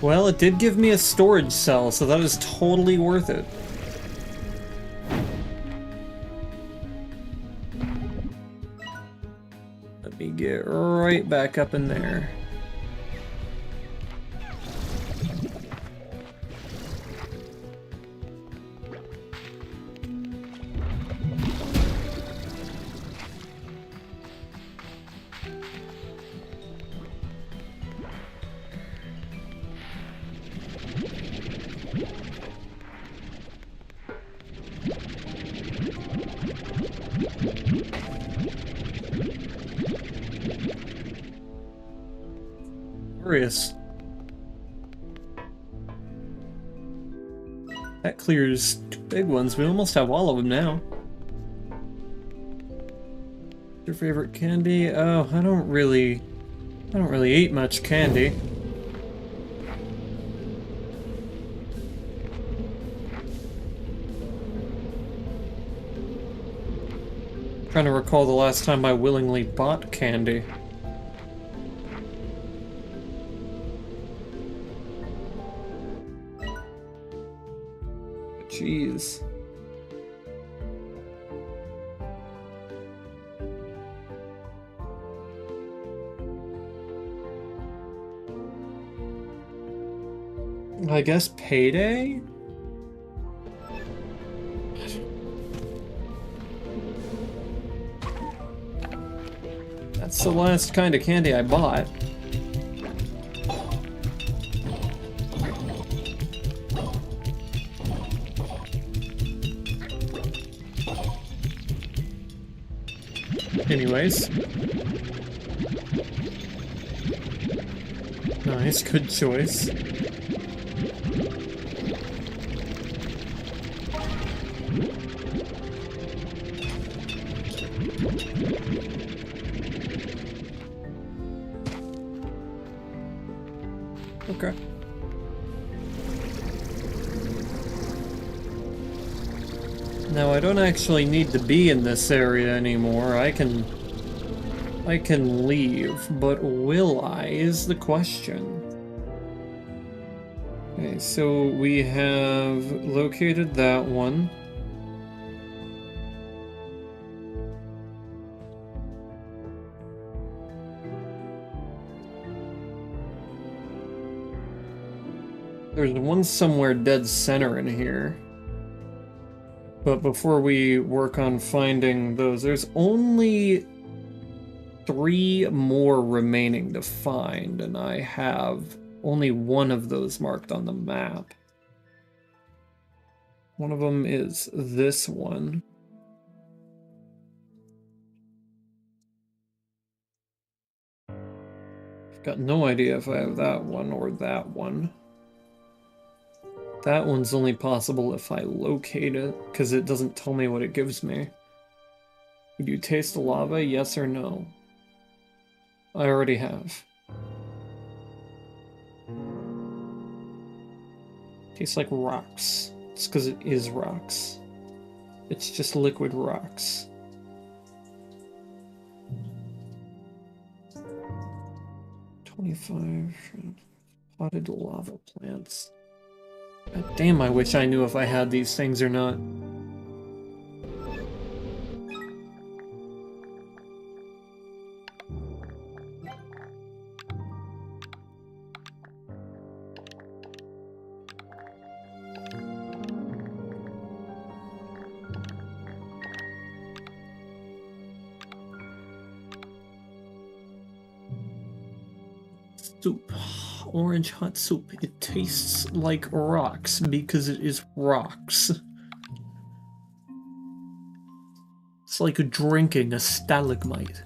Well, it did give me a storage cell, so that is totally worth it. Let me get right back up in there. That clears 2 big ones. We almost have all of them now. Your favorite candy? Oh, I don't really eat much candy. Trying to recall the last time I willingly bought candy. Jeez. I guess payday? That's the last kind of candy I bought. Anyways. Nice, good choice. Okay. Now I don't actually need to be in this area anymore. I can leave, but will I is the question. Okay, so we have located that one. There's one somewhere dead center in here. But before we work on finding those, there's only 3 more remaining to find, and I have only one of those marked on the map. One of them is this one. I've got no idea if I have that one or that one. That one's only possible if I locate it, because it doesn't tell me what it gives me. Would you taste the lava, yes or no? I already have. Tastes like rocks. It's because it is rocks. It's just liquid rocks. $25 potted lava plants. God damn, I wish I knew if I had these things or not. Soup. Orange hot soup. It tastes like rocks because it is rocks. It's like drinking a stalagmite.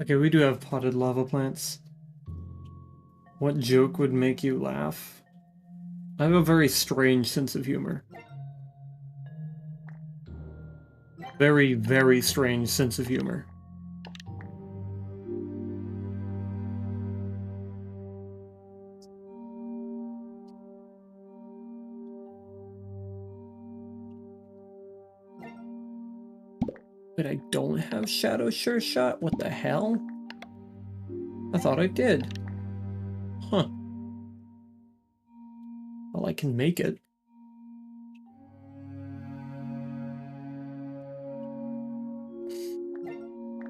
Okay, we do have potted lava plants. What joke would make you laugh? I have a very strange sense of humor. Very, very strange sense of humor. But I don't have Shadow Sure Shot? What the hell? I thought I did. Huh. Well, I can make it.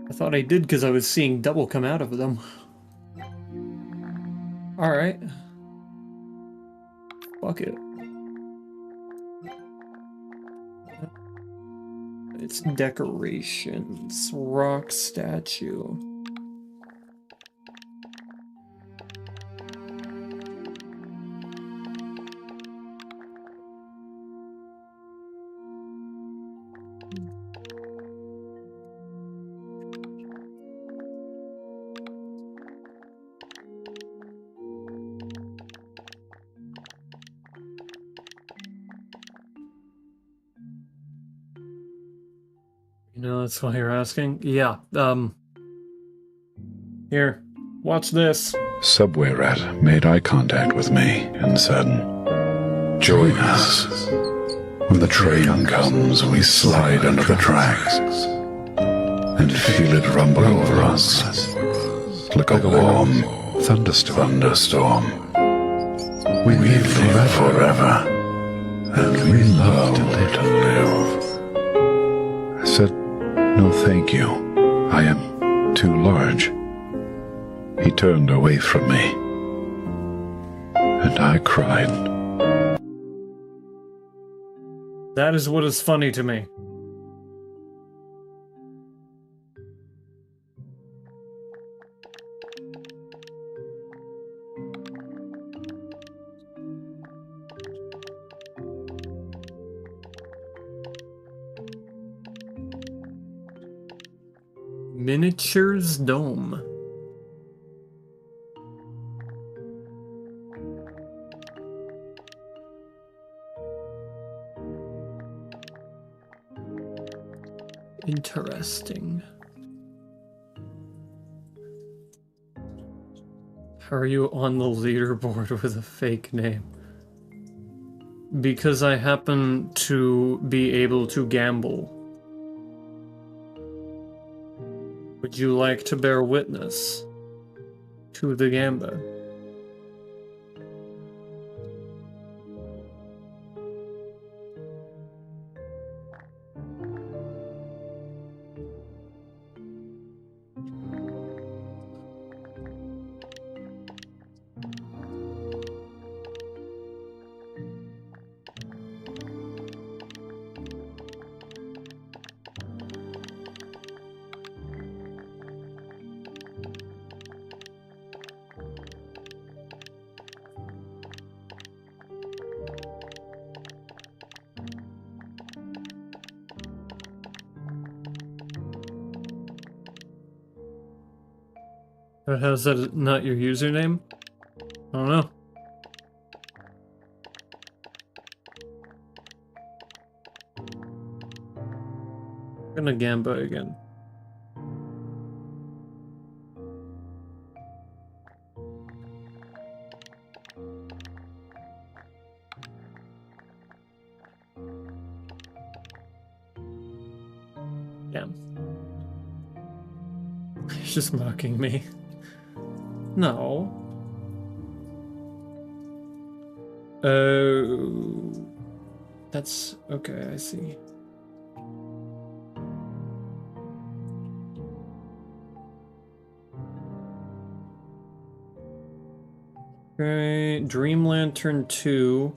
I thought I did because I was seeing double come out of them. Alright. Fuck it. It's decorations. Rock statue. You know, that's why you're asking? Yeah, here, watch this. Subway rat made eye contact with me and said, "Join us. When the train comes, we slide under the tracks and feel it rumble over us like a warm thunderstorm. We live forever, and we love to live." I said, "No, thank you. I am too large." He turned away from me, and I cried. That is what is funny to me. Miniatures Dome. Interesting. How are you on the leaderboard with a fake name? Because I happen to be able to gamble. Would you like to bear witness to the gambit? But how's that not your username? I don't know. I'm gonna gambit again. Damn. He's just mocking me. No. Oh. That's okay, I see. Okay, Dream Lantern 2,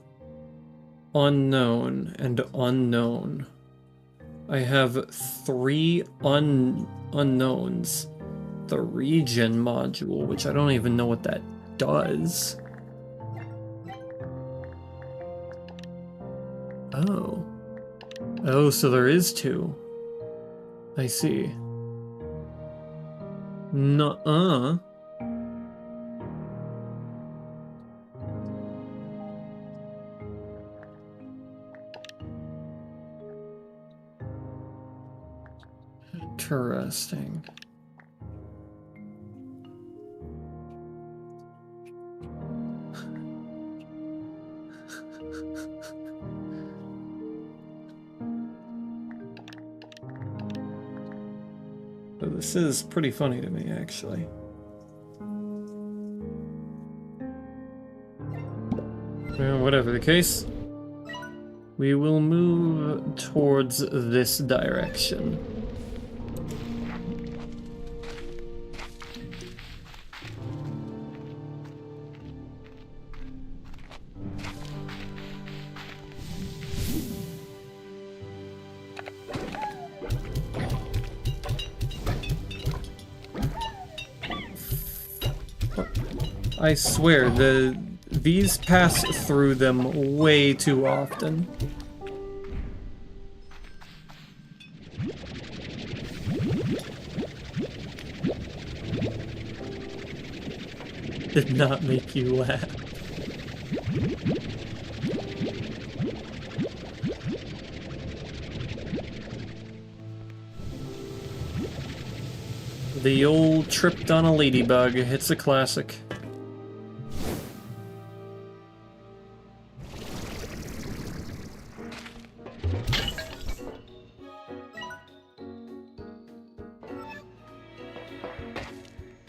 unknown, and unknown. I have 3 unknowns. The region module, which I don't even know what that does. Oh. Oh, so there is 2. I see. Nuh-uh. Interesting. So this is pretty funny to me, actually. Well, whatever the case, we will move towards this direction. I swear, these pass through them way too often. Did not make you laugh. The old tripped on a ladybug, it's a classic.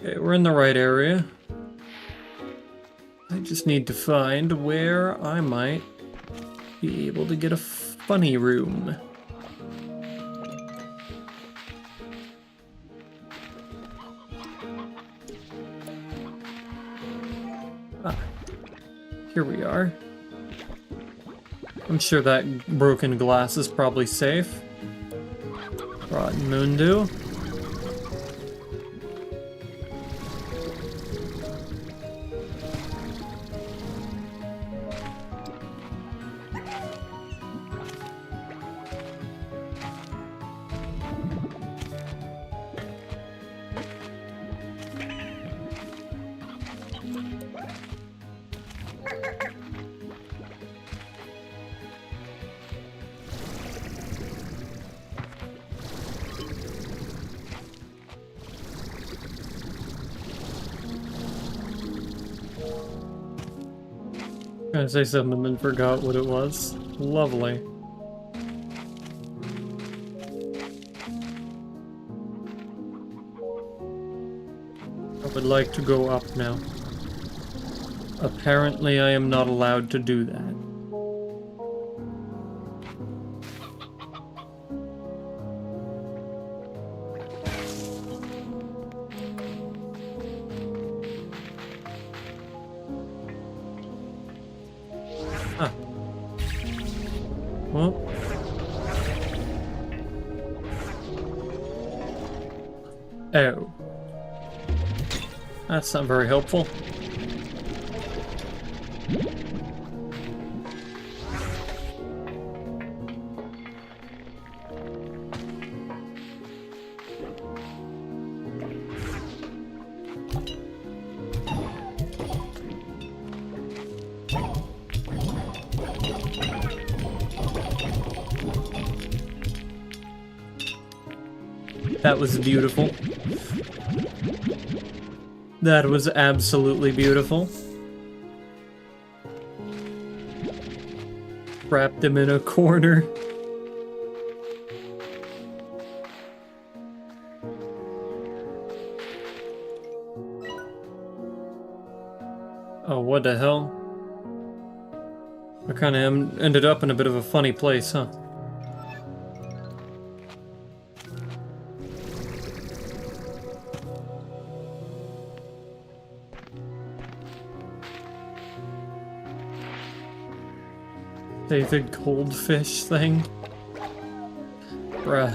Okay, we're in the right area. I just need to find where I might be able to get a funny room. Ah, here we are. I'm sure that broken glass is probably safe. Rotten Mundo. Gonna say something and forgot what it was. Lovely. I would like to go up now. Apparently I am not allowed to do that. Ah. Well. Oh. That's not very helpful. That was beautiful. That was absolutely beautiful. Trapped him in a corner. Oh, what the hell? I kind of ended up in a bit of a funny place, huh? David Goldfish thing? Bruh.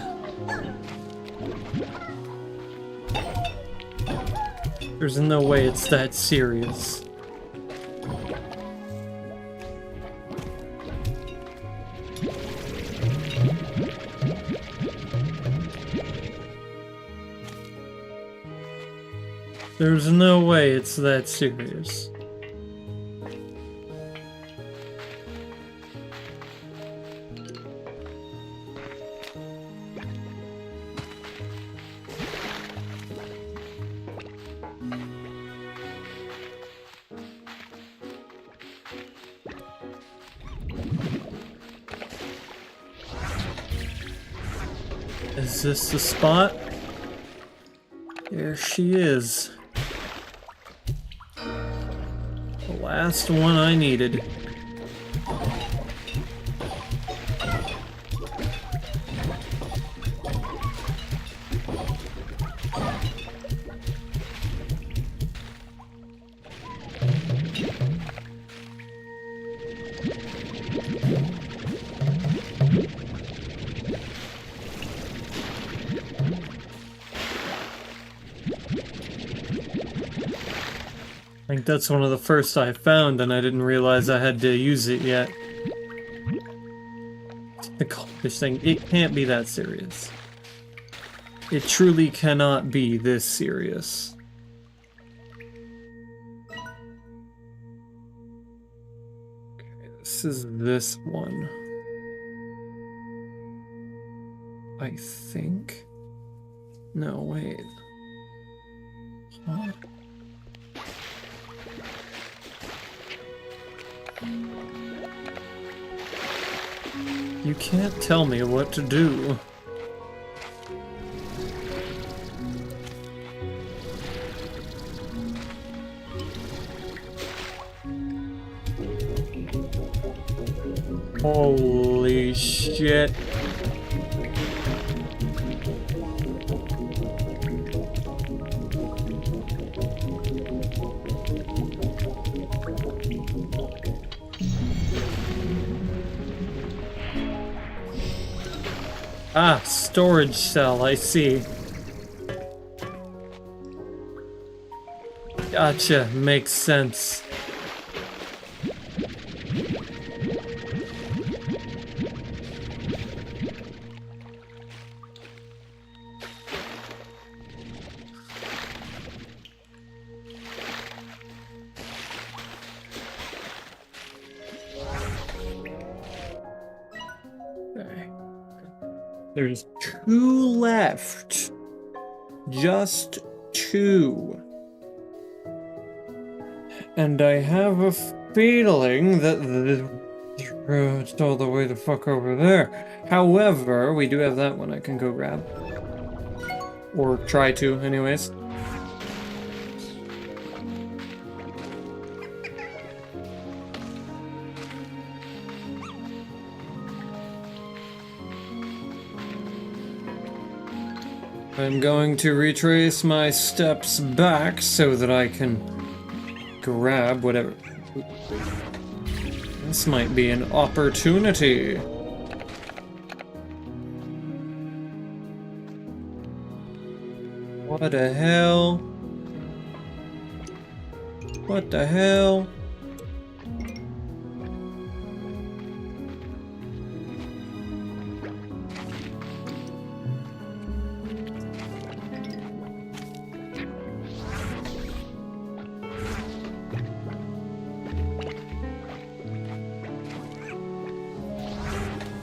There's no way it's that serious. There's no way it's that serious. Is this the spot? There she is. The last one I needed. I think that's one of the first I found, and I didn't realize I had to use it yet. The goldfish thing, it can't be that serious. It truly cannot be this serious. Okay, this is this one. I think? No, wait. Huh? You can't tell me what to do. Holy shit. Ah, storage cell, I see. Gotcha, makes sense. There's 2 left. Just 2. And I have a feeling that it's all the way the fuck over there. However, we do have that one I can go grab. Or try to, anyways. I'm going to retrace my steps back so that I can grab whatever. This might be an opportunity. What the hell? What the hell?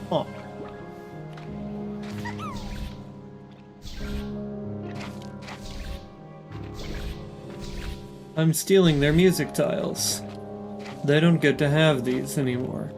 Oh. I'm stealing their music tiles. They don't get to have these anymore.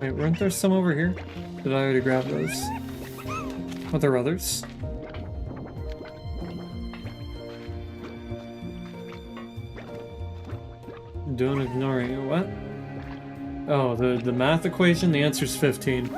Wait, weren't there some over here? Did I already grab those? Are there others? Don't ignore you. What? Oh, the math equation? The answer's 15.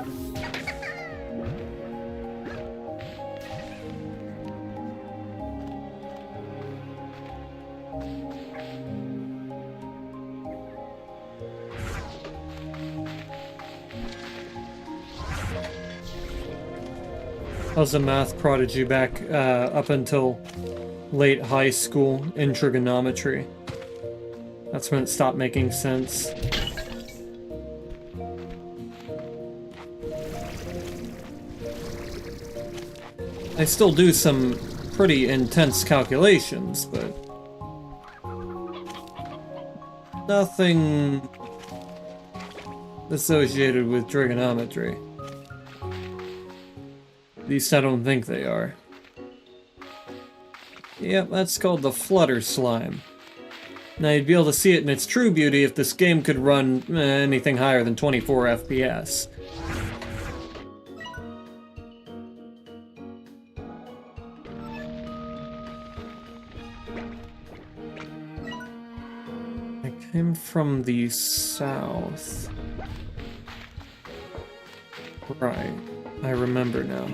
I was a math prodigy back up until late high school in trigonometry. That's when it stopped making sense. I still do some pretty intense calculations, but nothing associated with trigonometry. At least I don't think they are. Yep, that's called the Flutter Slime. Now you'd be able to see it in its true beauty if this game could run anything higher than 24 FPS. I came from the south. Right, I remember now.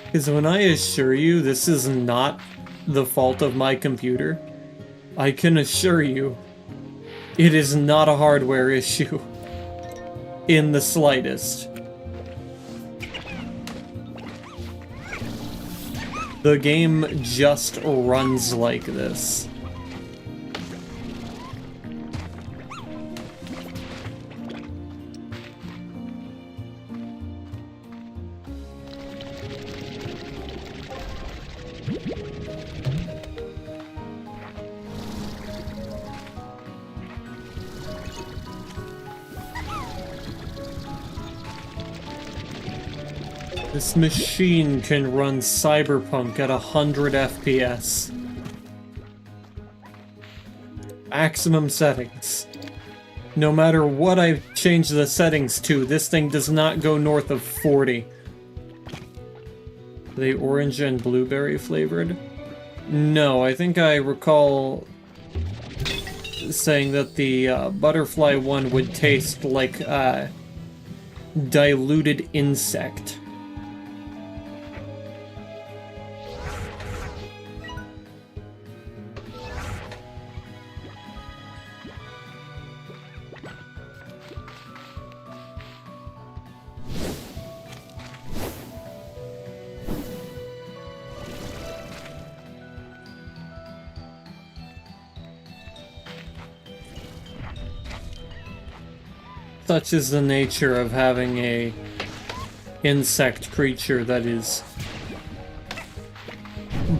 Because when I assure you this is not the fault of my computer, I can assure you it is not a hardware issue in the slightest. The game just runs like this. This machine can run Cyberpunk at 100 FPS. Maximum settings. No matter what I change the settings to, this thing does not go north of 40. Are they orange and blueberry flavored? No, I think I recall saying that the butterfly one would taste like diluted insect. Such is the nature of having a insect creature that is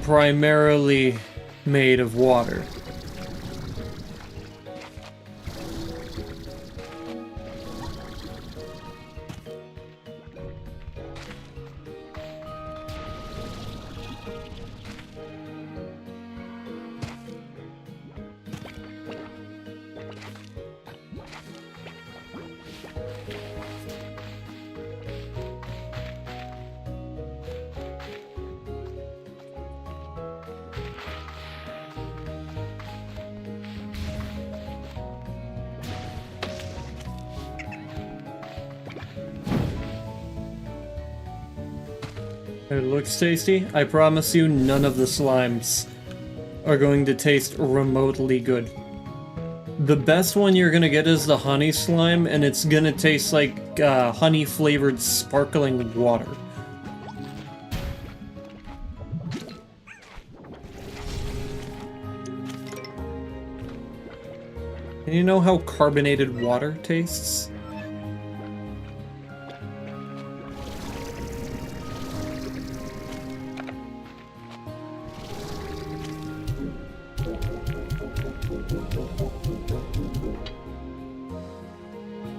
primarily made of water. It looks tasty. I promise you none of the slimes are going to taste remotely good. The best one you're gonna get is the honey slime, and it's gonna taste like honey-flavored sparkling water. And you know how carbonated water tastes?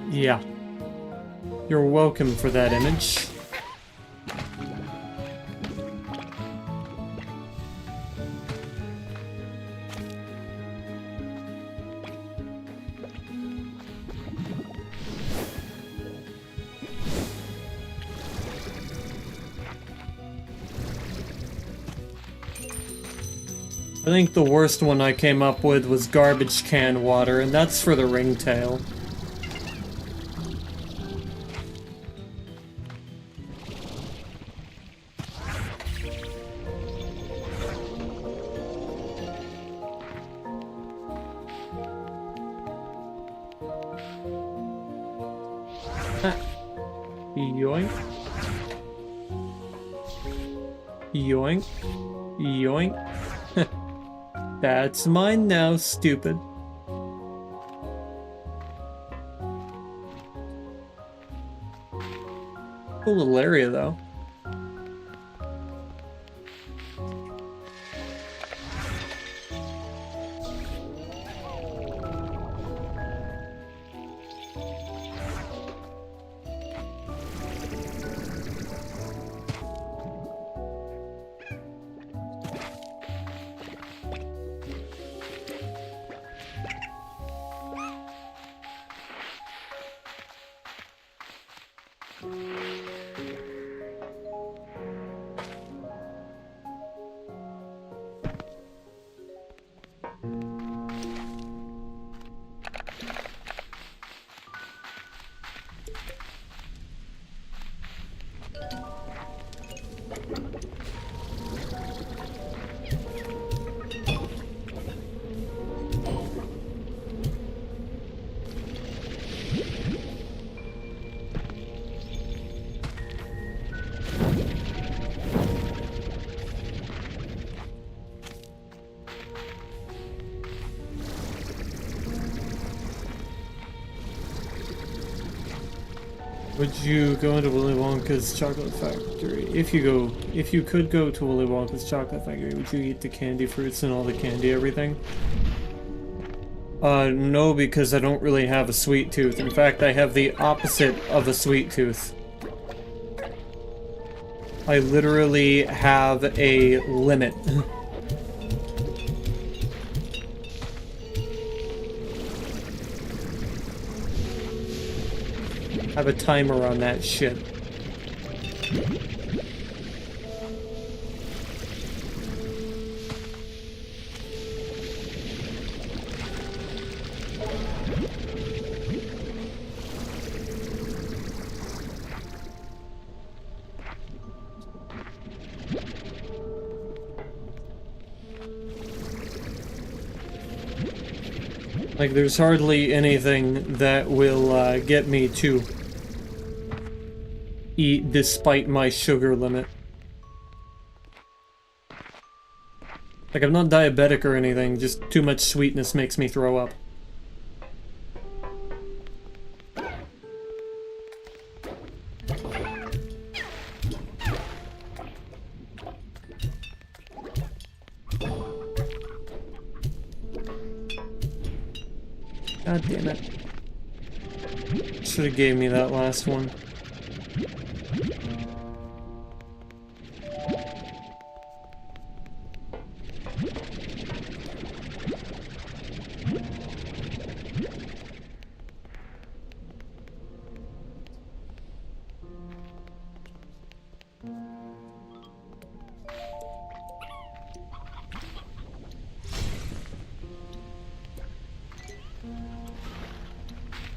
Yeah. You're welcome for that image. I think the worst one I came up with was garbage can water, and that's for the ringtail. Yoink. Yoink. Yoink. That's mine now, stupid. Cool little area, though. Would you go into Willy Wonka's chocolate factory? If you could go to Willy Wonka's chocolate factory, would you eat the candy fruits and all the candy everything? No, because I don't really have a sweet tooth. In fact, I have the opposite of a sweet tooth. I literally have a limit. I have a timer on that shit. Like, there's hardly anything that will get me to eat despite my sugar limit. Like, I'm not diabetic or anything, just too much sweetness makes me throw up. God damn it. Should have gave me that last one.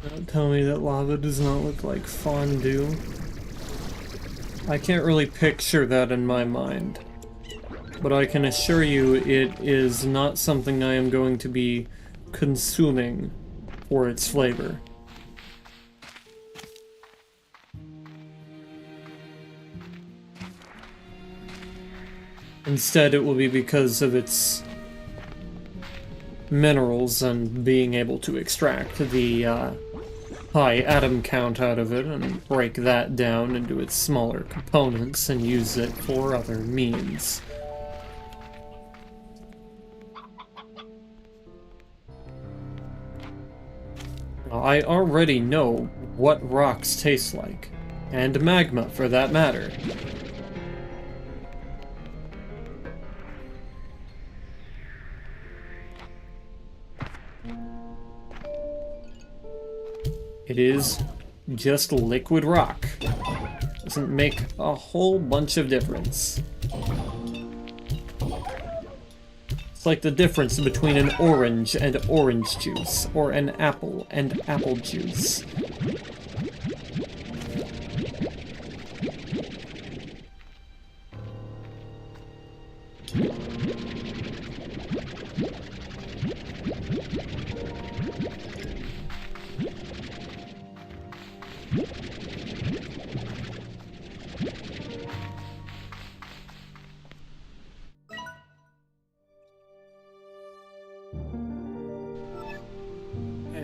Don't tell me that lava does not look like fondue. I can't really picture that in my mind. But I can assure you it is not something I am going to be consuming for its flavor. Instead, it will be because of its minerals and being able to extract the high atom count out of it and break that down into its smaller components and use it for other means. I already know what rocks taste like, and magma for that matter. It is just liquid rock. Doesn't make a whole bunch of difference. It's like the difference between an orange and orange juice, or an apple and apple juice.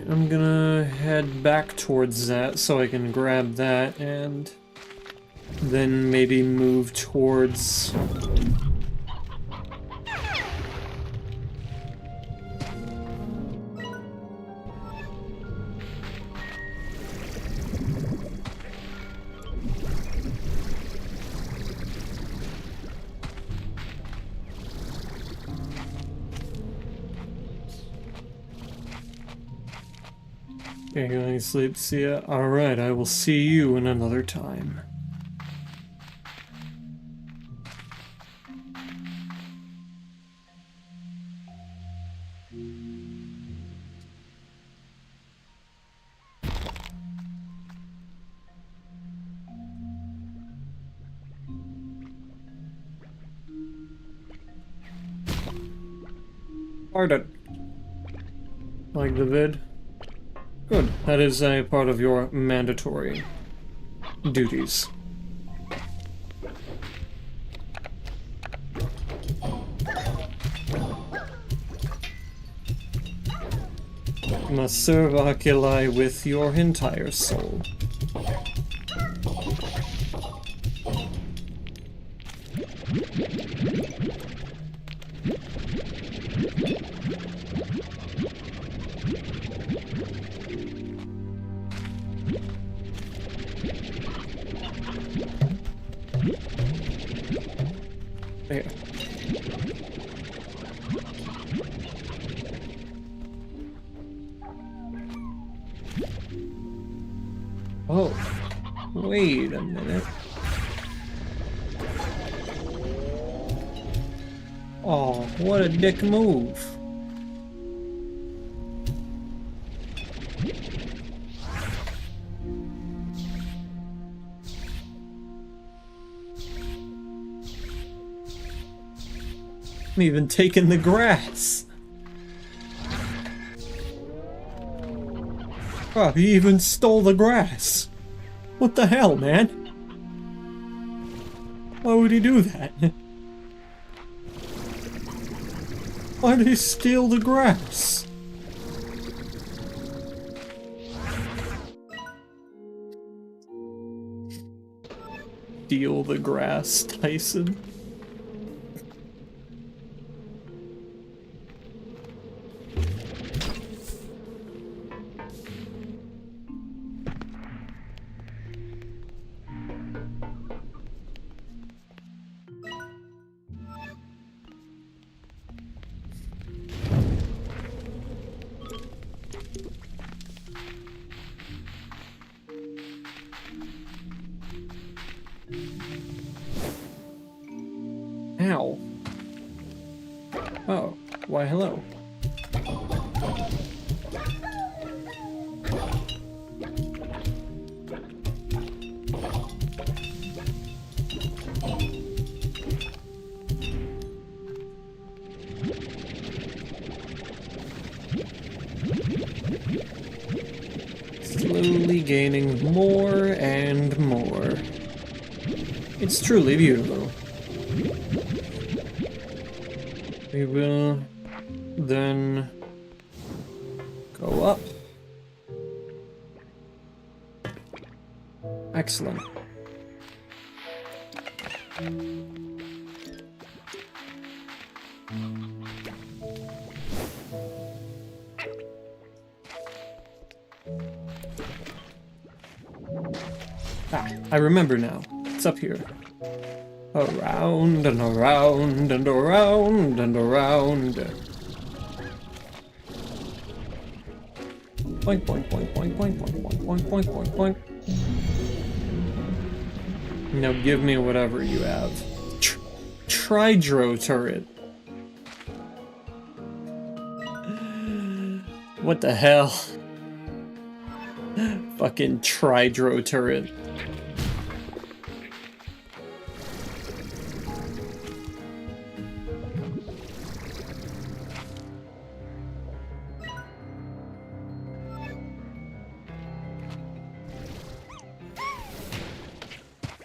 I'm gonna head back towards that so I can grab that and then maybe move towards... Okay, going to sleep. See ya. Alright, I will see you in another time. Pardon. Like the vid? Good. That is a part of your mandatory duties. You must serve Oculi with your entire soul. There. Oh, wait a minute. Oh, what a dick move. I'm even taking the grass. Oh, he even stole the grass. What the hell, man? Why would he do that? Why did he steal the grass? Steal the grass, Tyson. Ow. Oh, why hello. Slowly gaining more and more. It's truly beautiful. We will then go up. Excellent. Ah, I remember now. It's up here. Around and around and around and around. Boink, boink, boink, boink, boink, boink, boink, boink, boink, boink, boink. Now give me whatever you have. Tridro turret. What the hell? Fucking Tridro turret.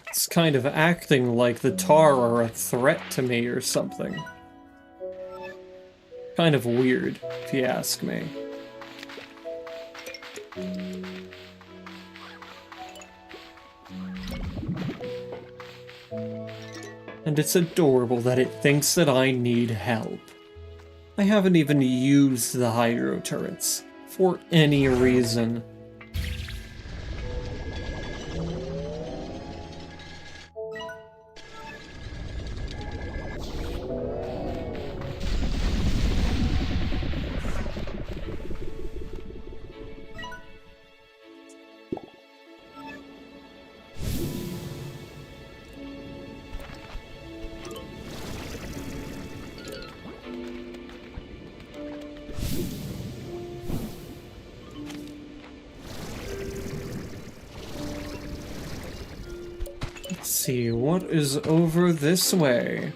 It's kind of acting like the Tar are a threat to me or something. Kind of weird, if you ask me. And it's adorable that it thinks that I need help. I haven't even used the hydro turrets for any reason. Let's see, what is over this way?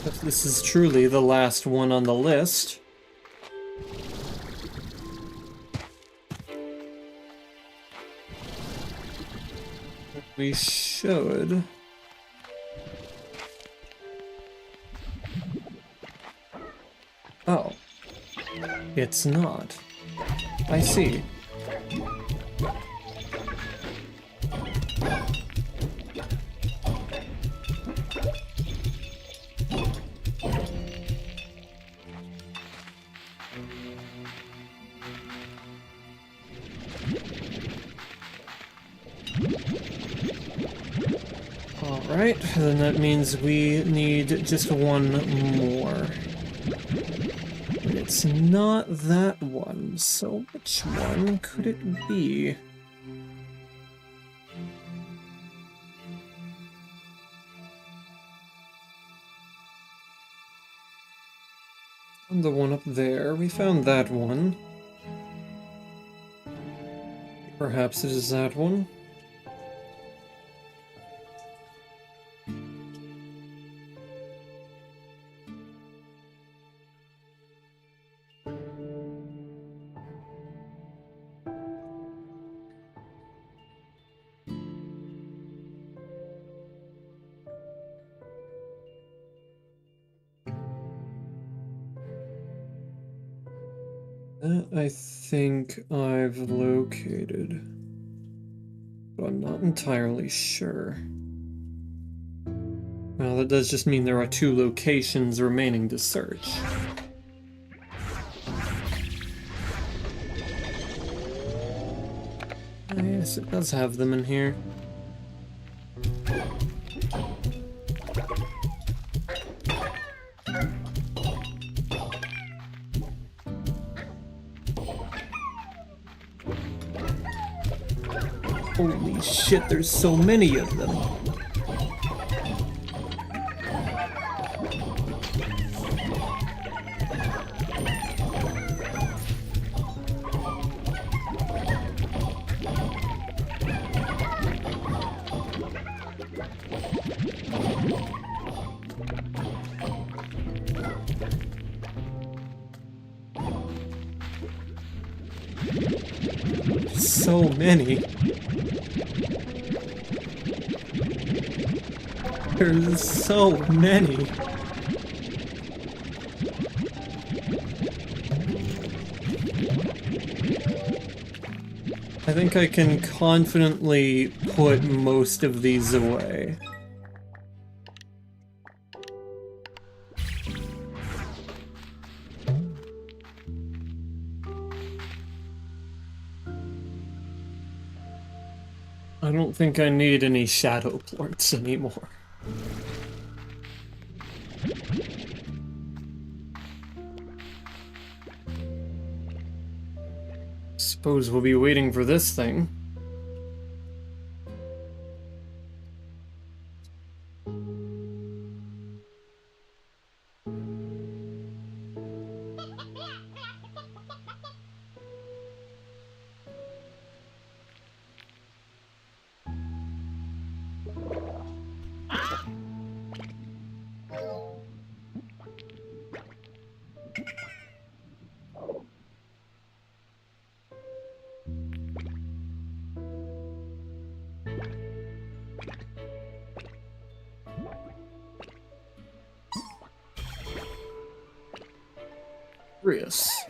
If this is truly the last one on the list. We should... Oh. It's not. I see. Alright, then that means we need just one more. But it's not that one, so which one could it be? And the one up there, we found that one. Perhaps it is that one. That I think I've located, but I'm not entirely sure. Well, that does just mean there are 2 locations remaining to search. Yes, it does have them in here. Holy shit, there's so many of them. So many. There's so many. I think I can confidently put most of these away. I don't think I need any shadow plorts anymore. Suppose we'll be waiting for this thing. Curious.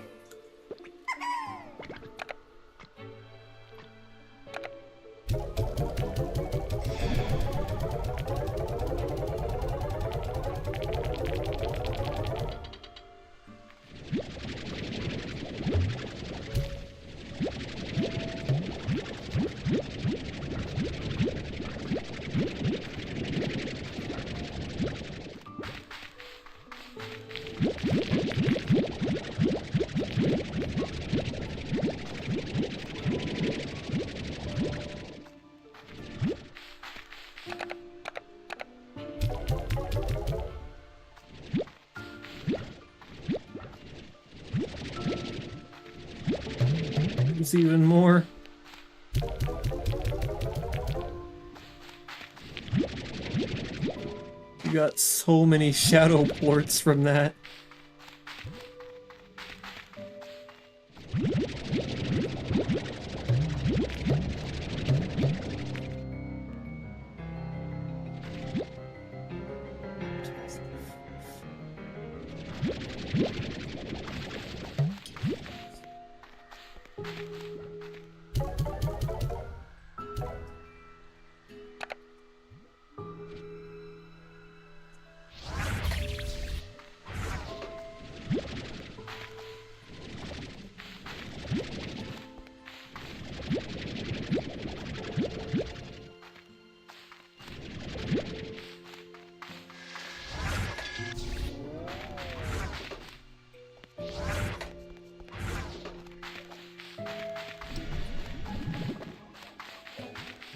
There's even more. You got so many shadow ports from that.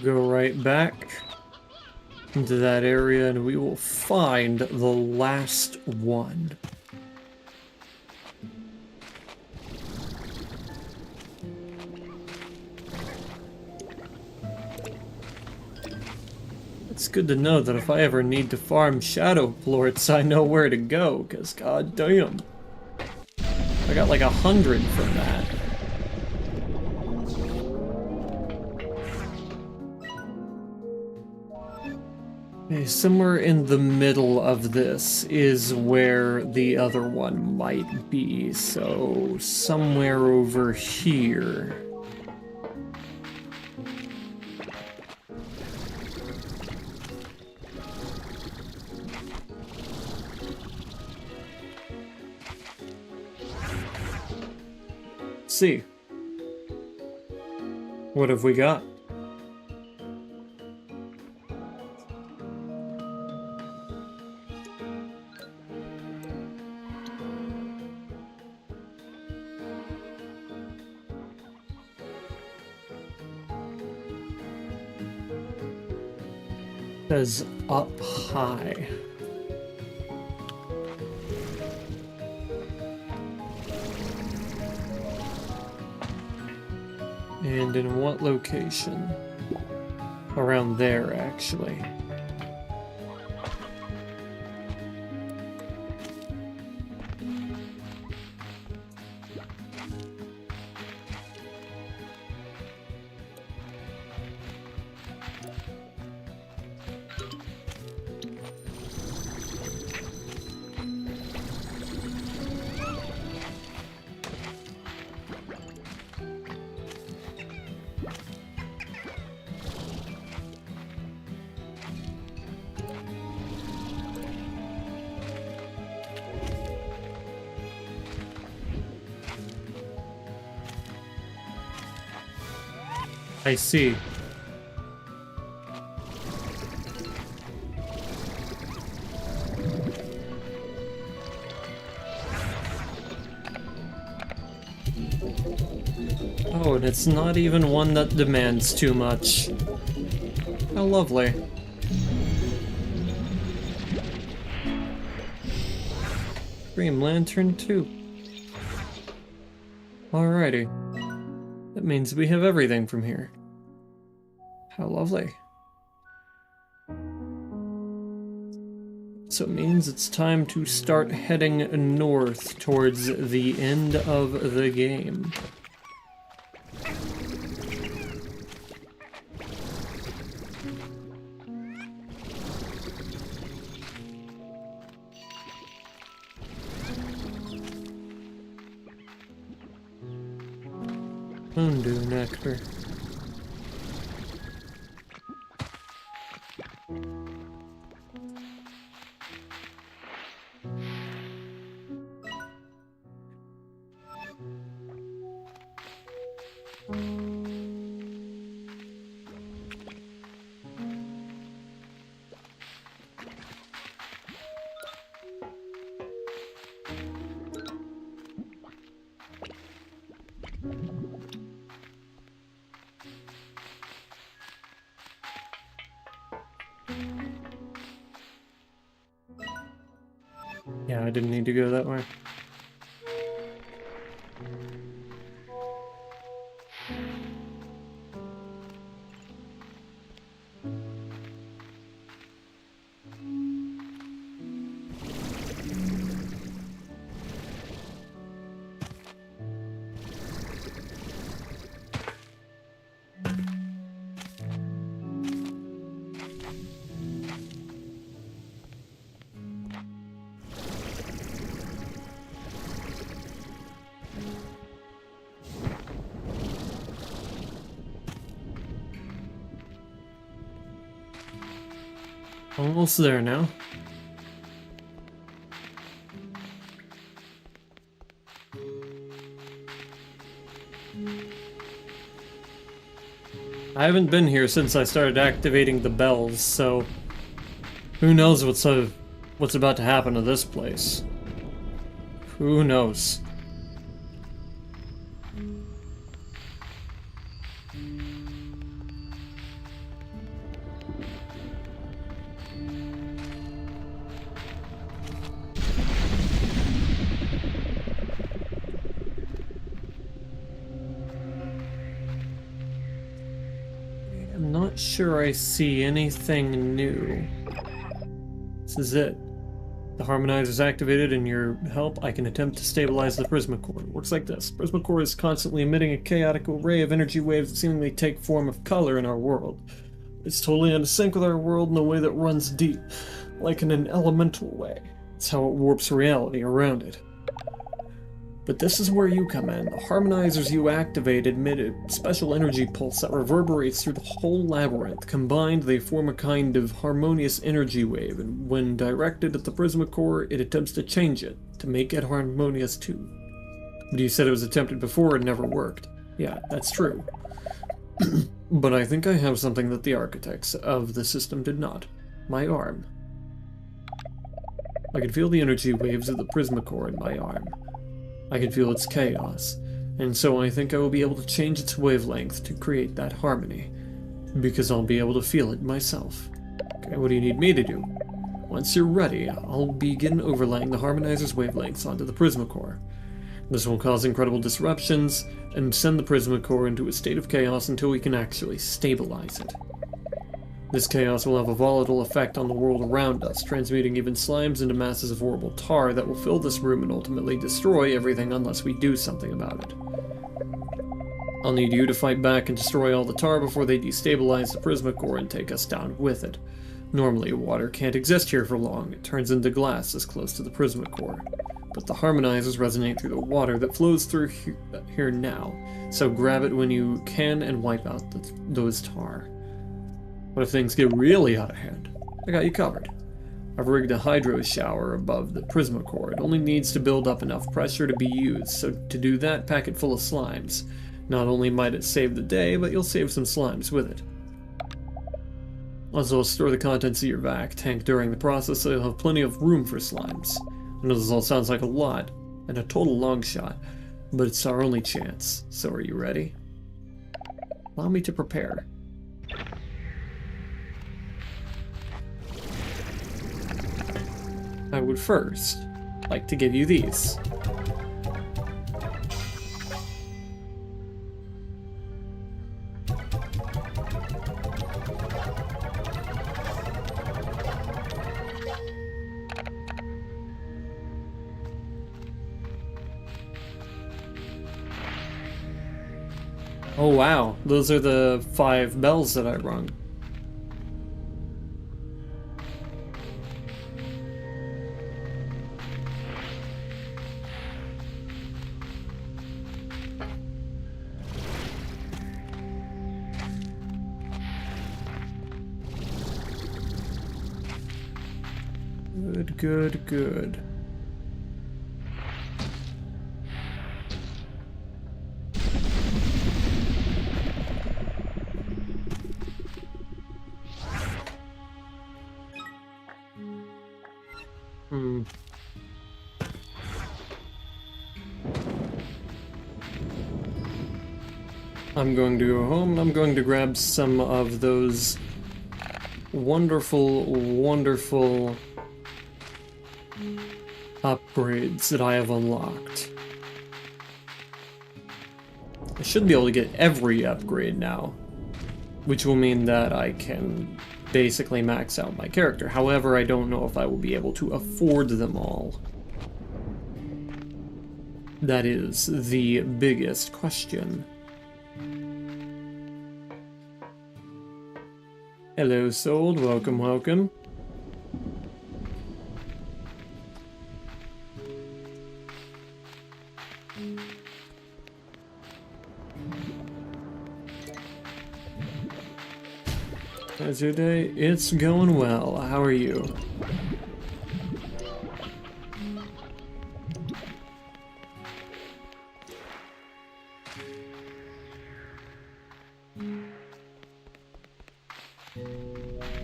Go right back into that area and we will find the last one. It's good to know that if I ever need to farm shadow plorts, I know where to go, because goddamn, I got like 100 from that. Okay, somewhere in the middle of this is where the other one might be, so somewhere over here. Let's see. What have we got? Says up high. And in what location? Around there, actually. I see. Oh, and it's not even one that demands too much. How lovely. Green Lantern 2. Alrighty. That means we have everything from here. How lovely. So it means it's time to start heading north towards the end of the game. Undo nectar. Yeah, I didn't need to go that way. Almost there now. I haven't been here since I started activating the bells, so who knows what's about to happen to this place. Who knows? I'm not sure I see anything new. This is it. The harmonizer's activated, and your help, I can attempt to stabilize the Prismacore. It works like this. Prismacore is constantly emitting a chaotic array of energy waves that seemingly take form of color in our world. It's totally out of sync with our world in a way that runs deep, like in an elemental way. It's how it warps reality around it. But this is where you come in. The harmonizers you activate emit a special energy pulse that reverberates through the whole labyrinth. Combined, they form a kind of harmonious energy wave, and when directed at the Prismacore, it attempts to change it, to make it harmonious too. But you said it was attempted before and never worked. Yeah, that's true. But I think I have something that the architects of the system did not. My arm. I can feel the energy waves of the Prismacore in my arm. I can feel its chaos, and so I think I will be able to change its wavelength to create that harmony, because I'll be able to feel it myself. Okay, what do you need me to do? Once you're ready, I'll begin overlaying the harmonizer's wavelengths onto the Prismacore. This will cause incredible disruptions, and send the Prismacore into a state of chaos until we can actually stabilize it. This chaos will have a volatile effect on the world around us, transmuting even slimes into masses of horrible tar that will fill this room and ultimately destroy everything unless we do something about it. I'll need you to fight back and destroy all the tar before they destabilize the Prismacore and take us down with it. Normally, water can't exist here for long. It turns into glass as close to the Prismacore. But the harmonizers resonate through the water that flows through here now, so grab it when you can and wipe out those tar. What if things get really out of hand? I got you covered. I've rigged a hydro shower above the Prismacore. It only needs to build up enough pressure to be used, so to do that, pack it full of slimes. Not only might it save the day, but you'll save some slimes with it. Also, store the contents of your vac tank during the process so you'll have plenty of room for slimes. I know this all sounds like a lot, and a total long shot, but it's our only chance. So are you ready? Allow me to prepare. I would first like to give you these. Oh wow, those are the 5 bells that I rung. Good, good, good. I'm going to go home. I'm going to grab some of those wonderful, wonderful upgrades that I have unlocked. I should be able to get every upgrade now, which will mean that I can basically max out my character. However, I don't know if I will be able to afford them all. That is the biggest question. Hello, Sold. Welcome, welcome. How's your day? It's going well. How are you?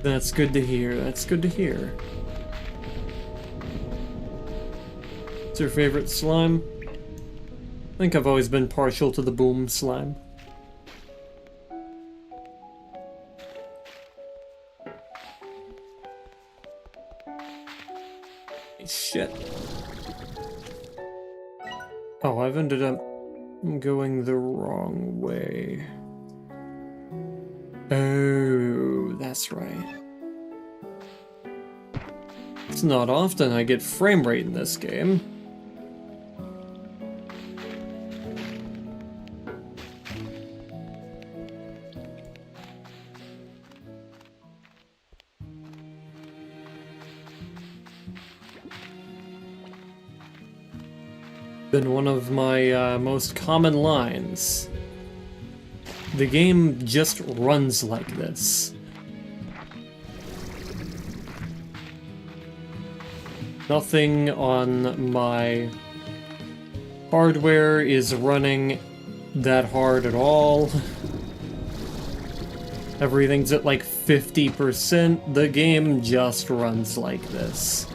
That's good to hear. That's good to hear. What's your favorite slime? I think I've always been partial to the boom slime. Shit. Oh, I've ended up going the wrong way. Oh, that's right. It's not often I get frame rate in this game. Been one of my most common lines. The game just runs like this. Nothing on my hardware is running that hard at all. Everything's at like 50%. The game just runs like this.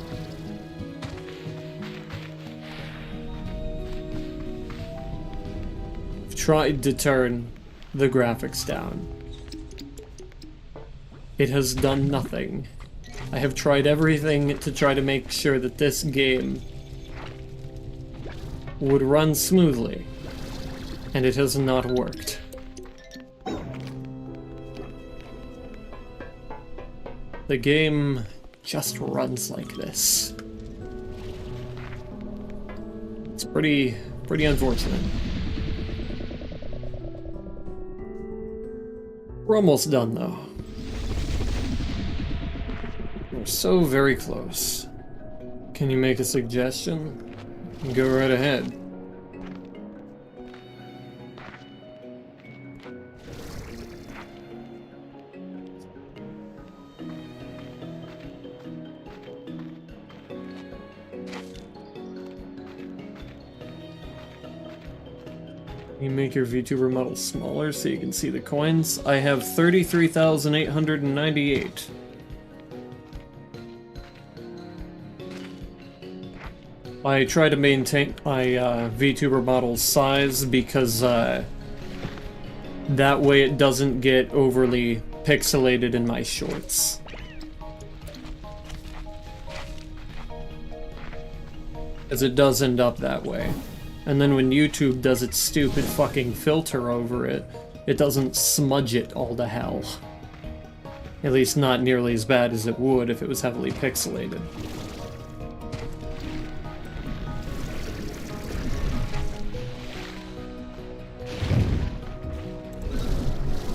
I've tried to turn the graphics down. It has done nothing. I have tried everything to try to make sure that this game would run smoothly, and it has not worked. The game just runs like this. It's pretty unfortunate. We're almost done, though. We're so very close. Can you make a suggestion? Go right ahead. You make your VTuber model smaller so you can see the coins. I have 33,898. I try to maintain my VTuber model's size because that way it doesn't get overly pixelated in my shorts. As it does end up that way. And then when YouTube does its stupid fucking filter over it, it doesn't smudge it all to hell. At least not nearly as bad as it would if it was heavily pixelated.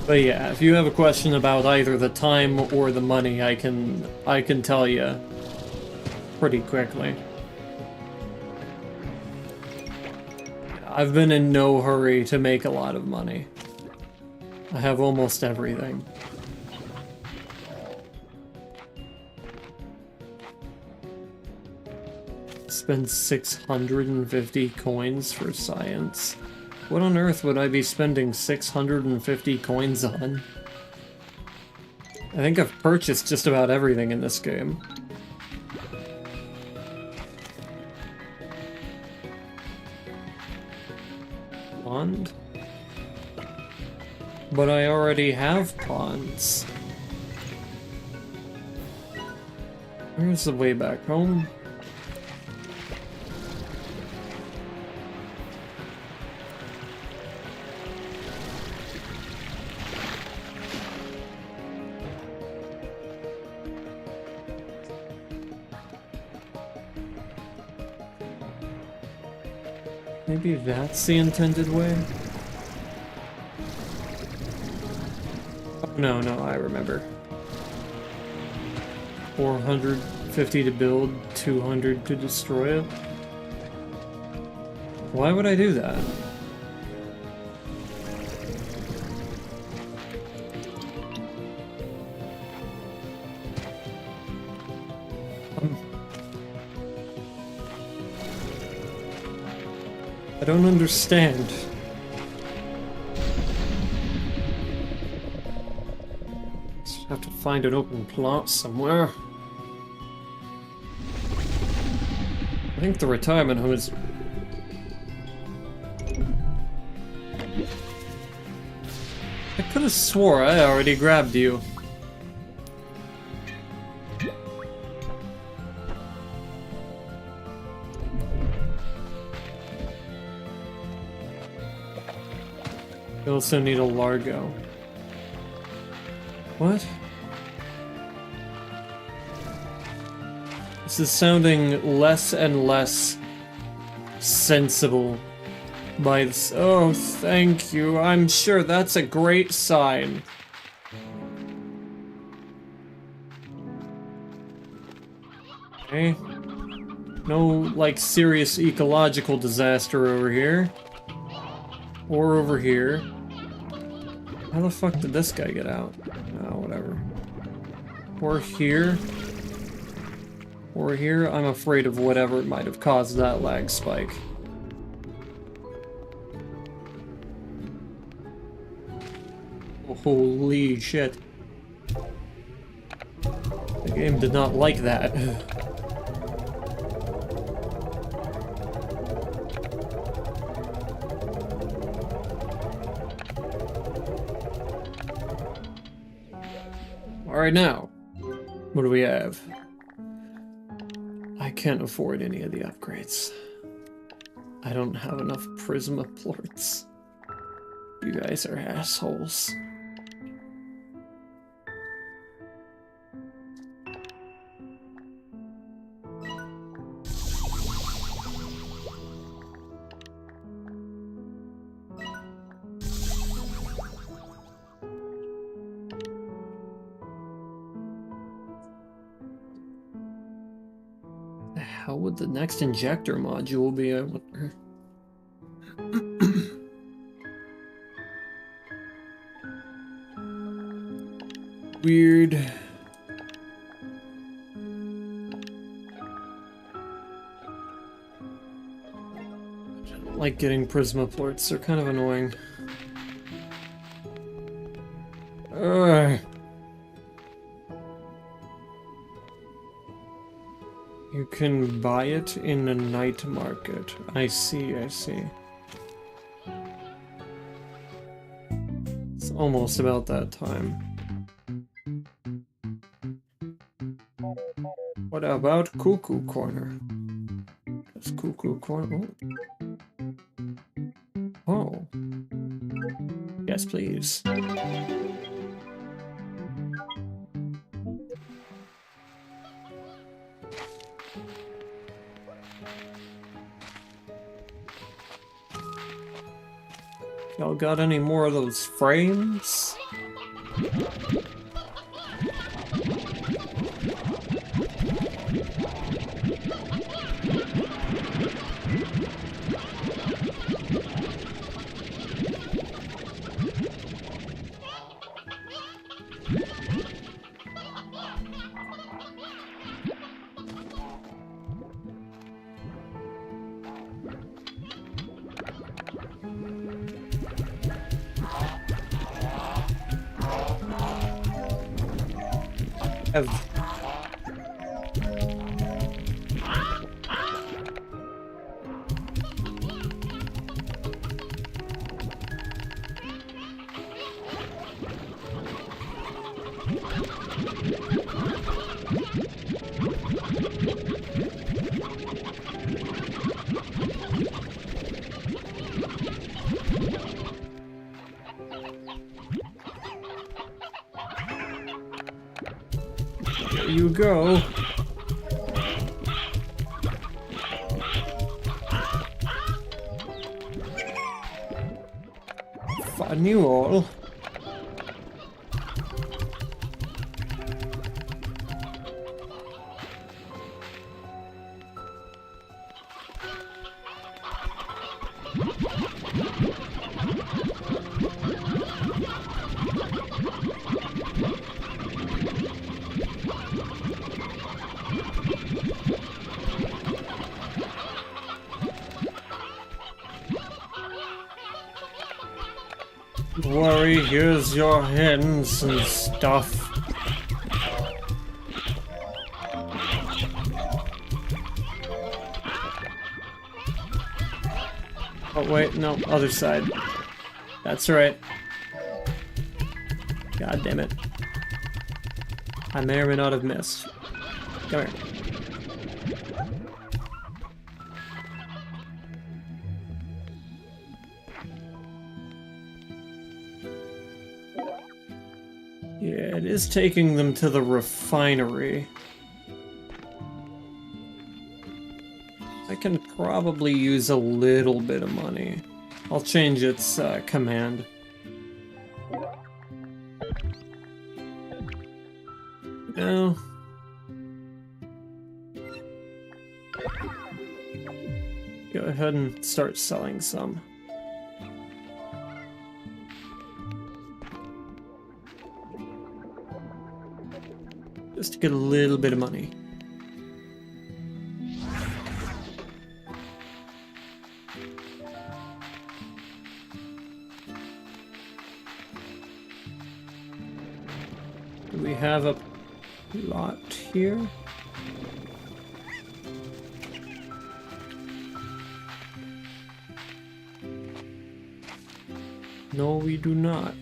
But yeah, if you have a question about either the time or the money, I can tell you pretty quickly. I've been in no hurry to make a lot of money. I have almost everything. Spend 650 coins for science. What on earth would I be spending 650 coins on? I think I've purchased just about everything in this game. Pond? But I already have ponds. Where's the way back home? Maybe that's the intended way? Oh, no, I remember. 450 to build, 200 to destroy it. Why would I do that? I don't understand. Just have to find an open plot somewhere. I think the retirement home is... I could have swore I already grabbed you. We also need a Largo. What? This is sounding less and less sensible by this. Oh, thank you. I'm sure that's a great sign. Okay. No, like, serious ecological disaster over here. Or over here. How the fuck did this guy get out? Oh, whatever. Or here. Or here. I'm afraid of whatever might have caused that lag spike. Holy shit. The game did not like that. Alright, now, what do we have? I can't afford any of the upgrades. I don't have enough Prismacores. You guys are assholes. How would the next injector module be able to... Weird. I don't like getting Prismacores, they're kind of annoying. Ugh. You can buy it in a night market. I see, I see. It's almost about that time. What about Cuckoo Corner? Does Cuckoo Corner... Oh. Oh. Yes, please. Y'all got any more of those frames? have... There you go. Fun you all. Don't worry, here's your hens and stuff. Oh wait, no, other side. That's right. God damn it. I may or may not have missed. Come here. Yeah, it is taking them to the refinery. I can probably use a little bit of money. I'll change its command. No. Go ahead and start selling some. Just to get a little bit of money. Do we have a lot here? No, we do not.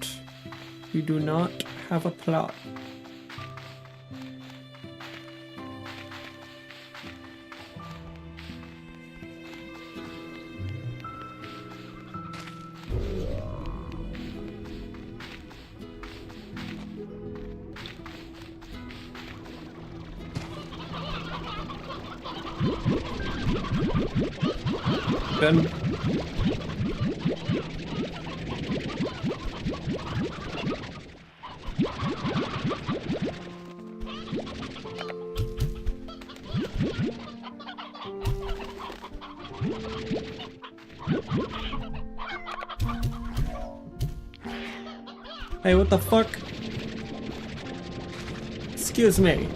We do not have a plot. Then hey, what the fuck? Excuse me.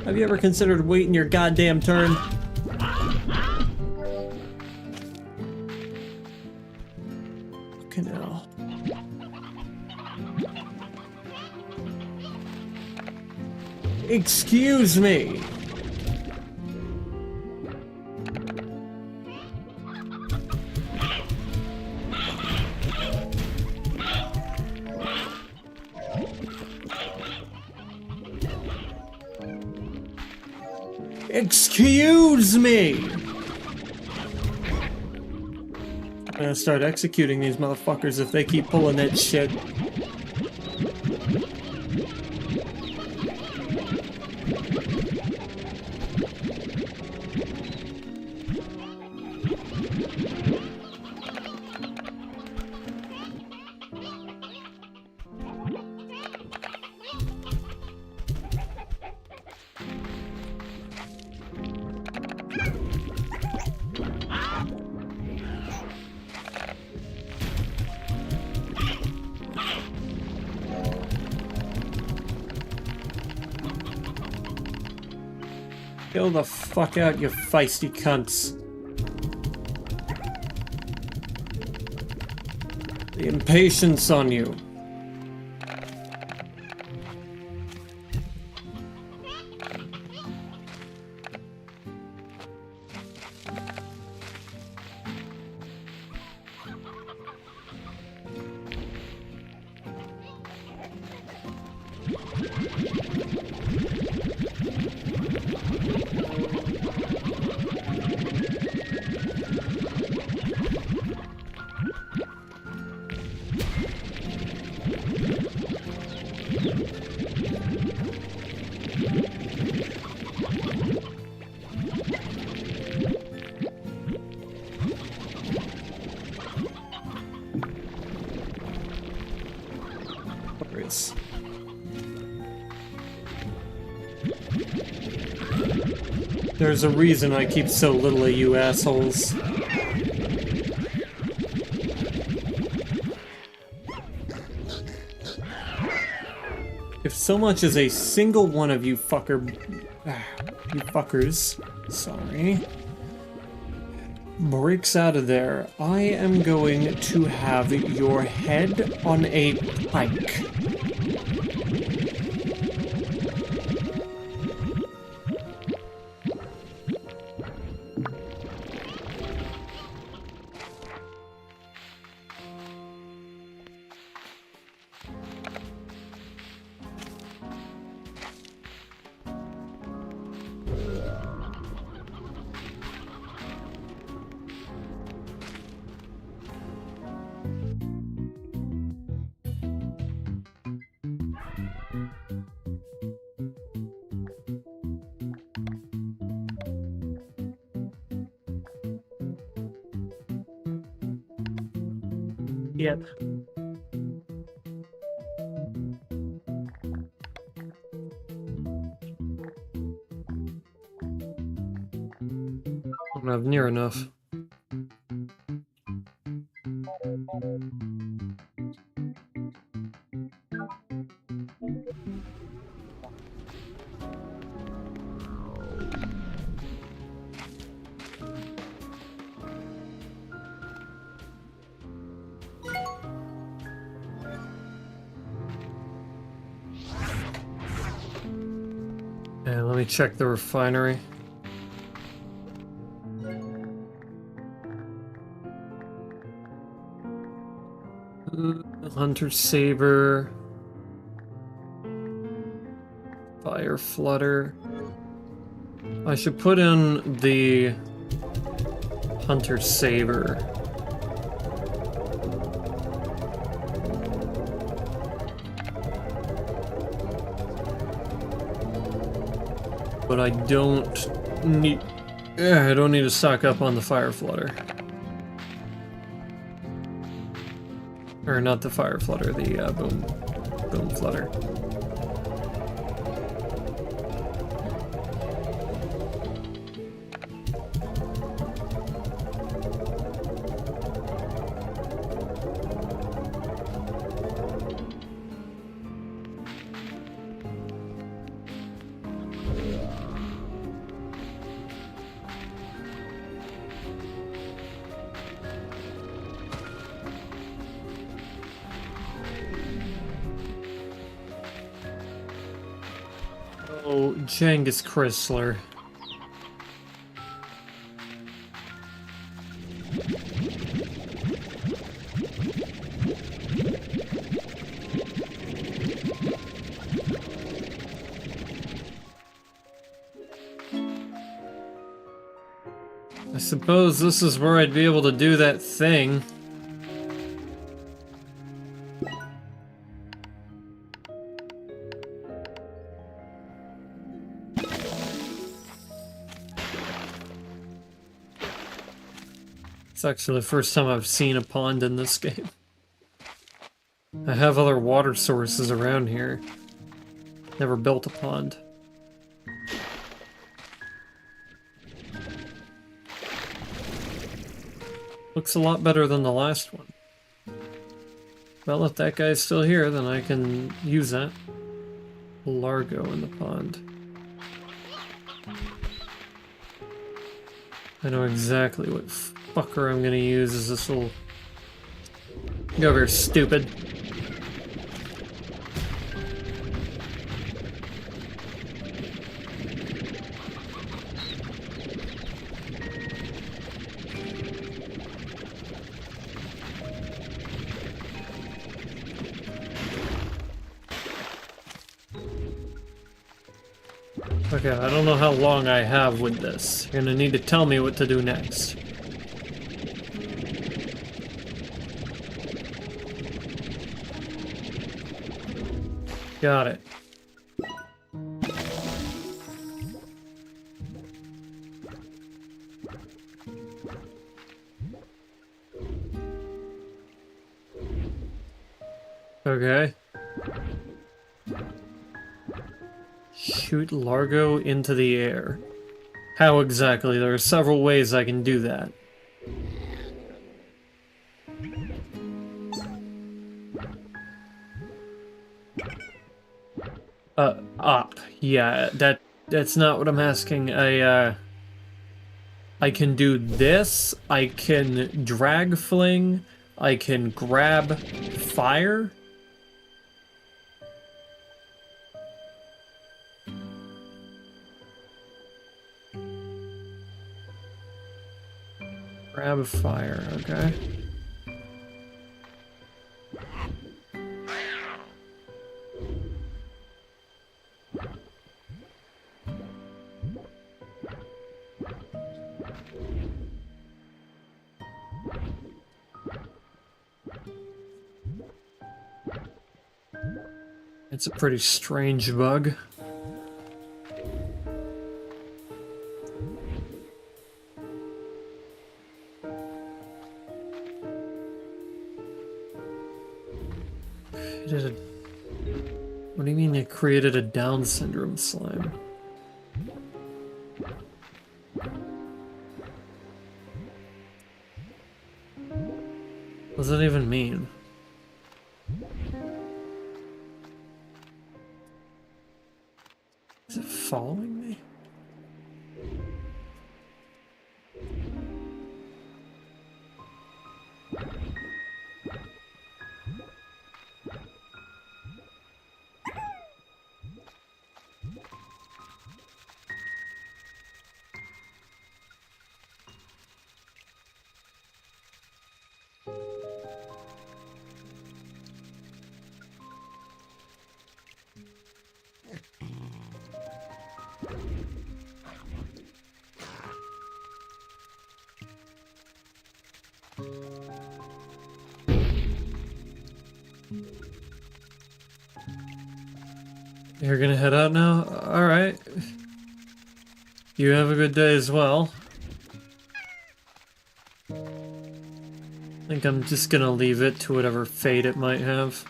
Have you ever considered waiting your goddamn turn? Fucking hell. Excuse me. Excuse me! I'm gonna start executing these motherfuckers if they keep pulling that shit. Go the fuck out, you feisty cunts. The impatience on you. There's a reason I keep so little of you assholes. If so much as a single one of you fuckers, sorry, breaks out of there, I am going to have your head on a pike. Yep. I don't have near enough. And let me check the refinery. Hunter Saber. Fire Flutter. I should put in the Hunter Saber. But I don't need... I don't need to stock up on the Fire Flutter. Or not the Fire Flutter, the Boom Flutter. Oh, Genghis Chrysler. I suppose this is where I'd be able to do that thing. It's actually the first time I've seen a pond in this game. I have other water sources around here. Never built a pond. Looks a lot better than the last one. Well, if that guy's still here, then I can use that. Largo in the pond. I know exactly what fucker I'm gonna use as this little Get over here, stupid. Okay, I don't know how long I have with this. You're gonna need to tell me what to do next. Got it. Okay. Shoot Largo into the air. How exactly? There are several ways I can do that. Up. Yeah, that's not what I'm asking. I can do this, I can drag fling, I can grab fire. Grab fire, okay. It's a pretty strange bug. What do you mean it created a Down syndrome slime? What does that even mean? Is it following me? You're gonna head out now? Alright. You have a good day as well. I think I'm just gonna leave it to whatever fate it might have.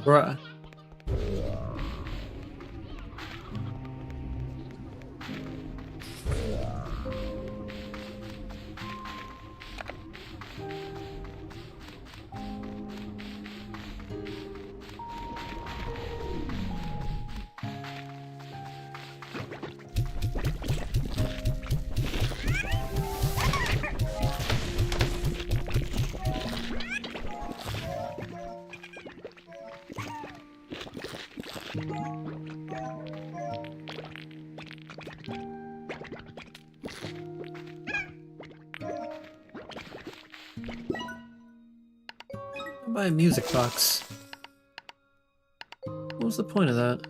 Bruh. Buy a music box. What was the point of that?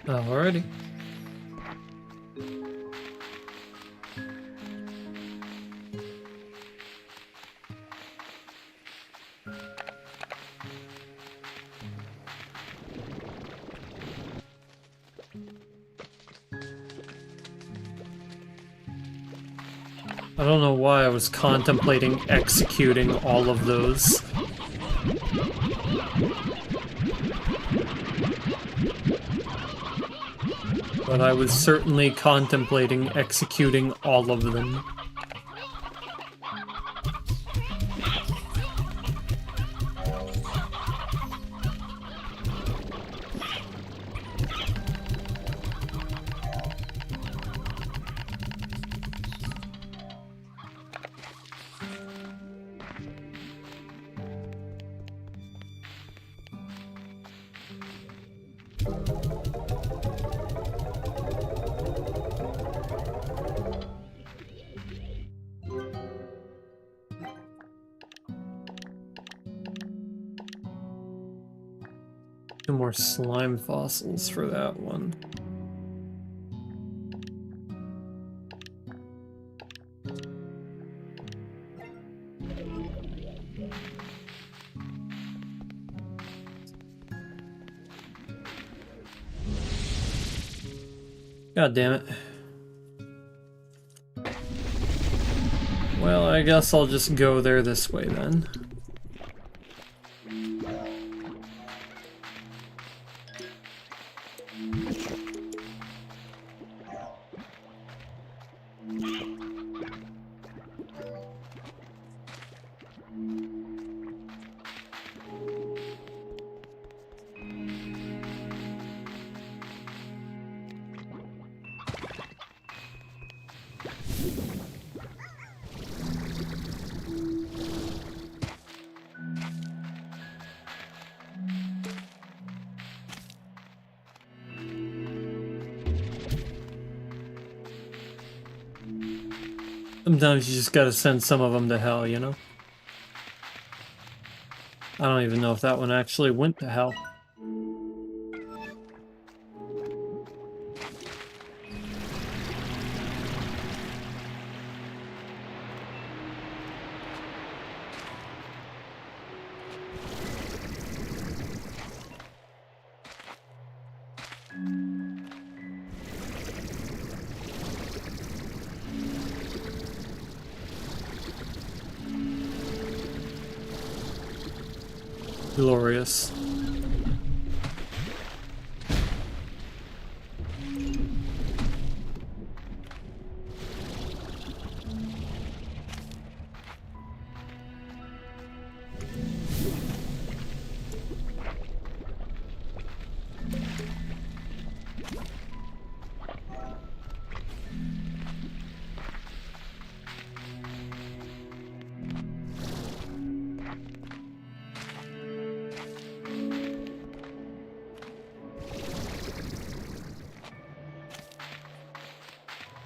Alrighty. I don't know why I was contemplating executing all of those. But I was certainly contemplating executing all of them. Two more slime fossils for that one. God damn it. Well, I guess I'll just go there this way then. Sometimes you just gotta send some of them to hell, you know? I don't even know if that one actually went to hell. Glorious.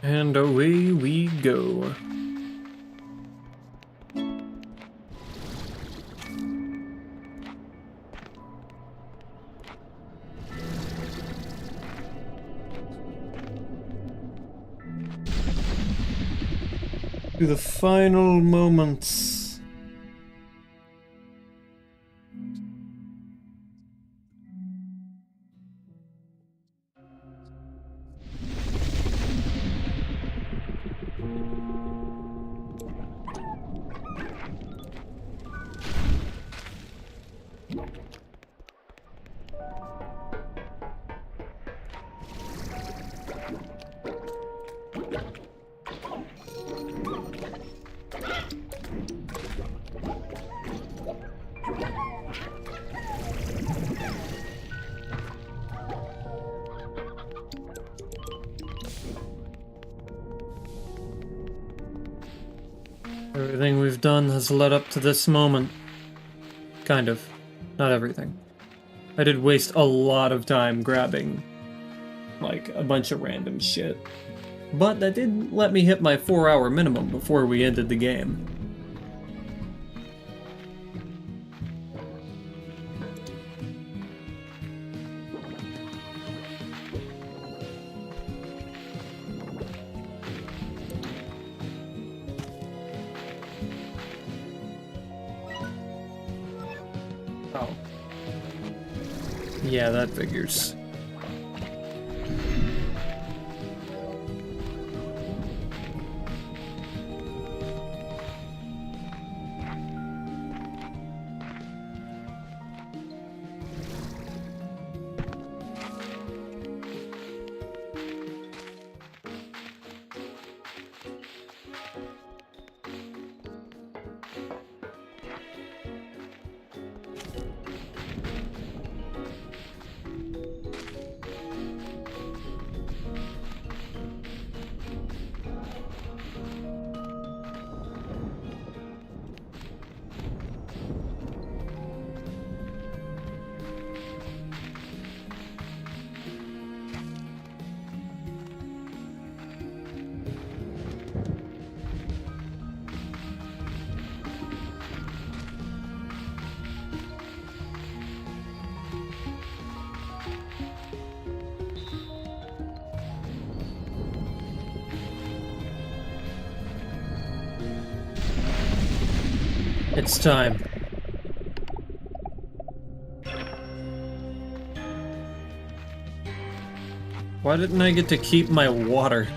And away we go. To the final moments. Everything we've done has led up to this moment. Kind of. Not everything. I did waste a lot of time grabbing, like, a bunch of random shit. But that did let me hit my 4-hour minimum before we ended the game. Oh. Yeah, that figures. It's time. Why didn't I get to keep my water?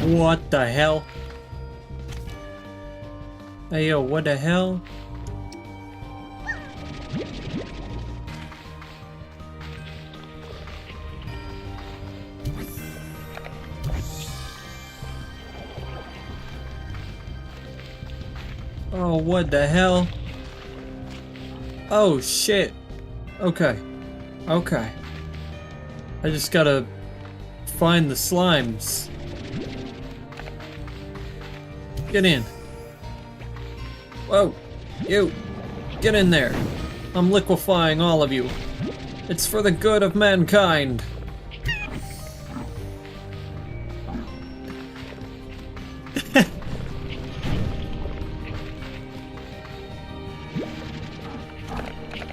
What the hell? Hey yo, what the hell? Oh, what the hell? Oh, shit. Okay. Okay. I just gotta find the slimes. Get in. Whoa. You. Get in there. I'm liquefying all of you. It's for the good of mankind.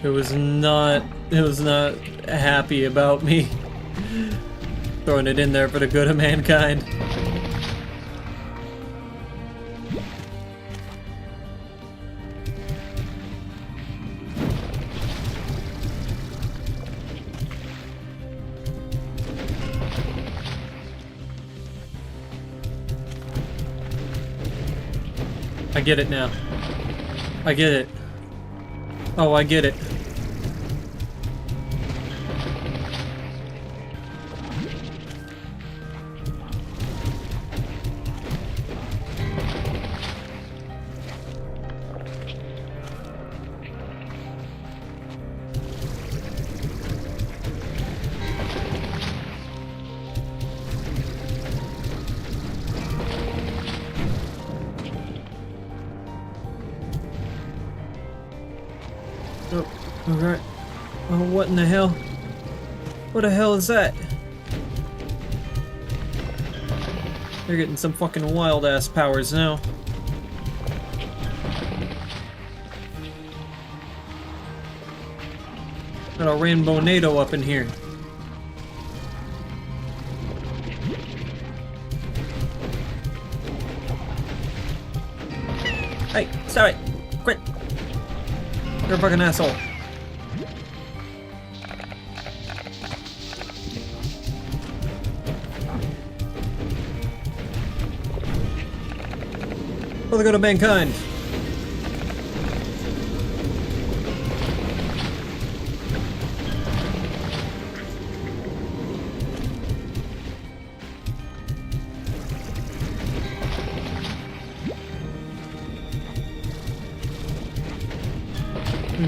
It was not happy about me throwing it in there for the good of mankind. I get it now. I get it. Oh, I get it. Oh, alright. Oh, what in the hell? What the hell is that? They're getting some fucking wild ass powers now. Got a rainbow NATO up in here. Hey, stop it! Quit! You're a fucking asshole. For the good of mankind.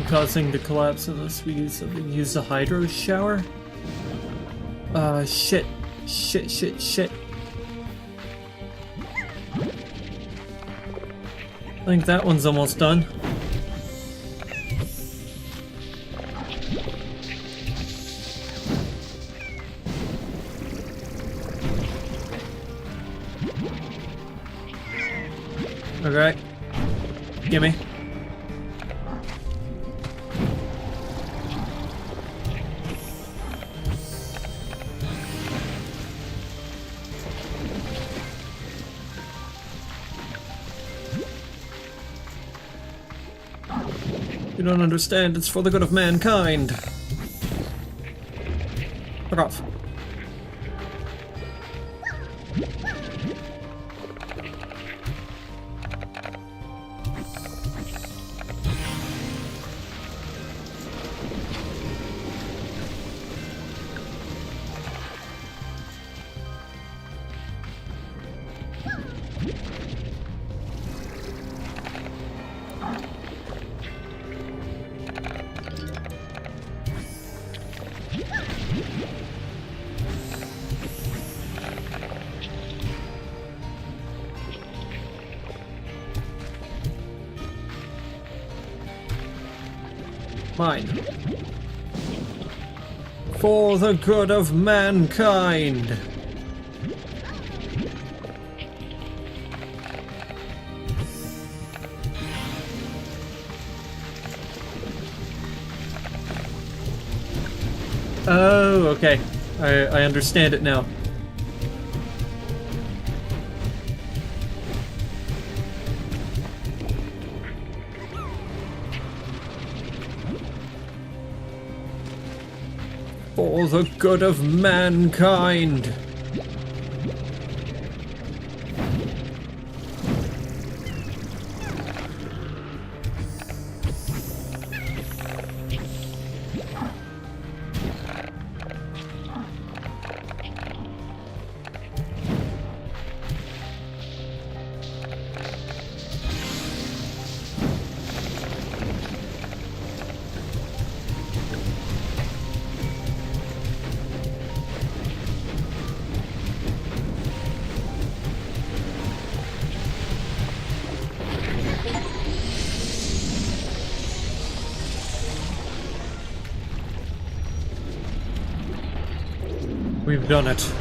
Causing the collapse unless we use the hydro shower. Shit. Shit, shit, shit. I think that one's almost done. Okay. Gimme. You don't understand, it's for the good of mankind. Fuck off. Mine. For the good of mankind. Oh, okay. I understand it now. For the good of mankind. We've done it.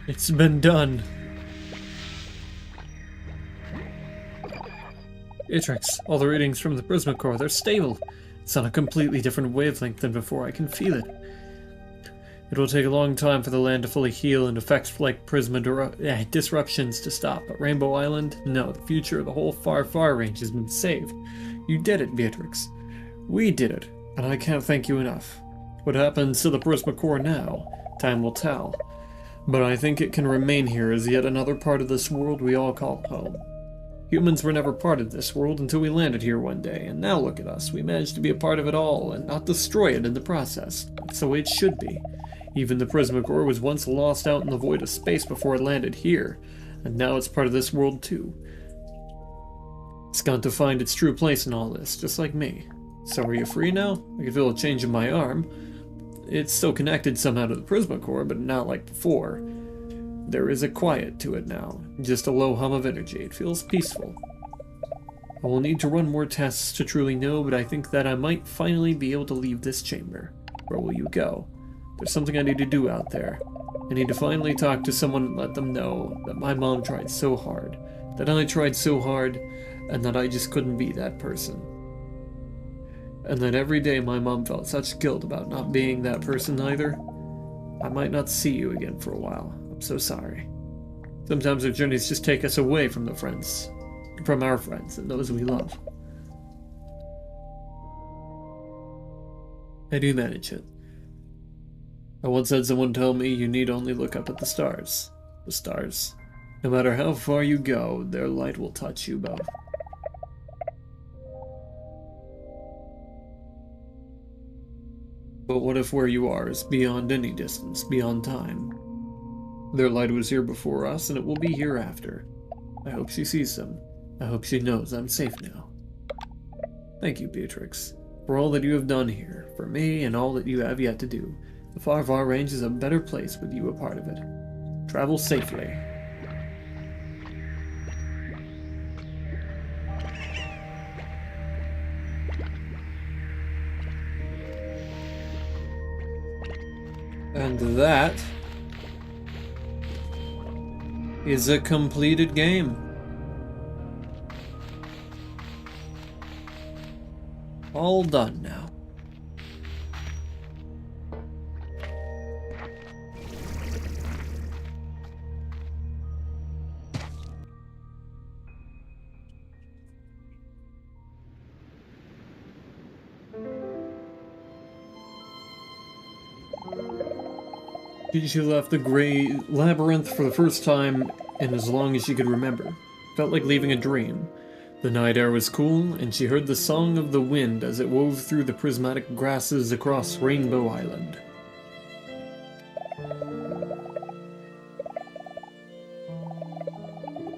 It's been done. Beatrix, all the readings from the PRISMACORE, they're stable. It's on a completely different wavelength than before. I can feel it. It will take a long time for the land to fully heal and effects like disruptions to stop, but Rainbow Island? No, the future of the whole far range has been saved. You did it, Beatrix. We did it, and I can't thank you enough. What happens to the PRISMACORE now? Time will tell. But I think it can remain here as yet another part of this world we all call home. Humans were never part of this world until we landed here one day, and now look at us. We managed to be a part of it all and not destroy it in the process. That's the way it should be. Even the PRISMACORE was once lost out in the void of space before it landed here, and now it's part of this world too. It's gone to find its true place in all this, just like me. So are you free now? I can feel a change in my arm. It's still connected somehow to the PRISMACORE, but not like before. There is a quiet to it now, just a low hum of energy. It feels peaceful. I will need to run more tests to truly know, but I think that I might finally be able to leave this chamber. Where will you go? There's something I need to do out there. I need to finally talk to someone and let them know that my mom tried so hard, that I tried so hard, and that I just couldn't be that person. And that every day my mom felt such guilt about not being that person either. I might not see you again for a while. I'm so sorry. Sometimes our journeys just take us away from our friends and those we love. I do manage it. I once had someone tell me you need only look up at the stars. The stars. No matter how far you go, their light will touch you both. But what if where you are is beyond any distance, beyond time? Their light was here before us, and it will be here after. I hope she sees them. I hope she knows I'm safe now. Thank you, Beatrix, for all that you have done here, for me, and all that you have yet to do. The far range is a better place with you a part of it. Travel safely. And that is a completed game. All done now. She left the gray labyrinth for the first time in as long as she could remember. Felt like leaving a dream. The night air was cool, and she heard the song of the wind as it wove through the prismatic grasses across Rainbow Island.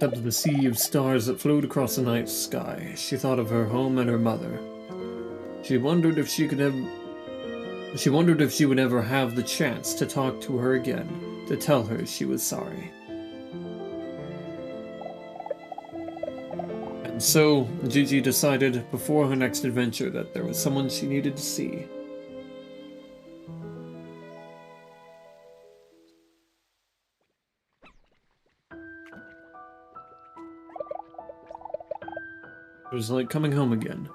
Up to the sea of stars that flowed across the night sky, she thought of her home and her mother. She wondered if she would ever have the chance to talk to her again, to tell her she was sorry. And so, Gigi decided before her next adventure that there was someone she needed to see. It was like coming home again,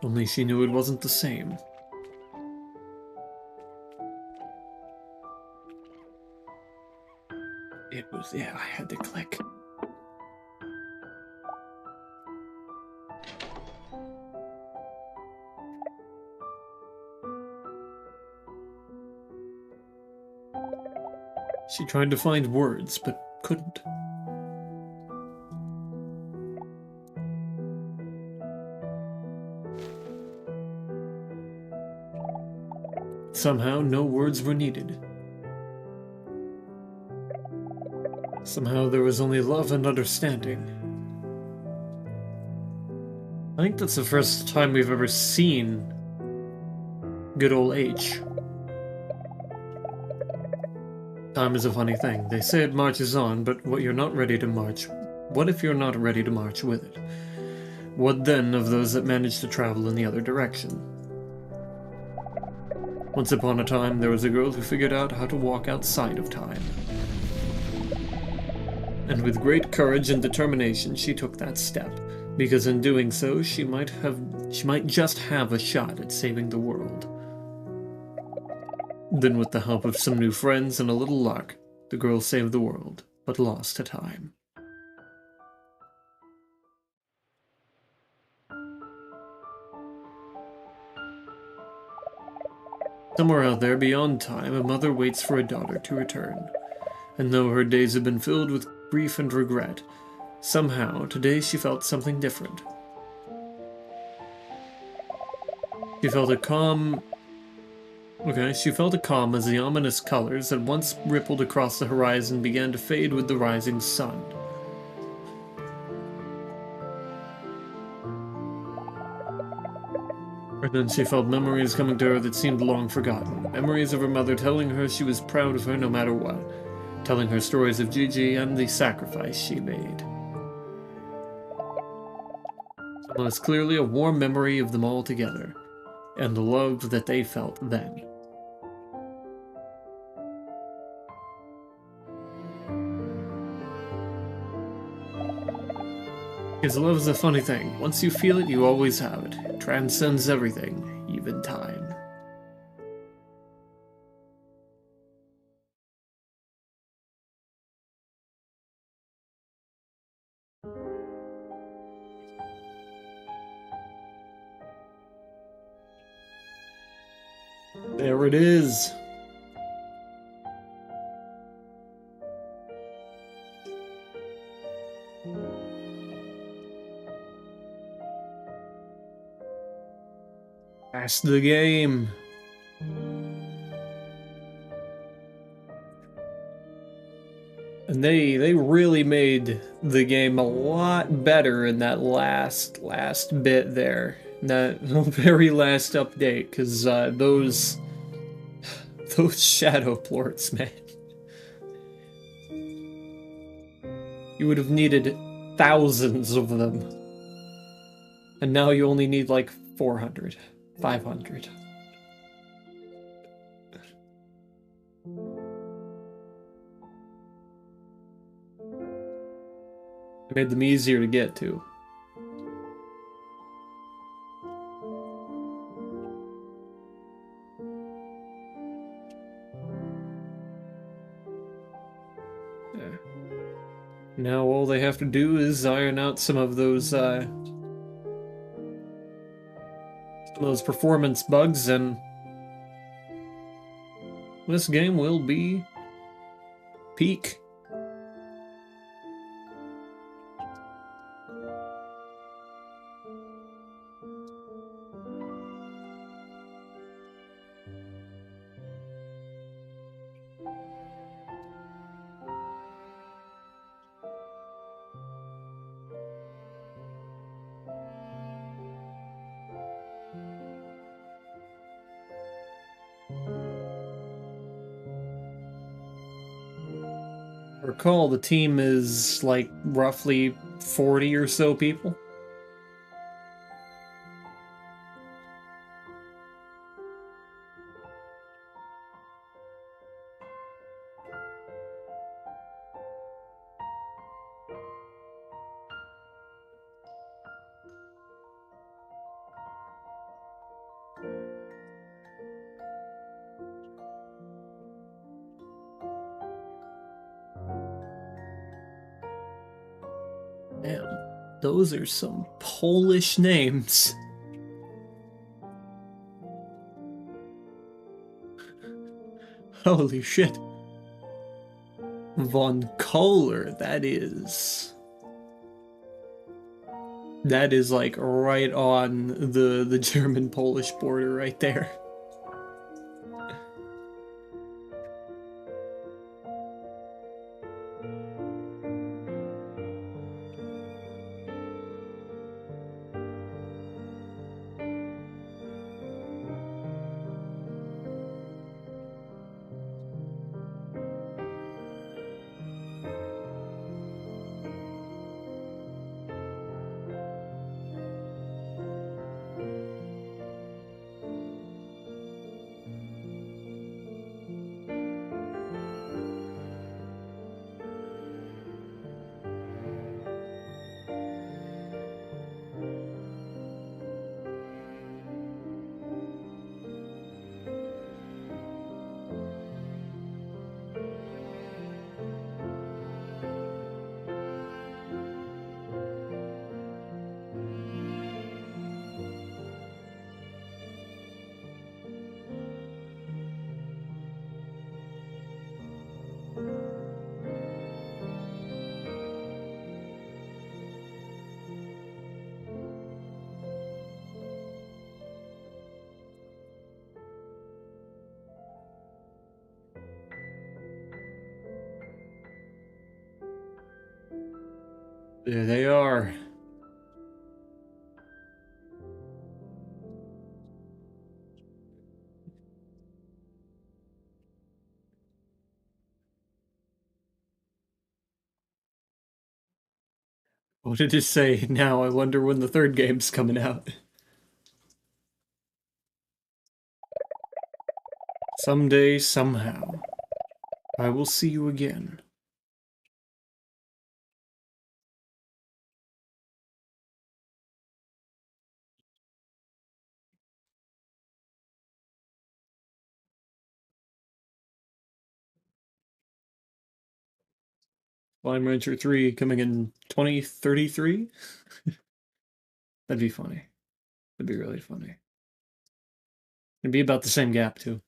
only she knew it wasn't the same. It was, yeah, I had to click. She tried to find words, but couldn't. Somehow, no words were needed. Somehow, there was only love and understanding. I think that's the first time we've ever seen good old H. Time is a funny thing. They say it marches on, but what you're not ready to march, what if you're not ready to march with it? What then of those that manage to travel in the other direction? Once upon a time, there was a girl who figured out how to walk outside of time. And with great courage and determination, she took that step, because in doing so, she might just have a shot at saving the world. Then with the help of some new friends and a little luck, the girl saved the world, but lost to time. Somewhere out there beyond time, a mother waits for a daughter to return. And though her days have been filled with grief and regret, somehow today she felt something different. She felt a calm as the ominous colors that once rippled across the horizon began to fade with the rising sun. And then she felt memories coming to her that seemed long forgotten. Memories of her mother telling her she was proud of her no matter what. Telling her stories of Gigi and the sacrifice she made. Most clearly a warm memory of them all together, and the love that they felt then. Because love is a funny thing. Once you feel it, you always have it. It transcends everything, even time. There it is. That's the game. And they really made the game a lot better in that last bit there. That very last update, because those shadow plorts, man. You would have needed thousands of them. And now you only need like 400, 500. It made them easier to get to. Yeah. Now all they have to do is iron out some of those performance bugs, and this game will be peak. Recall the team is like roughly 40 or so people. Those are some Polish names. Holy shit. Von Kohler, that is like right on the German-Polish border right there. There they are. What did it say? Now I wonder when the third game's coming out. Someday, somehow, I will see you again. Slime Rancher 3 coming in 2033? That'd be funny. That'd be really funny. It'd be about the same gap, too.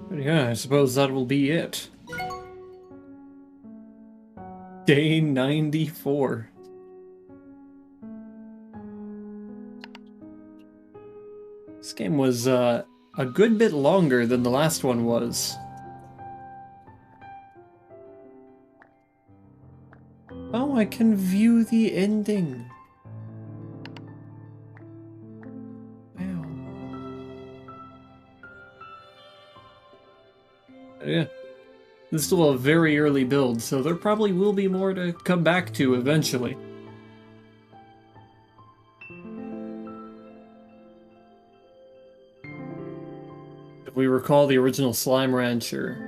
But yeah, I suppose that will be it. Day 94. This game was a good bit longer than the last one was. Oh, I can view the ending. Wow. Yeah. This is still a very early build, so there probably will be more to come back to eventually. If we recall the original Slime Rancher,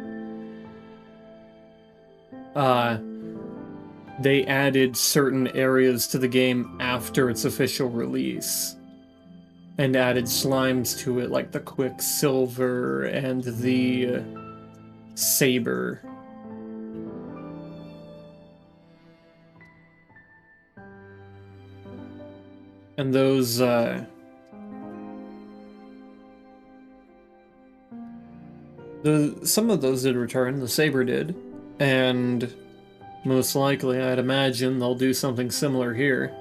they added certain areas to the game after its official release. And added slimes to it, like the Quicksilver and the Saber. And those, some of those did return, the Saber did, and most likely, I'd imagine they'll do something similar here,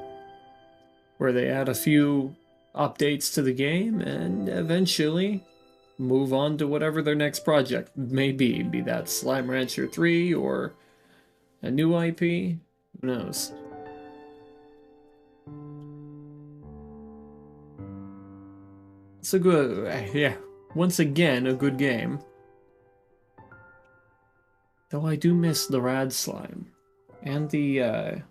where they add a few updates to the game and eventually move on to whatever their next project may be that Slime Rancher 3 or a new IP, who knows. It's a good, yeah, once again, a good game. Though I do miss the Rad Slime. And the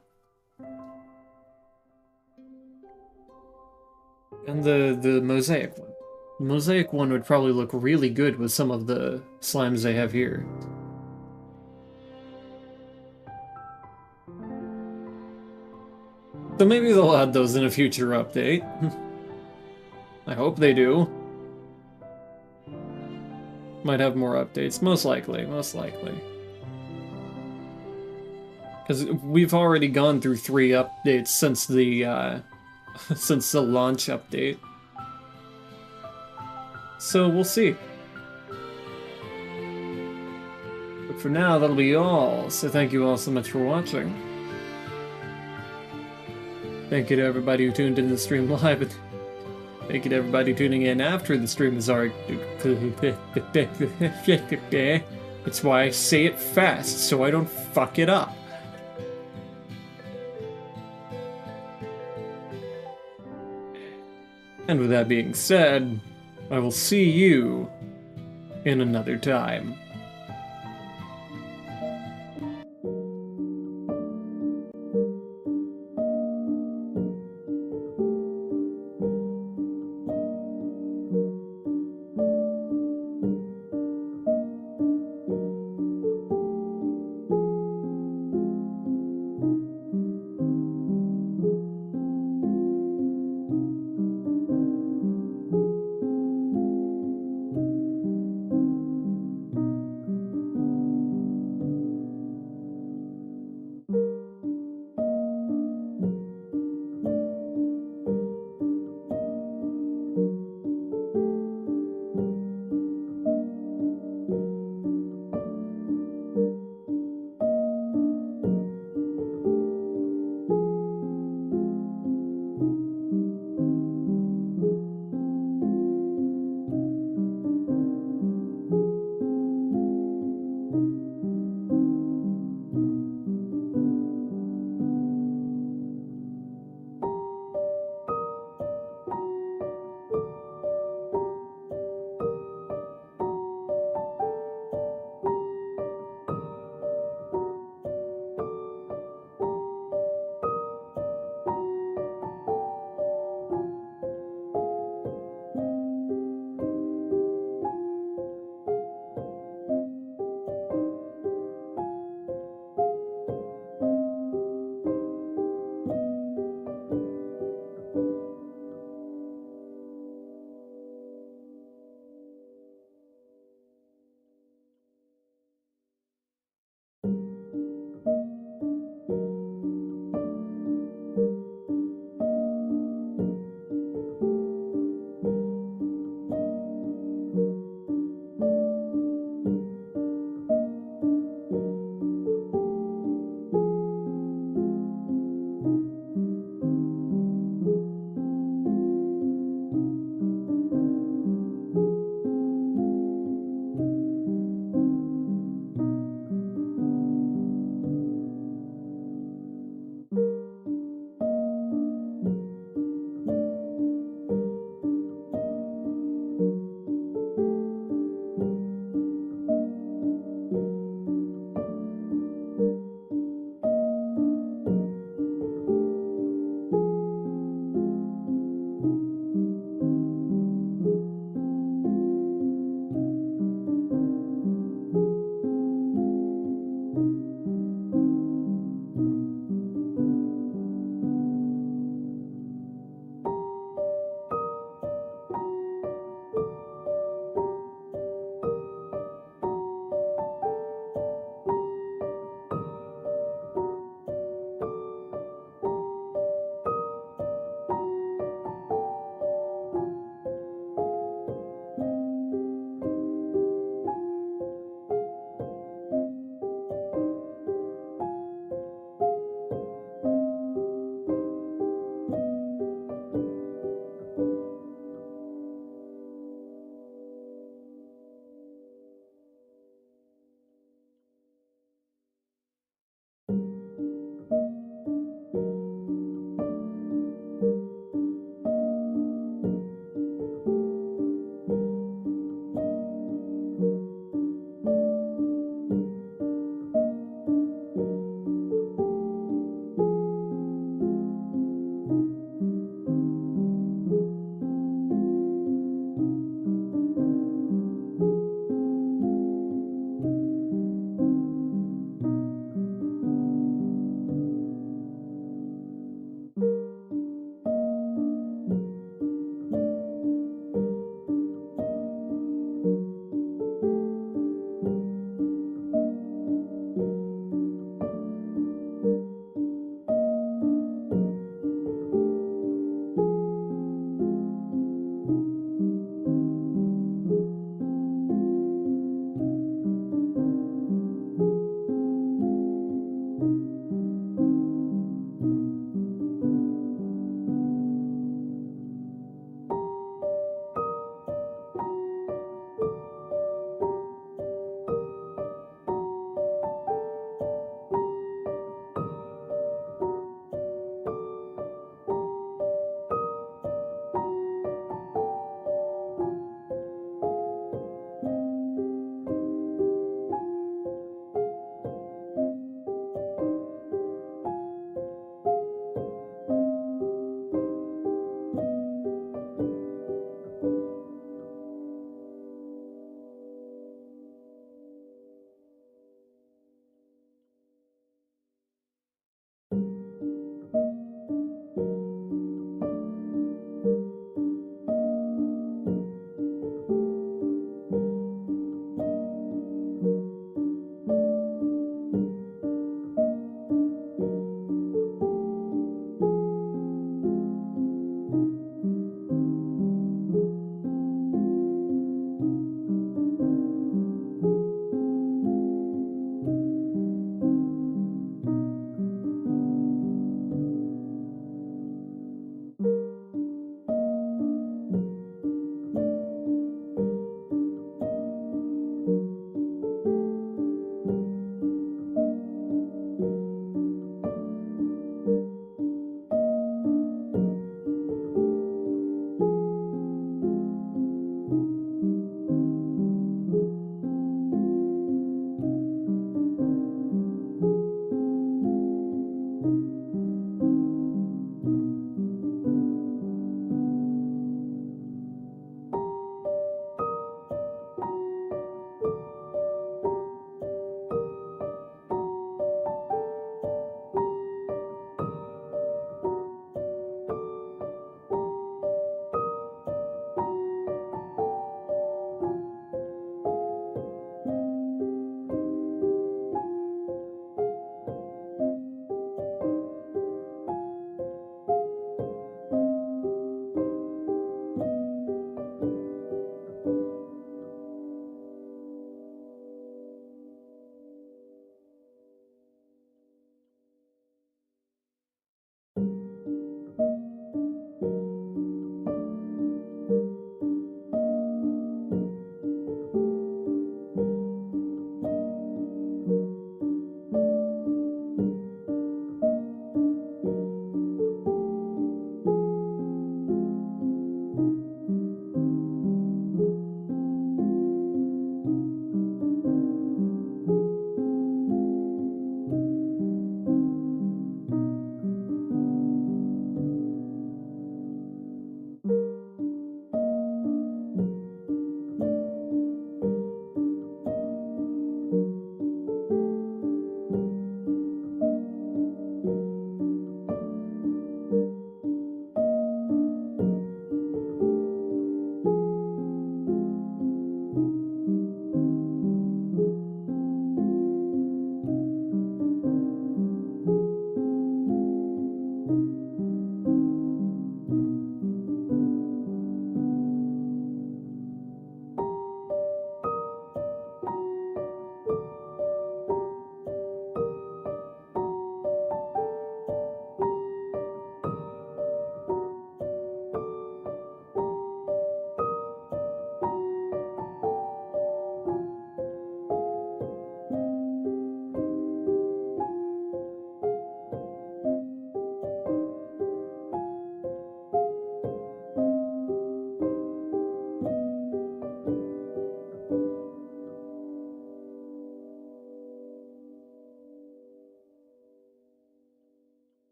Mosaic one. The Mosaic one would probably look really good with some of the slimes they have here. So maybe they'll add those in a future update. I hope they do. Might have more updates. Most likely. Most likely. Because we've already gone through 3 updates since the, since the launch update. So we'll see. But for now, that'll be all. So thank you all so much for watching. Thank you to everybody who tuned in the stream live, and thank you to everybody tuning in after the stream is already... It's why I say it fast, so I don't fuck it up. And with that being said, I will see you in another time.